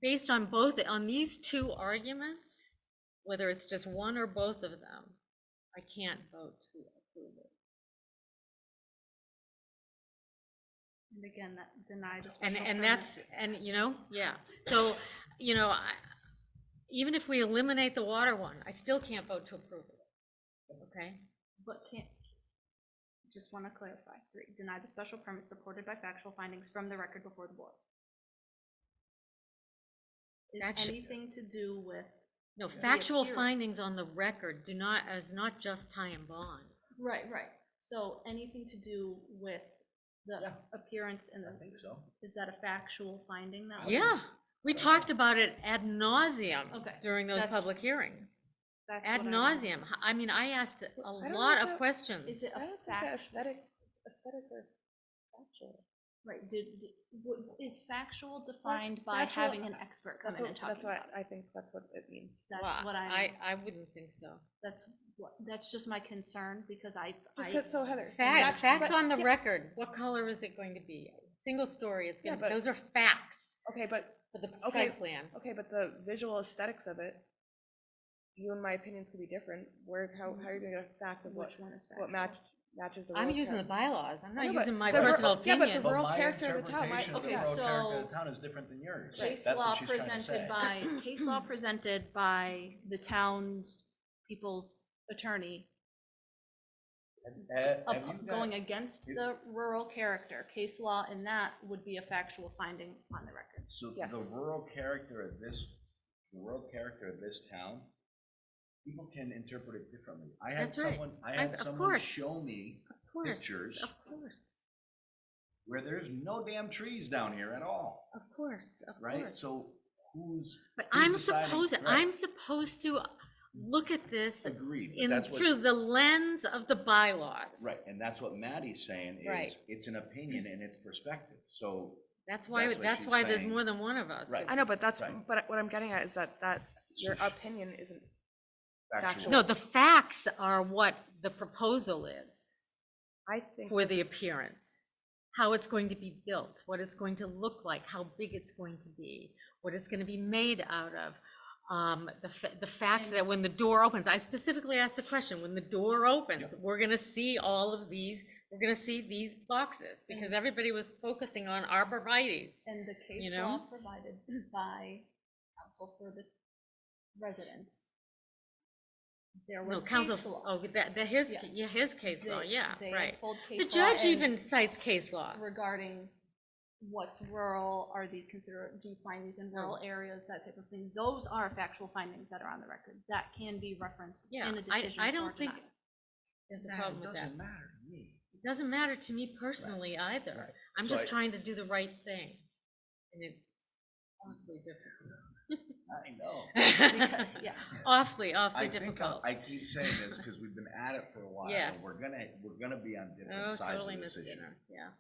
based on both, on these two arguments, whether it's just one or both of them, I can't vote to approve it. And again, that deny the And, special and permit. that's, and you know, yeah, so, you know, even if we eliminate the water one, I still can't vote to approve it, okay? But can't, just want to clarify, 3, deny the special permit supported by factual findings from the record before the board. Is That should- anything to do with, No, The factual appearance. findings on the record do not, is not just tie and bond. right, so anything to do with the Yeah. appearance and I the, think so. is that a factual finding that? Yeah, we talked about it ad nauseum Okay, during those that's- public hearings. That's Ad what I wanted. nauseum. I mean, I asked a I don't know lot if of that- questions. Is it I a don't think that fact? aesthetics are factual. Right, is factual defined by factual- having an expert come in and talking about it? I think that's what it means. That's Well, what I wouldn't think so. that's just my concern, because So Heather. Facts on the record, what color is it going to be? Single story, it's Yeah, gonna, but- those are facts Okay, but, for the Okay. site plan. okay, but the visual aesthetics of it, you and my opinions could be different. How are you gonna get a fact of which one is factual? what matches the I'm rural using the character? bylaws, I'm I not know, but using my the rural- personal yeah, but the opinion. rural character of the town, interpretation of the okay, rural character of so- the town is different than yours. Case That's law what she's trying to presented say. by, case law presented by the town's people's attorney Have you got- going against the rural character, case law in that would be a factual finding on the record. So Yes. the rural character of this town, people can interpret it differently. I had That's right. Of someone course. show me Of course, pictures. Of course, where there's no damn trees down here at all, of course, of right? course. So who's But who's I'm deciding- supposed, right. I'm supposed to look at this agreed, but in, that's what, through the lens of the bylaws. right, and that's what Maddie's saying is, Right. it's an opinion and it's perspective, so. That's why, That's what that's she's why there's saying. more than one of us. Right. I know, but Right. but what I'm getting at is that your So sh- opinion isn't, Factual. No, the facts are what the proposal is I think. for the appearance. How it's going to be built, what it's going to look like, how big it's going to be, what it's gonna be made out of. The fact that when the door opens, I specifically asked the question, when the door opens, we're gonna see all of these we're gonna see these boxes, because everybody was focusing on arborvitae's. And the You case law know? provided by counsel for the residents. There No, was council, case law. oh, his, Yes. yeah, his case law, They- yeah, they right. pulled The case law judge and even cites case law. regarding what's rural, are these considered, do you find these in rural areas, that type of thing. Those are factual findings that are on the record, that can be referenced Yeah, in a decision I or don't think denial. there's a Nah, problem it with that. doesn't matter to me. It doesn't matter to me personally either. Right. I'm So just I- trying to do the right thing. And it's awfully difficult. I know. Because- yeah. Awfully I think difficult. I keep saying this because we've been at it for a while. Yes. We're gonna be on different Oh, sides totally of this missed issue. dinner, yeah.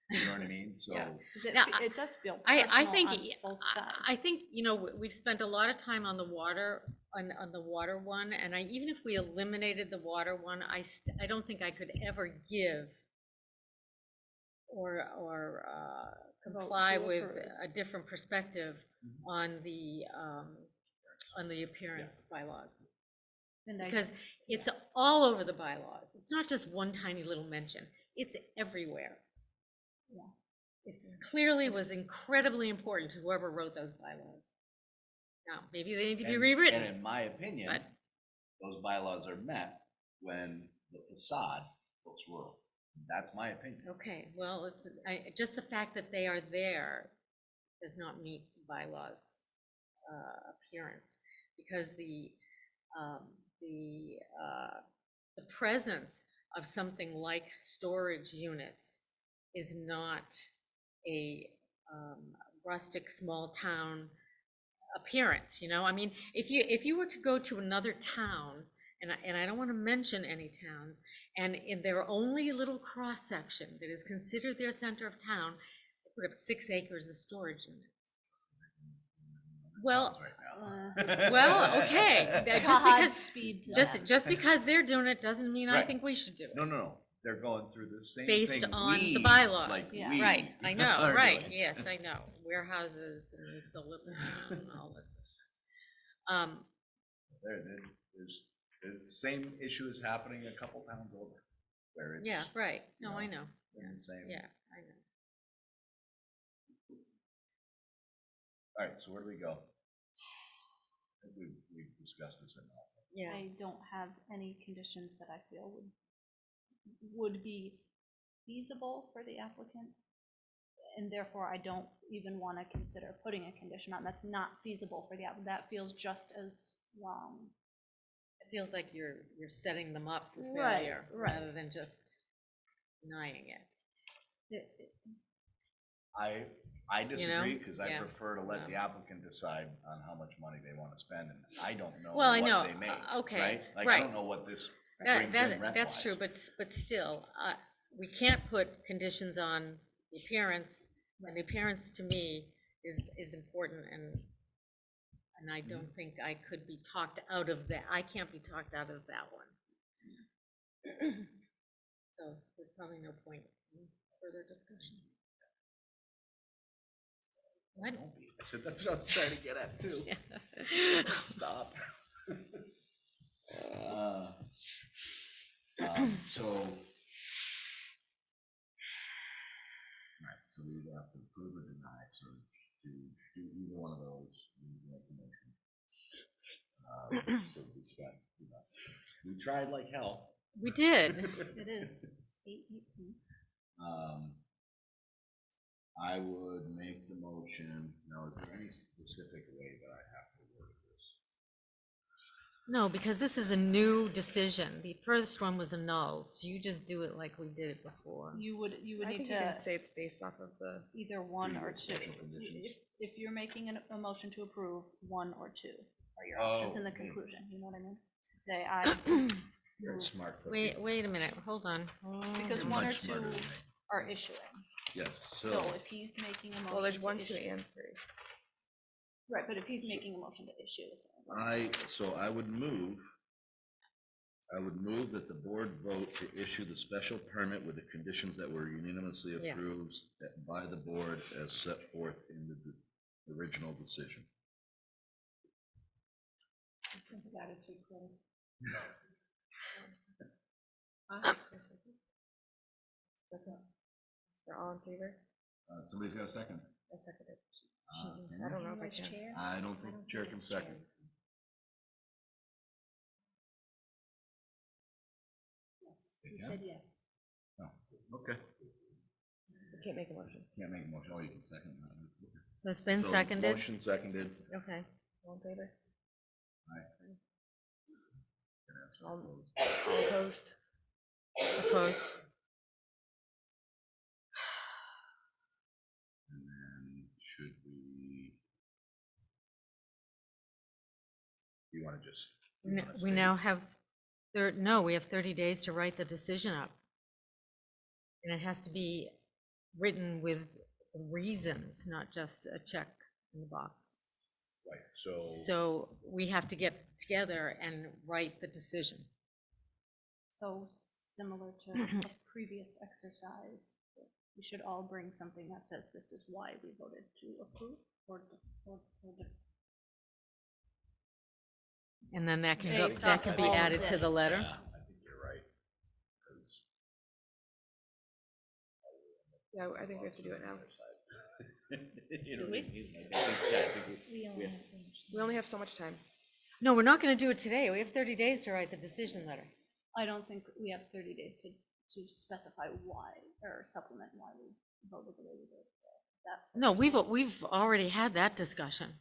You know what I mean? So, Yeah. 'Cause it Now, fe- it does feel I personal think, on both sides. I think, you know, we've spent a lot of time on the water, on the water one, and even if we eliminated the water one, I don't think I could ever give or Vote comply to with approve. a different perspective on the appearance bylaws. And I- Because it's all over the bylaws. It's not just one tiny little mention. It's everywhere. Yeah. It's clearly was incredibly important to whoever wrote those bylaws. Now, maybe they need to be and rewritten. in my opinion, but- those bylaws are met when the facade looks rural. That's my opinion. Okay, well, just the fact that they are there does not meet the bylaws appearance, because the presence of something like storage units is not a rustic small town appearance, you know? I mean, if you were to go to another town, and I don't want to mention any towns, and in their only little cross section that is considered their center of town, they put up 6 acres of storage units. Well, Right now. well, okay, just because, Godspeed to them. just because they're doing it doesn't mean I Right. think we should do it. No. They're going through the same Based thing on the we, bylaws. like Yeah. we Right, I know, are right, doing. yes, I know, warehouses and and all that stuff. There's the same issue is happening a couple towns over, where it's. Yeah, right, no, you I know, know, in the same. yeah, I know. All right, so where do we go? I think we've discussed this enough. Yeah, I don't have any conditions that I feel would be feasible for the applicant. And therefore, I don't even want to consider putting a condition on that's not feasible for the applicant. That feels just as wrong. it feels like you're setting them up for Right, failure, right. rather than just denying it. I disagree, know? because I Yeah. prefer to let No. the applicant decide on how much money they want to spend, and I don't know Well, I what know, they make, okay, right? Like, I right. don't know what this That, brings in that's true, rent-wise. but still, we can't put conditions on the appearance, and the appearance to me is important, and I don't think I could be talked out of that, I can't be talked out of that one. So there's probably no point in further discussion. What? I said, that's what I'm trying to get at too. Stop. So. Right, so we either have to approve or deny, so to do either one of those, we need to make a motion. So we spent, we tried like hell. We did. It is 8:18. I would make the motion. Now, is there any specific way that I have to word this? No, because this is a new decision. The first one was a no, so you just do it like we did it before. You would I need think you to can say it's based off of the, either one or Previous two. special conditions. If you're making a motion to approve, one or two are your options in the Oh, conclusion, you know what I mean? Say I, You're a smart Wait, cookie. wait a minute, hold on. because You're one or much two smarter than me. are issuing. Yes, So so, if he's making a motion. well, there's to 1, 2, issue- and 3. Right, but if he's making a motion to issue, it's. I would move that the board vote to issue the special permit with the conditions that were unanimously Yeah. approved by the board as set forth in the original decision. all in favor? Somebody's got a second? I second it. Can I don't you? know if I Vice can. chair? I don't think chair can it's chair. second. Yes, They he can? said yes. Oh, okay. I can't make a motion. Can't make a motion. Oh, you can second. Okay. So it's been So, seconded? Motion seconded. Okay. All in favor? Aye. All opposed? Opposed? And then should we? You wanna just? you wanna We state- now have, no, we have 30 days to write the decision up. And it has to be written with reasons, not just a check in the box. Right, so. So we have to get together and write the decision. So similar to a previous exercise, we should all bring something that says this is why we voted to approve or And then that can go, Based that off can of be all of added to the this. letter. Yeah, I think you're right. 'Cause Yeah, I think we have to do it now. You know Do what I we? mean? Like, I think We only have so much. We only have so much time. No, we're not going to do it today. We have 30 days to write the decision letter. I don't think we have 30 days to specify why, or supplement why we voted the way we did. That, No, we've already had that discussion.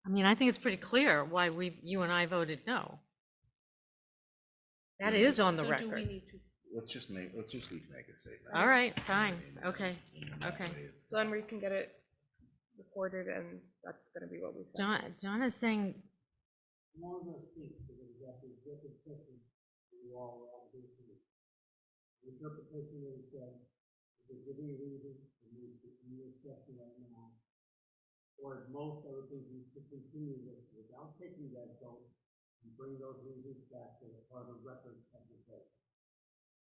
I mean, I think it's pretty clear why you and I voted no. That is on the so do we record. need to, let's just make a statement. All right, fine, okay, And that okay. way it's- So then we can get it recorded and that's gonna be what we say. John is saying, I'm only gonna speak because it was at the executive session, you all were all here too. The interpretation that he said, if they're giving a reason, it needs to be assessed right now. Or at most, I would think we should continue this without taking that vote and bring those reasons back to the part of record of the vote.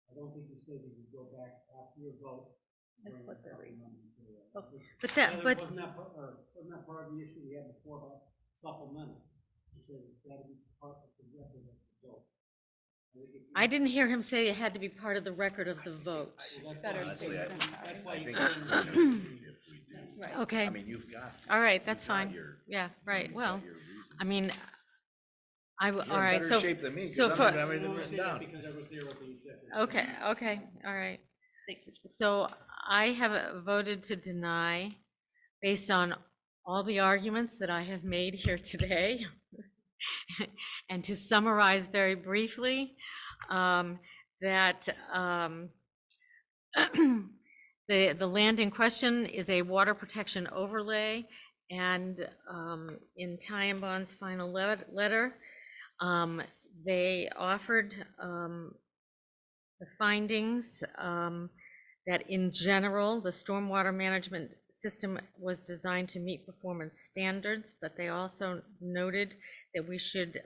I don't think you said you could go back after your vote. And bring put the something reasons. on to it. Okay. but that, Wasn't but, wasn't that part of the issue we had before about supplemental? He said it's gotta be part of the record of the vote. think if you- I didn't hear him say it had to be part of the record of the vote. Well, that's Better why- Honestly, I safe than think, sorry. That's why I you think put it's it in cleaner the- if we do. Right. Okay, I mean, you've got. all right, that's you've got fine. your- Yeah, right, you've well, got your reasons. I mean, all You're in right, better so, shape than me, so because for- I don't even have I anything only written say that down. because I was there with the executive. okay, okay, all right. So I have voted to deny based on all the arguments that I have made here today. And to summarize very briefly, that the land in question is a water protection overlay, and in Ty and Bond's final letter, they offered the findings that in general, the stormwater management system was designed to meet performance standards, but they also noted that we should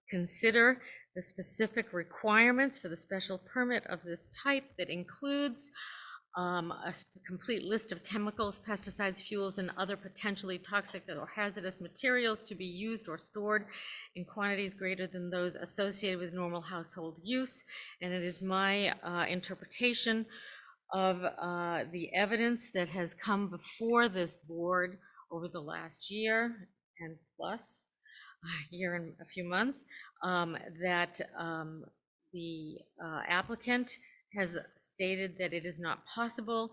consider the specific requirements for the special permit of this type that includes complete list of chemicals, pesticides, fuels, and other potentially toxic or hazardous materials to be used or stored in quantities greater than those associated with normal household use. And it is my interpretation of the evidence that has come before this board over the last year and plus, year and a few months, that the applicant has stated that it is not possible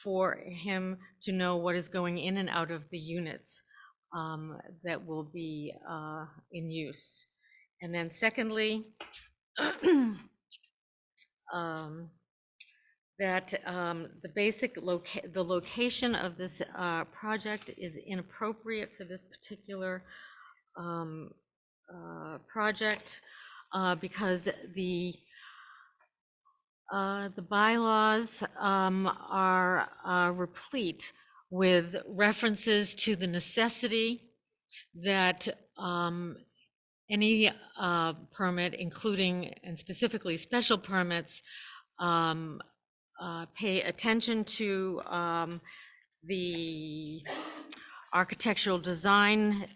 for him to know what is going in and out of the units that will be in use. And then secondly, that the basic the location of this project is inappropriate for this particular project because the bylaws are replete with references to the necessity that any permit, including and specifically special permits, pay attention to the architectural design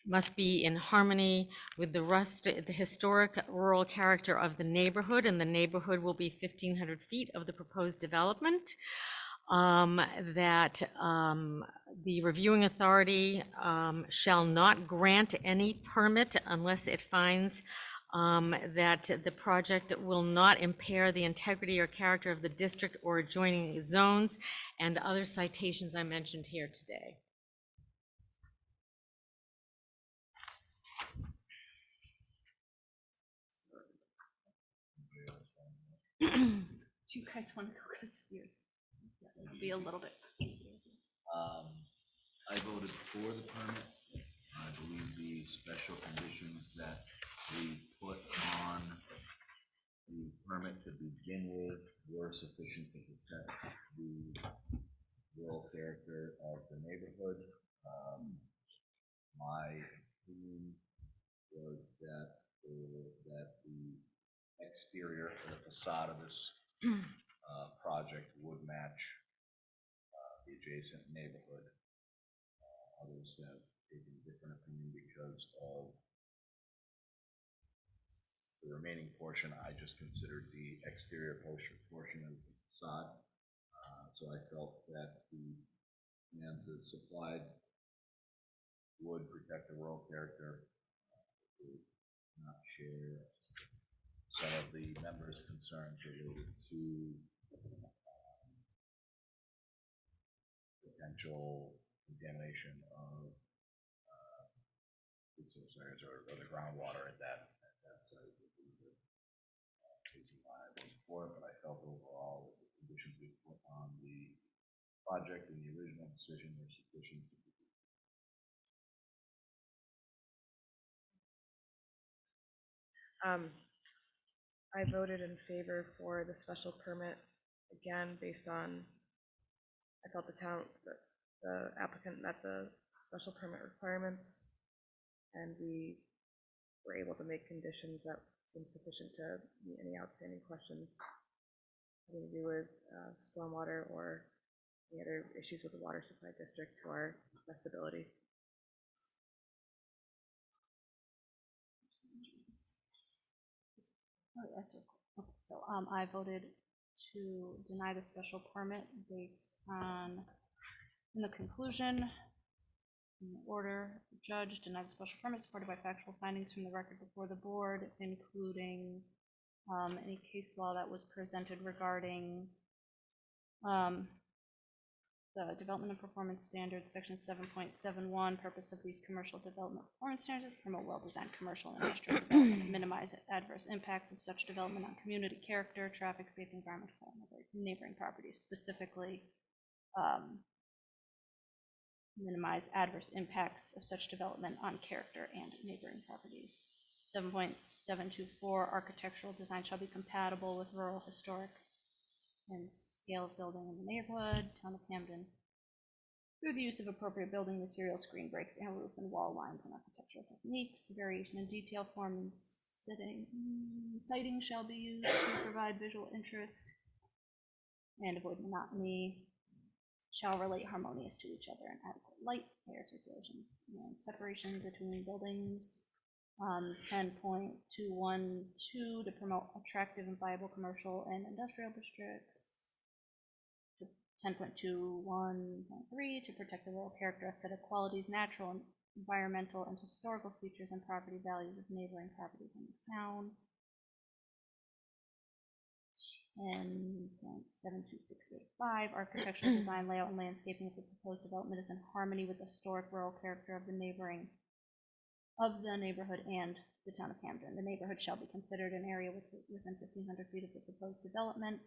must be in harmony with the historic rural character of the neighborhood, and the neighborhood will be 1,500 feet of the proposed development. That the reviewing authority shall not grant any permit unless it finds that the project will not impair the integrity or character of the district or adjoining zones, and other citations I mentioned here today. Do you guys want to go upstairs? Yes, it'll be a little bit. I voted for the permit. I believe the special conditions that we put on the permit to begin with were sufficient to protect the rural character of the neighborhood. My opinion was that the exterior or the facade of this project would match the adjacent neighborhood. Others have taken a different opinion because of the remaining portion. I just considered the exterior portion as a facade. So I felt that the plans as supplied would protect the rural character. Would not share some of the members' concerns related to potential contamination of food source areas or the groundwater at that site. Reason why I voted for it, but I felt overall that the conditions we put on the project in the original decision were sufficient. I voted in favor for the special permit, again, based on, I felt the applicant met the special permit requirements, and we were able to make conditions that seemed sufficient to meet any outstanding questions having to do with stormwater or any other issues with the water supply district to our accessibility. Oh, that's okay. Okay, so I voted to deny the special permit based on, in the conclusion, in the order, the judge denied the special permit supported by factual findings from the record before the board, including any case law that was presented regarding the development and performance standards, section 7.71, purpose of these commercial development performance standards, promote well-designed commercial and industrial development, minimize adverse impacts of such development on community character, traffic, safety, environmental, and neighboring properties, specifically minimize adverse impacts of such development on character and neighboring properties. 7.724, architectural design shall be compatible with rural, historic, and scale of building in the neighborhood, Town of Hampden, through the use of appropriate building materials, screen breaks, and roof and wall lines and architectural techniques. Variation in detail, form, and sighting shall be used to provide visual interest and avoid monotony. Shall relate harmonious to each other in adequate light, air circulations, and separation between buildings. 10.212 to promote attractive and viable commercial and industrial districts. 10.21.3 to protect the rural character, aesthetic qualities, natural and environmental and historical features and property values of neighboring properties in the town. 10.72685, architectural design, layout, and landscaping of the proposed development is in harmony with the historic rural character of the neighborhood and the Town of Hampden. The neighborhood shall be considered an area within 1,500 feet of the proposed development.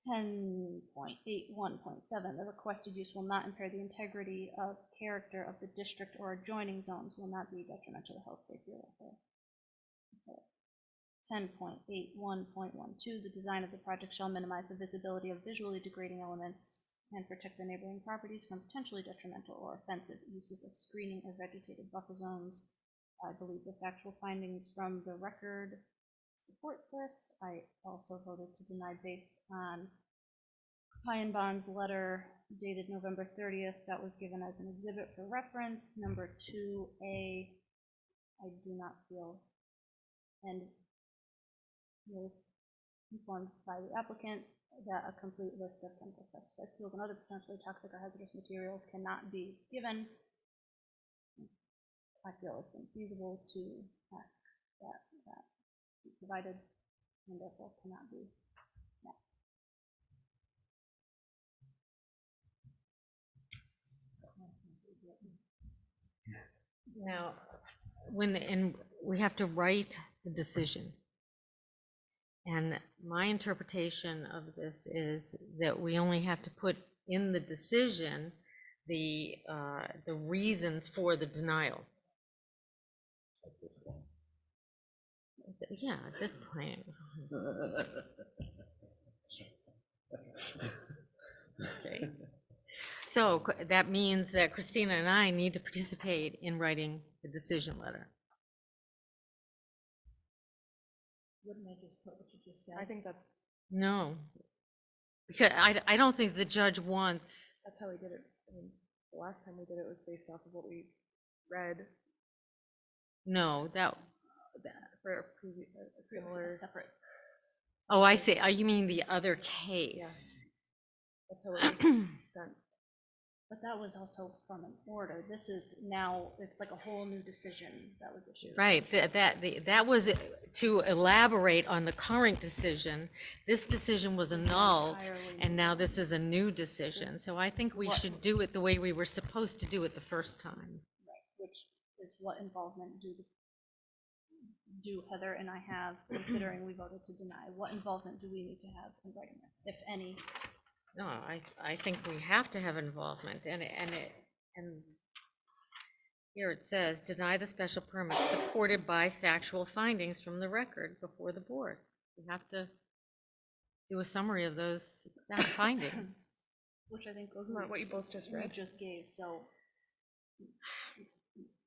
10.81.7, the requested use will not impair the integrity of character of the district or adjoining zones, will not be detrimental to health, safety, or welfare. 10.81.12, the design of the project shall minimize the visibility of visually degrading elements and protect the neighboring properties from potentially detrimental or offensive uses of screening or vegetated buffer zones. I believe the factual findings from the record support this. I also voted to deny based on Kai and Bond's letter dated November 30th, that was given as an exhibit for reference. Number 2A, I do not feel, and was informed by the applicant that a complete list of chemicals, pesticides, fuels, and other potentially toxic or hazardous materials cannot be given. I feel it's infeasible to ask that be provided, and therefore cannot be met. Now, and we have to write the decision. And my interpretation of this is that we only have to put in the decision the reasons for the denial. At this point. Yeah, at this point. Okay. So that means that Christina and I need to participate in writing the decision letter. Wouldn't I just put what you just said? I think No, because I don't think the judge wants, that's how we did it. I mean, the last time we did it was based off of what we read no, for a similar, Separate. oh, I see. Oh, you mean the other case? that's how it was sent. But that was also from an order. This is now, it's like a whole new decision that was issued. Right, that was to elaborate on the current decision. This decision was This is an annulled, entirely and new now one. this is a new decision. So I think we What- should do it the way we were supposed to do it the first time. Right, which is what involvement do Heather and I have, considering we voted to deny? What involvement do we need to have in writing it, if any? No, I think we have to have involvement, and here it says, deny the special permit supported by factual findings from the record before the board. We have to do a summary of those findings. Which I think Wasn't that what you both just we read? just gave, so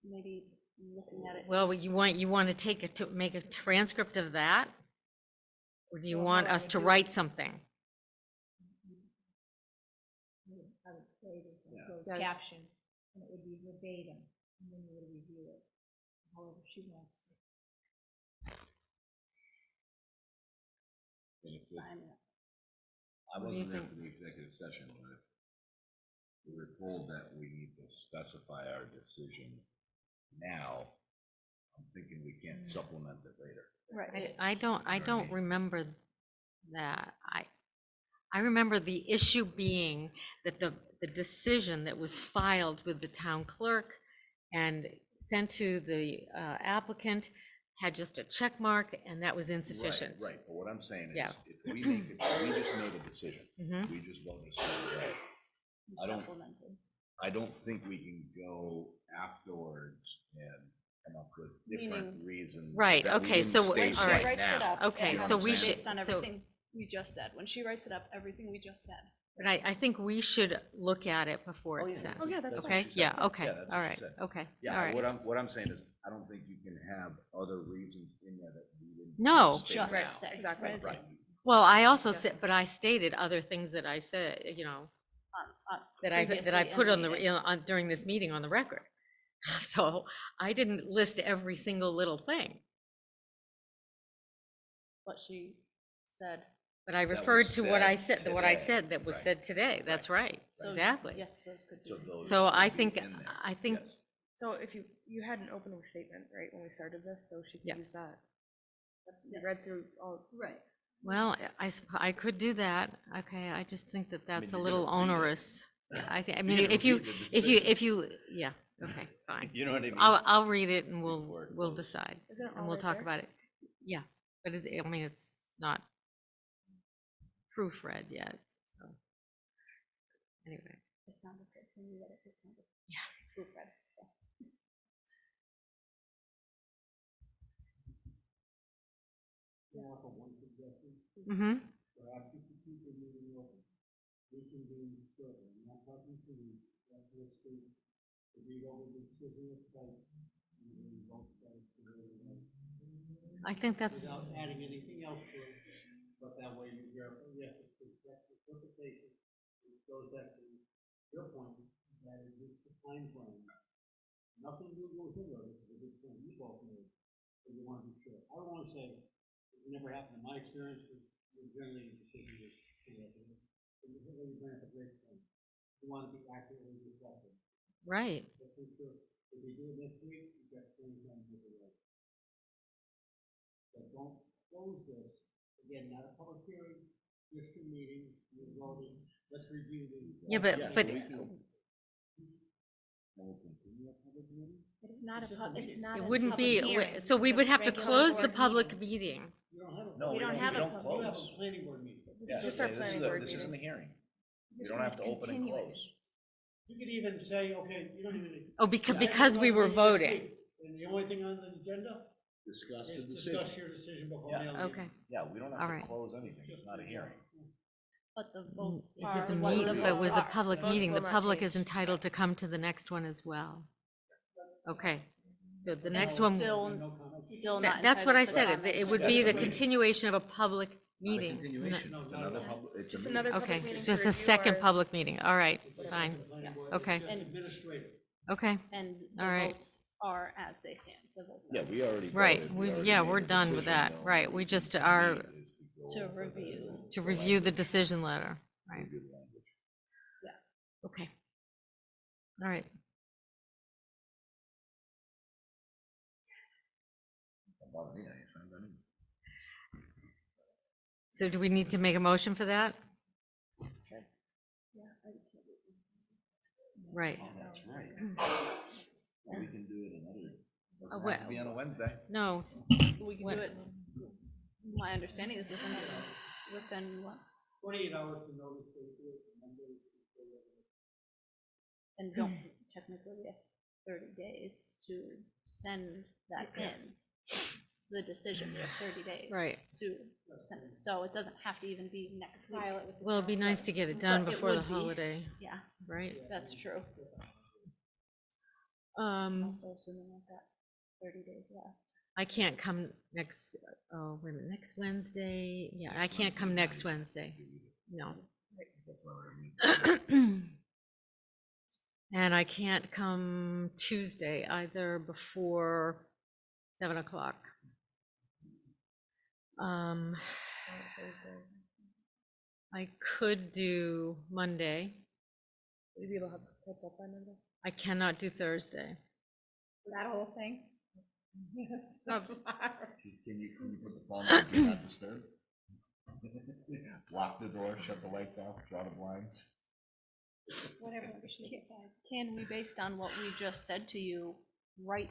maybe looking at it. Well, you want to make a transcript of that? Or do you Well, want how us I to do write it- something? I would say it as Yeah. a closed Yeah. caption, and it would be verbatim, and then you would review it however she wants. And if it- Sign it. I What do you wasn't there think? for the executive session, but if we were told that we need to specify our decision now, I'm thinking we can't supplement it later. Right. I don't I mean? remember that. I remember the issue being that the decision that was filed with the town clerk and sent to the applicant had just a check mark, and that was insufficient. Right, but what I'm saying Yeah. is, if we make it, we just made a decision, Mhm. we just voted a certain way. I don't- Supplemented. I don't think we can go afterwards and come up with different Meaning- reasons. Right, that we okay, didn't so state all She right. right writes it now. up. Okay, it so has to we be should- based on so- everything we just said. When she writes it up, everything we just said. But I think we should look at it before Oh, it's yeah, sent. Oh, yeah, that's what Okay, she said. yeah, okay, Yeah, that's all what she right, said. okay, all Yeah, right. what I'm saying is, I don't think you can have other reasons in there that we didn't. No. state Just now. say. exactly. Right. Well, I also said, but I stated other things that I said, that I previously put in on the, meeting. during this meeting on the record. So I didn't list every single little thing, What she said. but I That referred was to what I said said, what I today. said that was Right. said today. That's right, So exactly. Yes, those could be. So those. So I would be think, in there. I think, Yes. So if you had an opening statement, right, when we started this, so she Yeah. could use that. We Yes. read through all, Right. well, I could do that. Okay, I just think that that's a you're little gonna read it. onerous. I think, I You're mean, gonna if you, read the if you, yeah, okay, fine. You know what I mean? I'll read it and Before it we'll goes. decide, isn't it and all we'll right talk there? about it. Yeah, but I mean, it's not proofread yet, so. Anyway, It sounded good. When you read it, it sounded. Yeah. Proofread, so. Can I offer one suggestion? mm-hmm, Perhaps if you keep the meeting open, we can be further. I'm not talking to you, but we'll speak. To read over the decision of site, and then vote site to really vote. I think that's, Without adding anything else to it, but that way you verify, yes, it's the correct interpretation, goes back to your point, that it's the time frame. Nothing new goes into it, this is a good point you both made, but you want to be sure. I don't want to say, it never happened in my experience, because generally the decision is, but you bring up a great point. You want to be accurately reflected. Right. But for sure, if you do it next week, you've got 20 times to do it. But don't close this, again, not a public hearing, just a meeting, you're voting, let's review the. Yeah, but, Yes, but we can- Can we continue a public meeting? It's not a, It's just a it's meeting. not it a wouldn't public be, hearing, so it's we a would have to regular close the board public meeting. meeting. You don't have a. No, We don't have a don't public- You have a close. planning board meeting. This Yeah, is just our this is planning a- board This isn't a meeting. hearing. You Just don't have to gonna open and continue it. close. You could even say, okay, you don't even. Oh, because, Yeah, because we were everyone's meeting next voting. week, And the only thing on the agenda Discuss is the discuss decision. your decision before Yeah. mailing. Okay. Yeah, we don't All have right. to close anything. It's not a hearing. But the votes It are. was a what meet, the but it votes was a are. public Votes meeting. will The not public change. is entitled to come to the next one as well. Okay, so the And next one, Still, No comments. still not. that's what I entitled to said, comment. it would be the continuation of a public Not a meeting. continuation. No, It's not another at all. public, it's a Just meeting. another public Okay, meeting to just a review second our- public meeting, all right, It's fine, the planning board, okay. It's just And- administrative. okay, And the All right. votes are as they stand, the votes Yeah, are we already. right, voted. we, already yeah, made we're a done with decision. that, The only right, we reason just to are meet is go to over review. to review the decision letter, right, Review the language. okay. All right, About me, I ain't found any. so do we need to make a motion for that? Right, Oh, that's right. We can do it another, doesn't well- have to be on a Wednesday. no, We can What- do it, my understanding is within what? 28 hours to notice it, and then And don't technically we have 30 days to send that in. The decision, we have 30 days. Right. To send it, so it doesn't have to even be next week. well, it'd be nice to get it done But it before the would be. holiday, Yeah, right? that's true. Also assuming I've got 30 days left. I can't come next, oh, wait a minute, next Wednesday, yeah, I can't come next Wednesday, no. And I can't come Tuesday either before 7 o'clock. I could do Monday. Will you be able to have typed up by Monday? I cannot do Thursday. That whole thing? Oh, Can you put the phone on, do not disturb? Lock the door, shut the lights off, draw the blinds. Whatever she decides. Can we, based on what we just said to you, write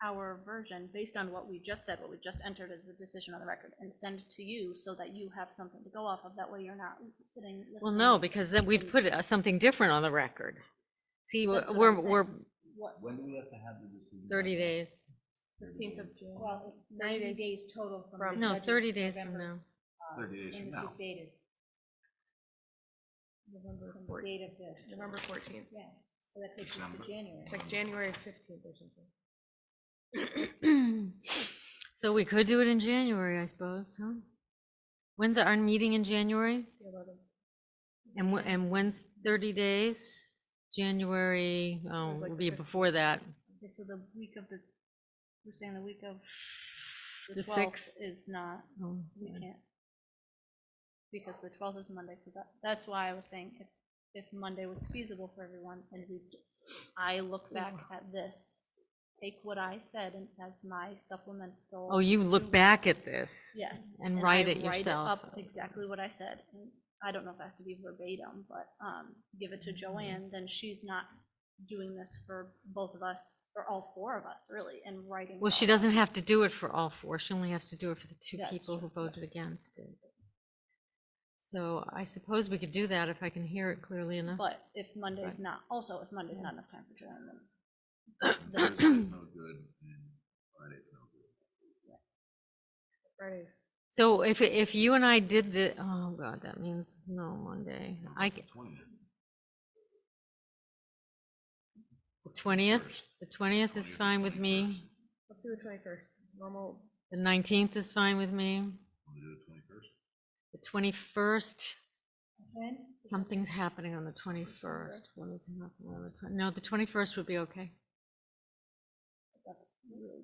our version based on what we just said, what we just entered as a decision on the record, and send to you so that you have something to go off of? That way you're not sitting listening. Well, no, because then we've put something different on the record. See, That's what we're, I'm saying. we're What, When do we have to have the decision? 30 days. 15th of June. Well, it's 90 90 days days total from from- the No, judge's 30 days from November, now. 30 days when from this now. was dated. November, from the date of this. November 14th. Yes, so that takes us to January. It's like January 15th or something. So we could do it in January, I suppose, huh? When's our meeting in January? The 11th. And when's 30 days? January, oh, like it'll the be before that. okay, so the week of the, we're saying the week of The the 12th 6th. is not, Oh, we sorry. can't. Because the 12th is Monday, so that's why I was saying if Monday was feasible for everyone, and I look back at this, take what I said and as my supplemental. Oh, you look to- back at this? Yes. And write I it yourself? up exactly what I said, and I don't know if it has to be verbatim, but give it to Joanne, then she's not doing this for both of us, or all four of us, really, and writing. Well, it she all out. doesn't have to do it for all four. She only has to do it for the two That's people who true, yeah. voted against it. So I suppose we could do that if I can hear it clearly enough. But if Monday's not, also if Monday's not enough time for Joanne, then Thursday's no good, and Friday's no good. Fridays. So if you and I did the, oh God, that means no Monday. The 20th, the 20th is fine with me. Let's do the 21st. Normal. The 19th is fine with me. Want to do the 21st? The 21st, When? Something's happening on the 21st. What is happening on the 20? No, the 21st would be okay. That's really,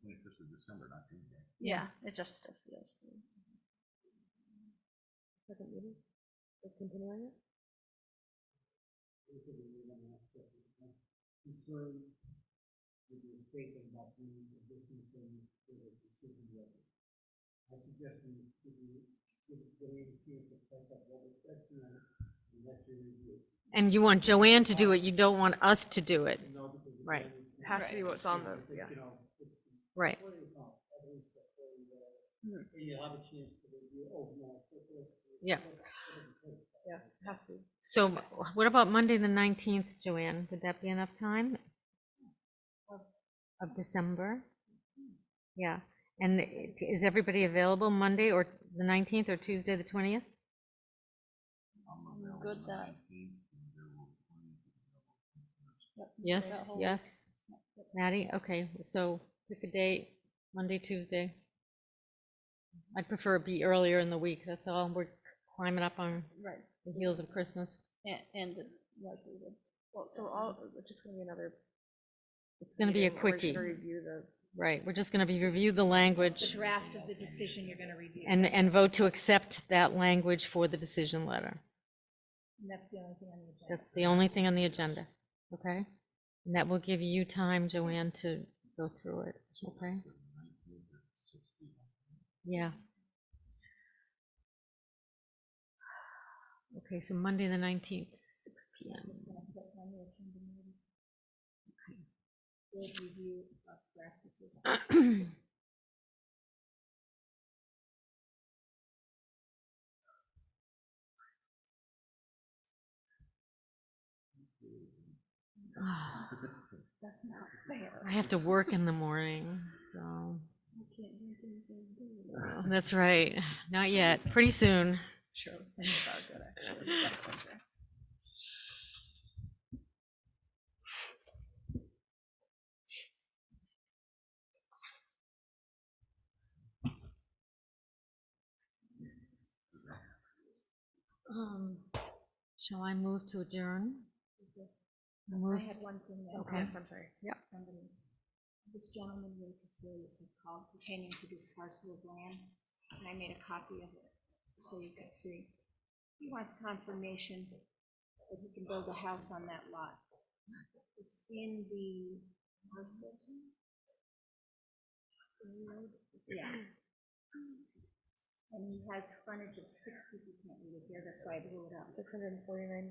21st of December, not June. yeah, it just still feels. weird. Second meeting? We're continuing it? Concern with your statement about bringing additional things to the decision record. My suggestion is to give Joanne a chance to type up what was question on it and let you review. And you want Joanne to do it, you don't want us to do it. No, because Right. again, it's- It has to be what's on the, it's, yeah. you know, it's Right. very evidence that and you'll have a chance to review, oh, no, I took this. Yeah. Yeah, it has to be. So what about Monday, the 19th, Joanne? Would that be enough time? Of December? Yeah. And is everybody available Monday or the 19th or Tuesday, the 20th? I'm good that- Yes, whole yes. Maddie, okay, so pick a date, Monday, Tuesday. I'd prefer it be earlier in the week, that's all. We're climbing up on Right, the heels of Christmas. and the likelihood. Well, so it's just gonna be another. It's gonna be a meeting, and we're just quickie, gonna review the. right? We're just gonna review the language Draft of the decision you're gonna review. and vote to accept that language for the decision letter. And that's the only thing on the agenda. That's the only thing on the agenda, okay? And that will give you time, Joanne, to go through it, okay? Yeah. Okay, so Monday, the 19th, 6 p.m. Board review of practices. That's not fair. I have to work in the morning, so. I can't do anything. Oh, that's right. Not yet. Pretty soon. Sure. That's about good, actually. That's okay. Shall I move to adjourn? I Move. had one thing that. Okay. Yes, I'm sorry. Yeah. Somebody, this gentleman, Ray Casilius, had called pertaining to this parcel of land, and I made a copy of it, so you could see. He wants confirmation that he can build a house on that lot. It's in the parcel. Yeah. And he has frontage of 60, you can't read it here, that's why I blew it up. 649.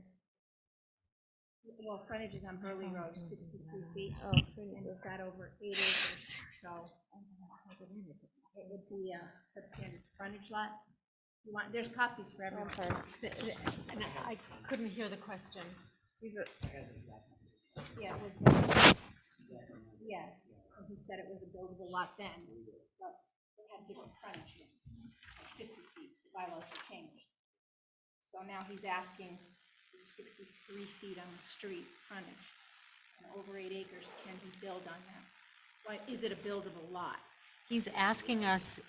Well, frontage is on Burley Road, 63 feet. Oh, so you need And it's this. got over 8 acres, so it would be a substandard frontage lot. You want, there's copies for everyone. And I couldn't hear the question. Yeah, it was, yeah, and he said it was a buildable lot then, but it had different frontage, like 50 feet, the bylaws were changed. So now he's asking 63 feet on the street frontage, and over 8 acres, can he build on that? Why, is it a buildable lot? He's asking us,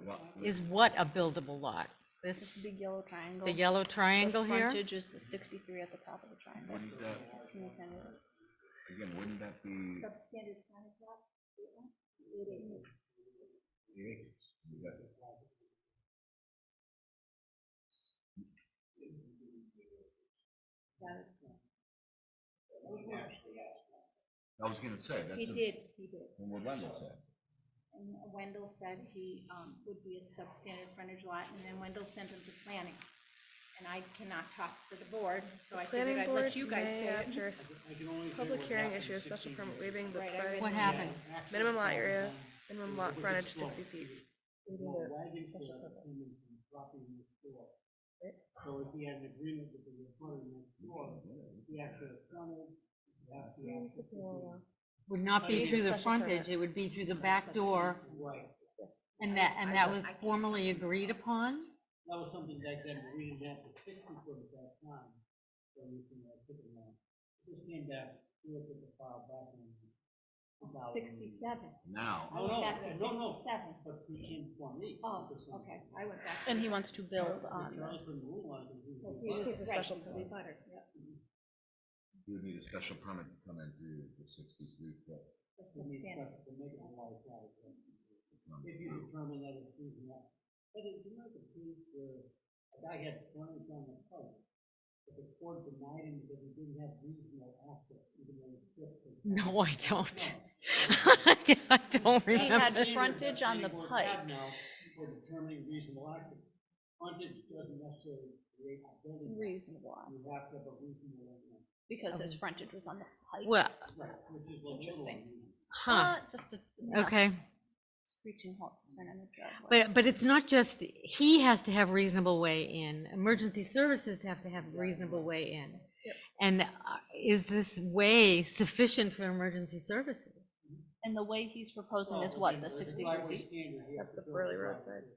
What, is what a buildable lot? This This, big yellow triangle. the yellow triangle The here? frontage is the 63 at the top of the triangle. wouldn't that, Can you kind of, again, wouldn't that be substandard frontage lot? 8 acres. the acres? You got it. I was gonna say, He that's did, he did. what Wendell said. And Wendell said he would be a substandard frontage lot, and then Wendell sent him to planning. And I cannot talk to the board, so I figured Planning I'd board let you guys may, say it. after a I can only do public what hearing, happened issue a special 16 permit years waiving the Right, I provided What happened? Access minimum lot problem area, on- minimum was lot a bit frontage slow. 60 feet. We There's need no a wagon special trail permit. coming from property next door. So if he had an agreement with the reporter next door, he actually has frontage, he has the access to the- Would not be through the Special permit. frontage, it would be through the back door, Right, and that was formally agreed upon? that was something back then, but we didn't have the 60 foot at that time, so we can, took it around. This came back, we looked at the file back in 67. Now, I went back to No, 67. but we came from me. Oh, okay, I went back. And he wants to build on Charlie this. couldn't rule on it because he was the He just butter. needs a special permit. Butter, yep. you would need a special permit to come in through the 63 foot. That's We need substandard. to make it a water product. If you determine that it's reasonable. But it, you know, the case where a guy had frontage on the pipe, but the court denied him because he didn't have reasonable access, even though he could. No, I don't. I don't He had remember. frontage on the Planning boards have pipe. now for determining reasonable access. Frontage doesn't necessarily create a building. Reasonable, You have to have a reasonable, because his frontage was on the pipe. Well, right, which is a little Interesting. unusual. Just a. okay. Screeching halt to turn on the driveway. But it's not just, he has to have reasonable way in, emergency services have to have reasonable way in. Yep. And is this way sufficient for emergency services? And the way he's proposing is Well, what, again, the there's a 63 driveway feet? standard here That's for the building Burley a Road driveway.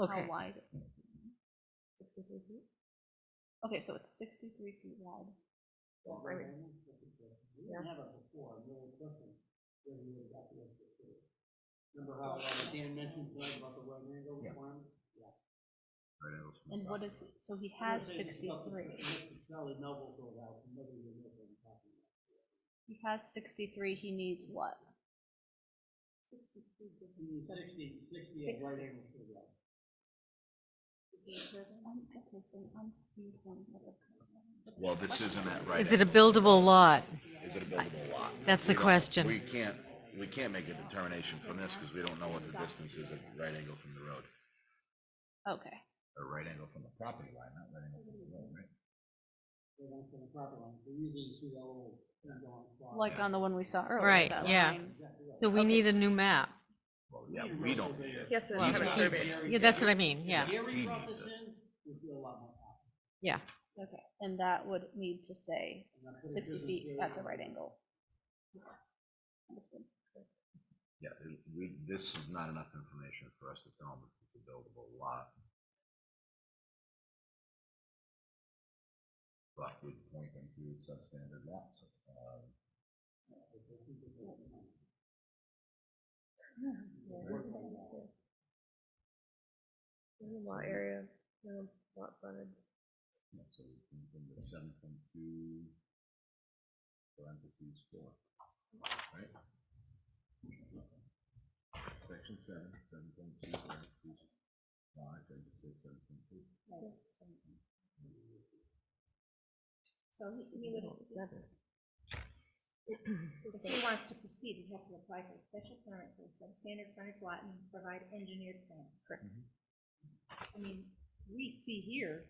Okay. How wide? 63 feet? Okay, so it's 63 feet wide. Well, I mean, we didn't have it before, no question, where we would have got the extra space. Remember how Dan mentioned tonight about the right angle Yeah. requirement? Yeah. Right angles from the And what is, property. so he I'm has not saying it's about the- 63. Mr. Charlie Noble filled out, and nobody will know what I'm talking about. He has 63, he needs what? He needs 60 at right angles to the road. Okay, so I'm using what the- Well, this isn't at right. Is it a angle. buildable lot? Is it a buildable lot? That's the We don't- question. We can't make a determination from this because we don't know what the distance is at right angle from the road. Okay, Or right angle from the property line, not right angle from the road, right? They don't put a proper line, so usually you see that little thing going across. like on the one we saw earlier. Right, that yeah. line. Exactly right. So we need a new map. Well, yeah, we don't need it. Yes, Well, have it he- surveyed. Yeah, that's what I mean, yeah, Gary He brought needs this it. in, we'd be a lot more happy. yeah. Okay, and that would need to say And I put a 60 business feet area at the on right it. angle. Understood. Yeah, this is not enough information for us to tell them if it's a buildable lot. But we point them to substandard lots. Lot area, lot frontage. Yeah, so we can bring the 7.2 parentheses 4, right? Section 7.2 parentheses 5, I just say 7.2. So he would, Seven. if he wants to proceed, he'd have to apply for a special permit for a substandard frontage lot and provide engineered plans. Correct. I mean, we see here,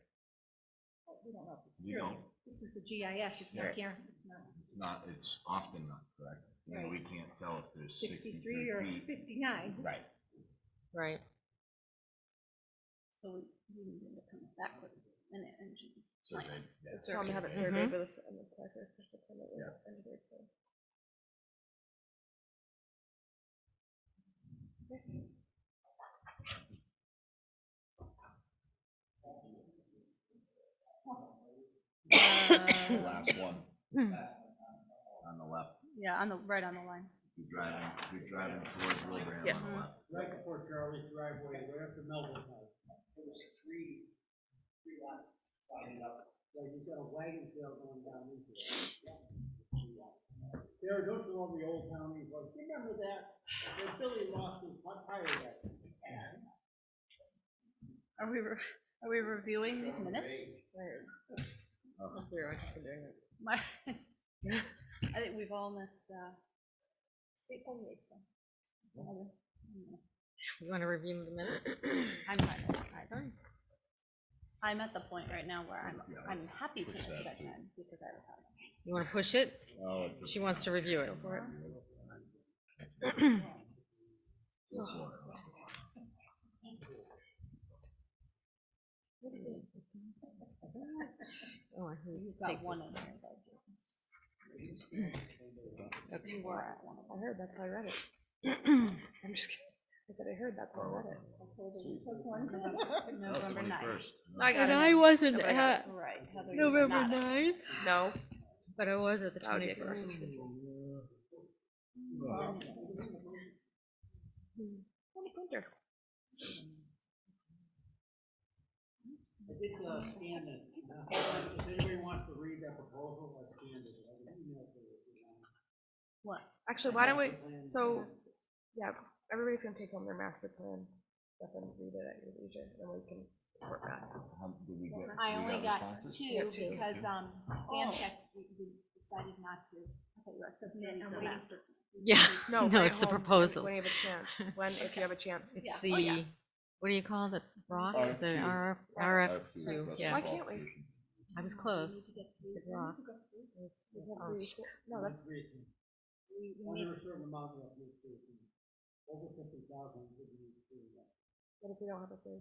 well, we don't know if it's We true. don't. This is the GIS, it's not Right. here, it's not It's not, it's often not correct. You know, we can't tell if there's 63 63 or feet. 59. Right. Right. So we need to come back with an engine. So they, yeah. So I'm gonna have it Mhm. surveyed with a, apply for a special permit with Yeah. engineered plan. The last one on the left. Yeah, on the, right on the line. You're driving towards Wilbraham Yes. on the left. Right before Charlie's driveway, right after Melville's house, there was three lots divided up. Like you've got a wagon trail going down into it. Sarah, don't you love the old town, he's like, remember that? When Billy lost his hot tire that. Are we reviewing these minutes? I'm zero interest in doing that. My, I think we've all missed, state public weeks, so. You want to review the minute? I'm fine with either. I'm at the point right now where I'm happy to push miss it that too. again because I have a problem. You want to push it? Oh, it's She wants to review it. Go for it. Oh, I heard You've you take got one this. in here, though. Okay. You were at one of I them. heard, that's how I read it. I'm just kidding. I said I heard, that's how I read it. November 9th. No, I got And it. I wasn't No, but I got at Right. Heather, you were November not. 9th, No, but I was at the that would be a 21st. first. On the printer. I did scan it. If anybody wants to read that proposal, I scanned it. I can email it to you if you want. What? Actually, why don't we, Master plan. so, yeah, everybody's gonna take home their master plan stuff and read it at your leisure, and we can report back. Did we get? I we only got got responses? Yeah, two two. because, Stan Tech, we decided not to. I thought you were supposed to go back. Yeah, No, no, bring it it's the home proposals. When you have a chance, if you have a chance. It's Yeah. the, Oh, yeah. what do you call it, rock, the RFQ. RFQ, yeah. Why can't we? I was close. I said rock. Oh, No, that's, Under a certain amount of administration, over 50,000, we need to do that. what if we don't have a third?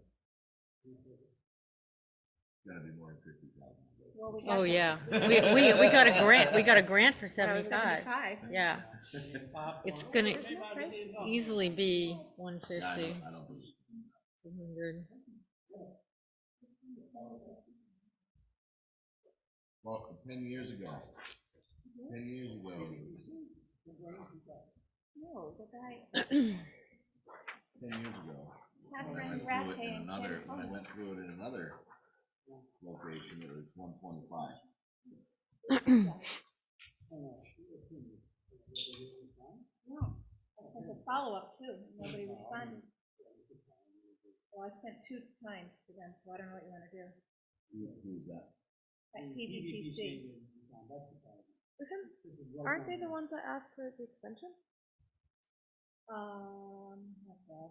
Gotta be more than 50,000. Well, we got Oh, the- yeah. We got a grant for 75. 75. Yeah, it's gonna easily be 150, I don't believe. 200. Well, 10 years ago. 10 years ago. No, the guy, 10 years ago. When I Catherine went through it Ratte in and another, Ken when I Cohen. went through it in another location, it was 125. No, I sent a follow-up too, and nobody responded. Well, I sent 2 times to them, so I don't know what you wanna do. Who's that? At PVPC. Listen, aren't they the ones that asked for the extension? Okay.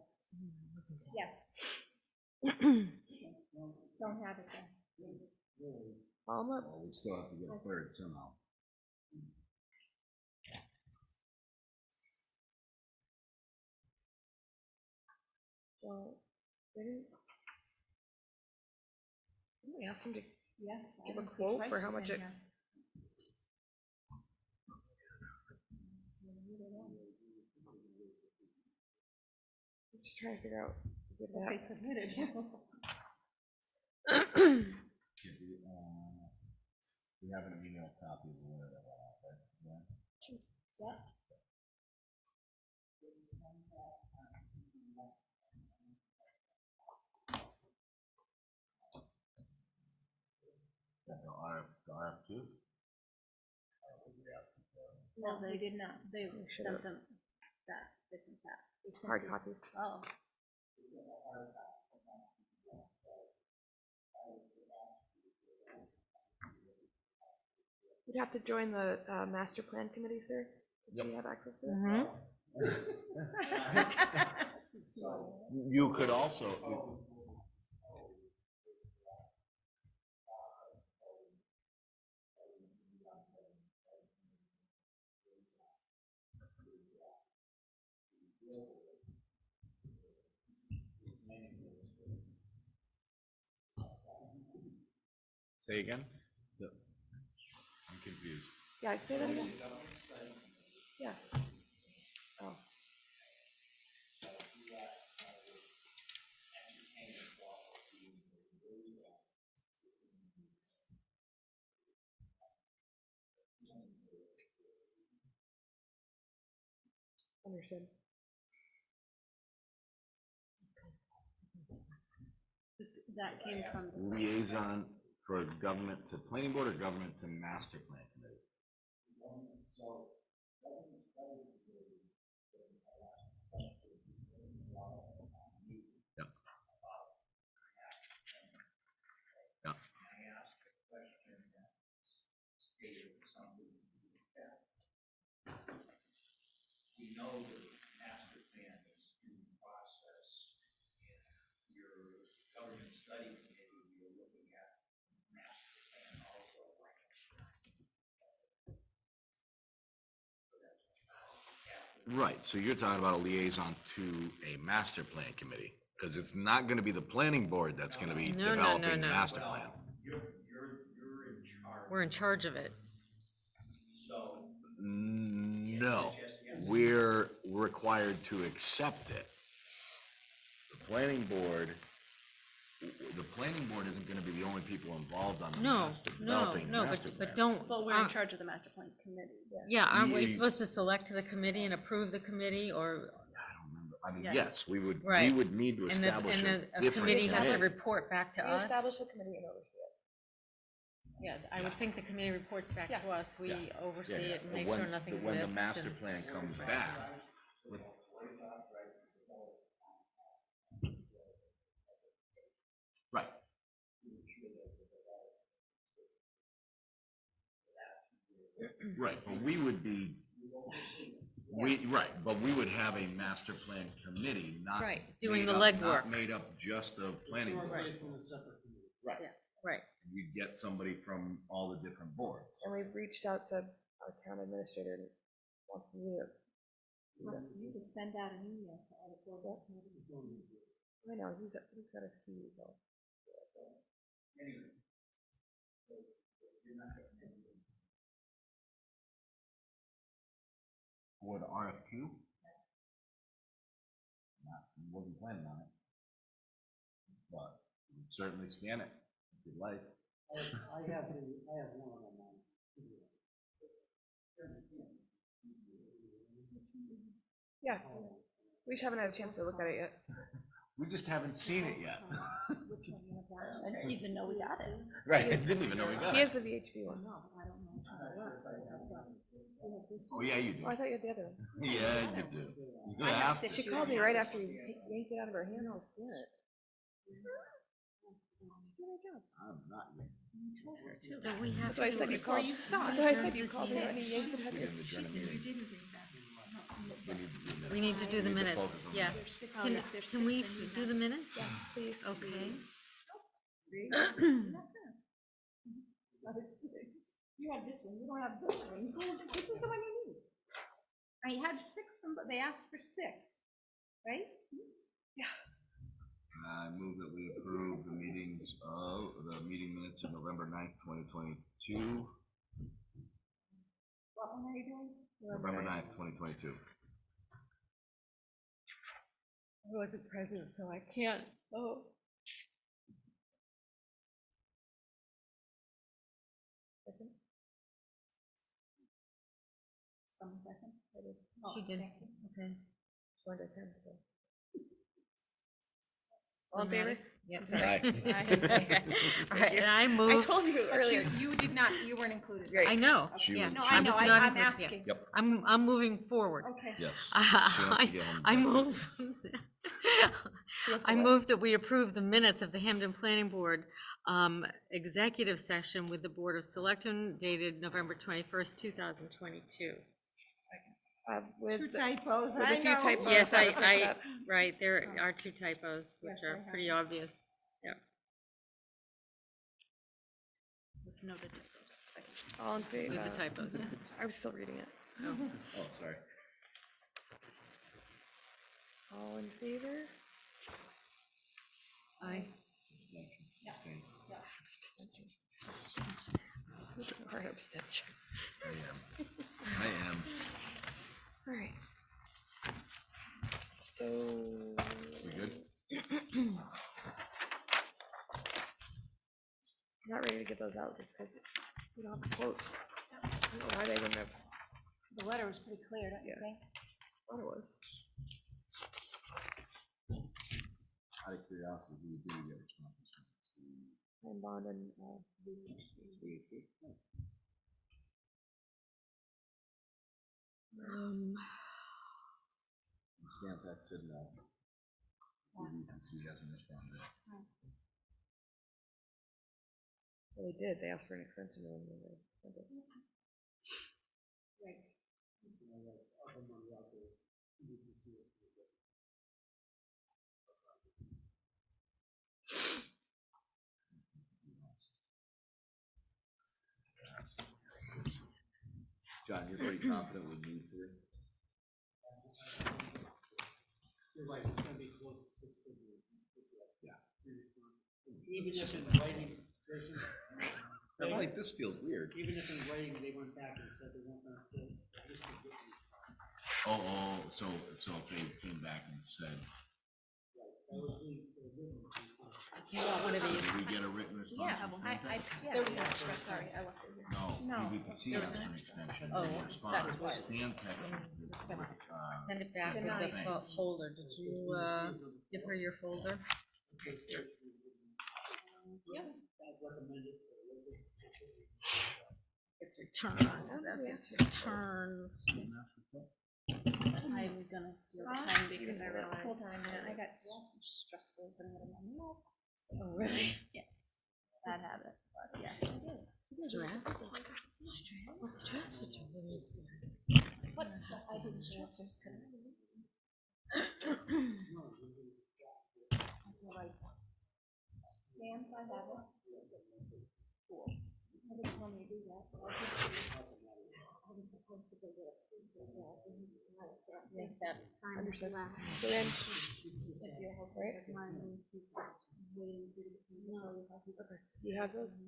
Yes, don't have it there. Call 'em up. Well, we still have to get a third somehow. Well, they didn't. Didn't we ask them to Yes. I give a didn't see quote for how prices much in it? here. I'm just trying to figure out. Get What they that. submitted. We have an email copy of the letter that went out, right? Yeah. Yep. The RFQ? No, they did not, they should've- sent them that, this and that. They sent Hard you- copies. Oh, You'd have to join the master plan committee, sir, if Yep. you have access to it. Mhm. You could also. Say again? I'm confused. Yeah, say that again. Yeah. Oh. Understood. that came from, Liaison for government to planning board or government to master plan committee? Yeah. Yeah. We know that master plan is in process, and your government study committee, you're looking at master plan also, right? Right, so you're talking about a liaison to a master plan committee, because it's not gonna be the planning board that's gonna be No, no, no, developing the no. master plan. You're in charge. We're in charge of it. So, No, we're required to accept it. The planning board, the planning board isn't gonna be the only people involved on the No, master, no, developing no, master but plan. don't. But we're in charge of the master plan committee. Yeah, aren't we You- supposed to select the committee and approve the committee, or, I don't remember, I mean, Yes. yes, we would Right. need to and the, establish and a the different committee has to committee. report back to We us? establish a committee and oversee it. Yeah, I would think the committee reports back to us, we Yeah. oversee Yeah, it and but make when- sure nothing's but missed. when the master and- plan comes back, with- right. Right, but we would be, but we would have a master plan committee, not. Right, doing made the up- legwork. Not made up just of planning board. Right. From a separate committee. Right. Right, You'd get somebody from all the different boards. And we've reached out to our town administrator and want me to. Wants you to send out an email to all the boards. I know, he's got his keys, so. For the RFQ? Not, wasn't planning on it. But you can certainly scan it if you'd like. I have one on mine. Yeah, we just haven't had a chance to look at it yet. We just haven't seen it yet. I didn't even know we got it. Right, I didn't even know we got He has it. the VHB one. Oh, yeah, you do. Oh, I thought you had the other one. Yeah, you do. You I have have six. She called me right after you yanked it out of her hands to scan it. I'm not. don't we have That's why I to? said you called. That's why I said you called her and he yanked it out of We her. didn't adjourn the meeting. We need to do the minutes, focus on yeah. the Can we do the minutes? Please. Okay. You have this one, you don't have this one. This is the one you need. I had 6 from, but they asked for 6, right? I move that we approve the meeting minutes of November 9th, 2022. What one are you doing? November 9th, 2022. I wasn't present, so I can't. Oh. Some second. She did, thank you. okay. Just like I can, so. All in Ready? favor? Yep. Aye. All right, and I I move, told you earlier. You did not, you weren't included. I know, She yeah. would- No, she I I'm know, just not I'm included, yeah. asking. Yep, I'm moving forward. Okay. yes. I move, I move that we approve the minutes of the Hampden Planning Board executive session with the Board of Selectmen dated November 21st, 2022. With Two typos, with a I few know. typos. Yes, that were picked I, up. right, there are 2 typos, which Yes, I are have pretty seen. obvious. Yeah. With no typos. Second. All in favor? With the typos, yeah. I was still reading it. Oh, sorry. All in favor? Aye. Abstain. Or abstention. I am. All right. So. We good? I'm not ready to get those out just because we don't have the quotes. I don't know why they wouldn't have, The letter was pretty clear, don't you Yeah. think? thought it was. Out of curiosity, who did you get responses from? And Bond and, Stantec said no. BBC hasn't responded. well, they did, they asked for an extension and then they sent it. Right. John, you're pretty confident we need 3? You're right, it's gonna be close to 6 figures. Yeah. Even if in writing, Jason, I'm like, this feels weird. even if in writing, they went back and said they weren't gonna fill, this could get you. So if they came back and said, That would be, Do you want one of these? Did we get a written response from Samantha? There was an extra, sorry, I left it here. No, No. PVPC asked for an extension, Oh, no response. what- Stantec Just gonna is, Send it back with the thanks. folder. Did you, give her your folder? It's returned. It's returned. I'm gonna steal the pen because I realized. Hold on, I got Stressful putting it in my milk. Oh, really? Yes, bad habit, but yes. Stress? What stress would you lose? What, I did stressors couldn't. Stamps, I have it. Cool. I didn't tell me to do that, but I was supposed to go get a food for that. Understood. So then, if you're hoping of mine, he's just waiting for you to. You have those?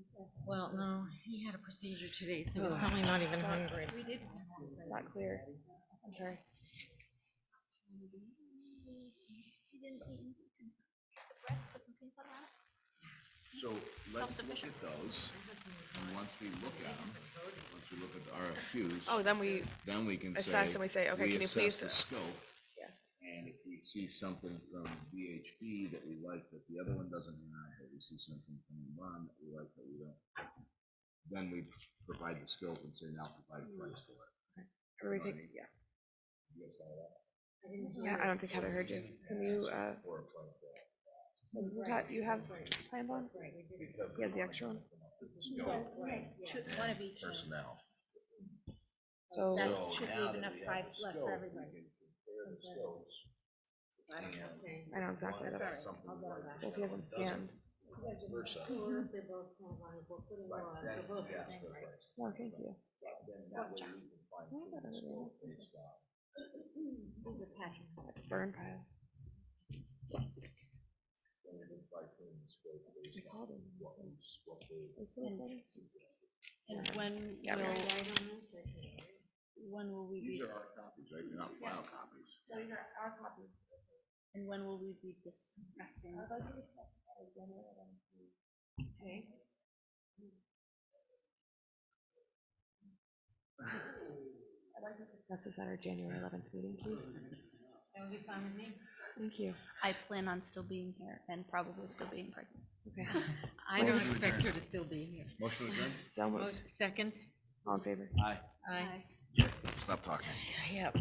Well, no, he had a procedure today, so he's probably not even hungry. We did. Not clear. I'm sorry. So let's look at those, and once we look at them, once we look at the RFQs. Oh, then we Then we can say. assess and we say, okay, can you please? assess the scope. Yeah. And if we see something from VHB that we like, that the other one doesn't have, or we see something from one that we like, that we don't, then we provide the scope and say, now provide a price for it. Everybody take, yeah. You guys follow that? Yeah, I don't think Heather heard you. Can you, Or a plan for that. you have time bonds? He has the extra one. One of each. Personnel. So, That So should now leave that enough we have price the left scope, for we everybody. can compare the scopes. And I know exactly, once that's, something we like, if he hasn't scanned. vice versa. Right, then we ask for a price. No, thank you. Then that way we can find the scope based on. These are Patrick's. Burn pile. Then we can find the scope based We called on him. what they Are you still recording? suggested. And when Yeah, we will we These be, are our copies, right? They're not file copies. these are our copies. And when will we be discussing? Okay. I'd like to discuss this at our January 11th meeting, please. That would be fine with me. Thank you. I plan on still being here and probably still being pregnant. Okay. I don't Motion expect adjourned. her to still be here. Motion adjourned? So moved. Second? All in favor? Aye. Aye. Stop talking. Yep.